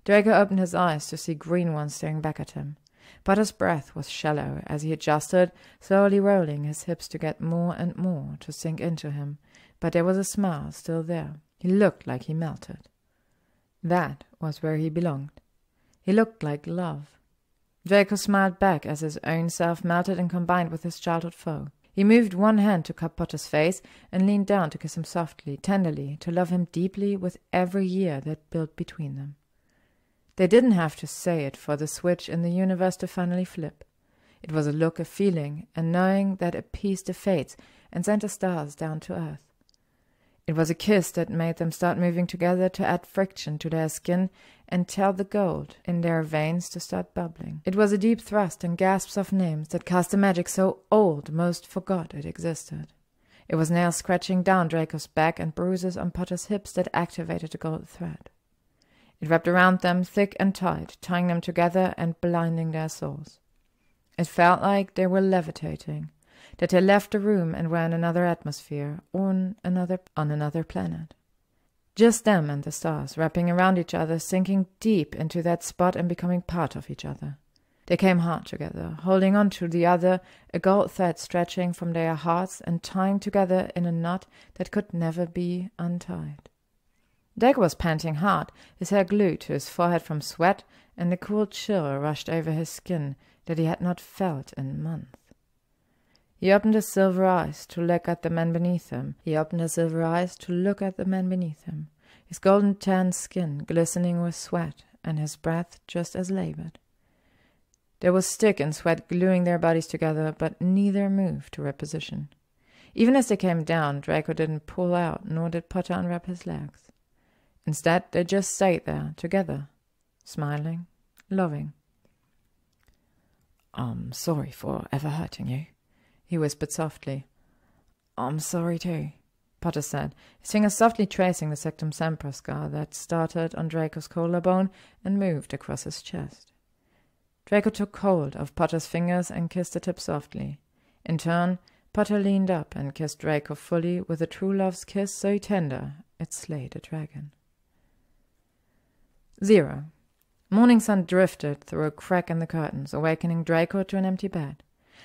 Draco opened his eyes to see green ones staring back at him. Potter's breath was shallow as he adjusted, slowly rolling his hips to get more and more to sink into him, but there was a smile still there. He looked like he melted. That was where he belonged. He looked like love. Draco smiled back as his own self melted and combined with his childhood foe. He moved one hand to cup Potter's face and leaned down to kiss him softly, tenderly, to love him deeply with every year that built between them. They didn't have to say it for the switch in the universe to finally flip. It was a look of feeling and knowing that appeased the fates and sent the stars down to earth. It was a kiss that made them start moving together to add friction to their skin and tell the gold in their veins to start bubbling. It was a deep thrust and gasps of names that cast a magic so old most forgot it existed. It was nails scratching down Draco's back and bruises on Potter's hips that activated the gold thread. It wrapped around them thick and tight, tying them together and blinding their souls. It felt like they were levitating, that they left the room and were in another atmosphere, on another planet. Just them and the stars, wrapping around each other, sinking deep into that spot and becoming part of each other. They came hard together, holding on to the other, a gold thread stretching from their hearts and tying together in a knot that could never be untied. Draco was panting hard, his hair glued to his forehead from sweat, and a cool chill rushed over his skin that he had not felt in months. He opened his silver eyes to look at the man beneath him. His golden tanned skin glistening with sweat, and his breath just as labored. There was stick and sweat gluing their bodies together, but neither moved to reposition. Even as they came down, Draco didn't pull out, nor did Potter unwrap his legs. Instead, they just stayed there, together, smiling, loving. "I'm sorry for ever hurting you," he whispered softly. "I'm sorry too," Potter said, his fingers softly tracing the Sectum Sempra scar that started on Draco's collarbone and moved across his chest. Draco took hold of Potter's fingers and kissed the tip softly. In turn, Potter leaned up and kissed Draco fully with a true love's kiss so tender it slayed a dragon. 0. Morning sun drifted through a crack in the curtains, awakening Draco to an empty bed.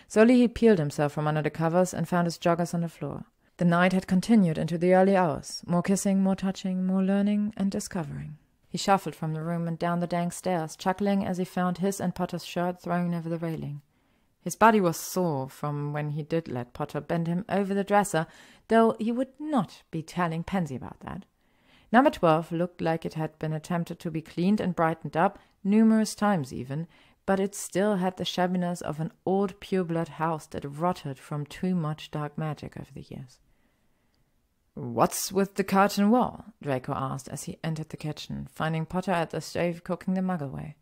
Slowly he peeled himself from under the covers and found his joggers on the floor. The night had continued into the early hours, more kissing, more touching, more learning and discovering. He shuffled from the room and down the dank stairs, chuckling as he found his and Potter's shirt thrown over the railing. His body was sore from when he did let Potter bend him over the dresser, though he would not be telling Pansy about that. Number 12 looked like it had been attempted to be cleaned and brightened up, numerous times even, but it still had the shabbiness of an old pureblood house that rotted from too much dark magic over the years. "What's with the curtain wall?" Draco asked as he entered the kitchen, finding Potter at the stove cooking the mug away.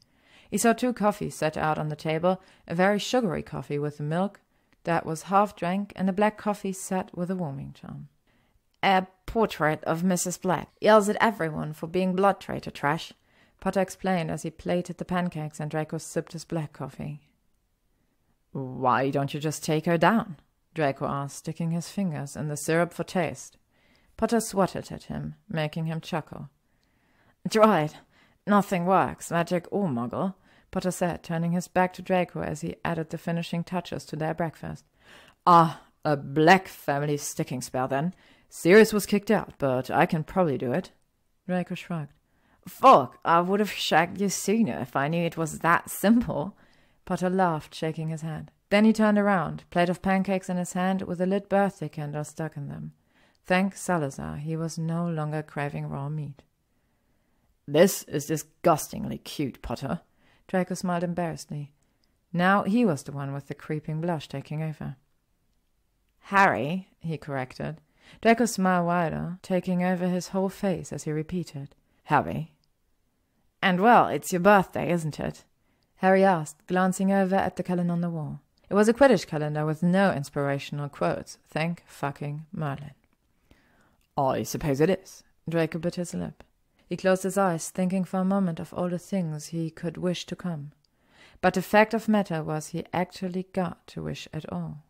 He saw 2 coffees set out on the table, a very sugary coffee with milk that was half drank, and a black coffee set with a warming charm. "A portrait of Mrs. Black. Yells at everyone for being blood traitor trash," Potter explained as he plated the pancakes and Draco sipped his black coffee. "Why don't you just take her down?" Draco asked, sticking his fingers in the syrup for taste. Potter swatted at him, making him chuckle. "Tried. Nothing works, magic or muggle," Potter said, turning his back to Draco as he added the finishing touches to their breakfast. "Ah, a black family sticking spell then. Sirius was kicked out, but I can probably do it." Draco shrugged. "Fuck, I would have shagged you sooner if I knew it was that simple." Potter laughed, shaking his head. Then he turned around, plate of pancakes in his hand with a lit birthday candle stuck in them. Thank Salazar, he was no longer craving raw meat. "This is disgustingly cute, Potter." Draco smiled embarrassedly. Now he was the one with the creeping blush taking over. "Harry," he corrected. Draco's smile wider, taking over his whole face as he repeated, "Harry." "And well, it's your birthday, isn't it?" Harry asked, glancing over at the calendar on the wall. It was a Quidditch calendar with no inspirational quotes. Thank fucking Merlin. "I suppose it is." Draco bit his lip. He closed his eyes, thinking for a moment of all the things he could wish to come. But the fact of matter was he actually got to wish at all.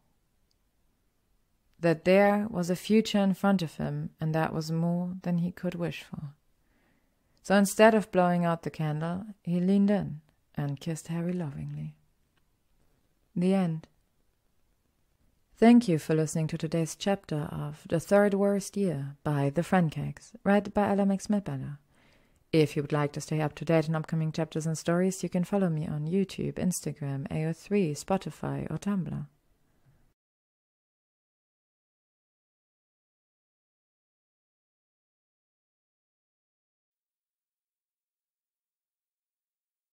That there was a future in front of him, and that was more than he could wish for. So instead of blowing out the candle, he leaned in and kissed Harry lovingly. The end. Thank you for listening to today's chapter of The Third Worst Year by TheFrancakes, read by Ella McSmithbeller. If you would like to stay up to date on upcoming chapters and stories, you can follow me on YouTube, Instagram, AO3, Spotify, or Tumblr.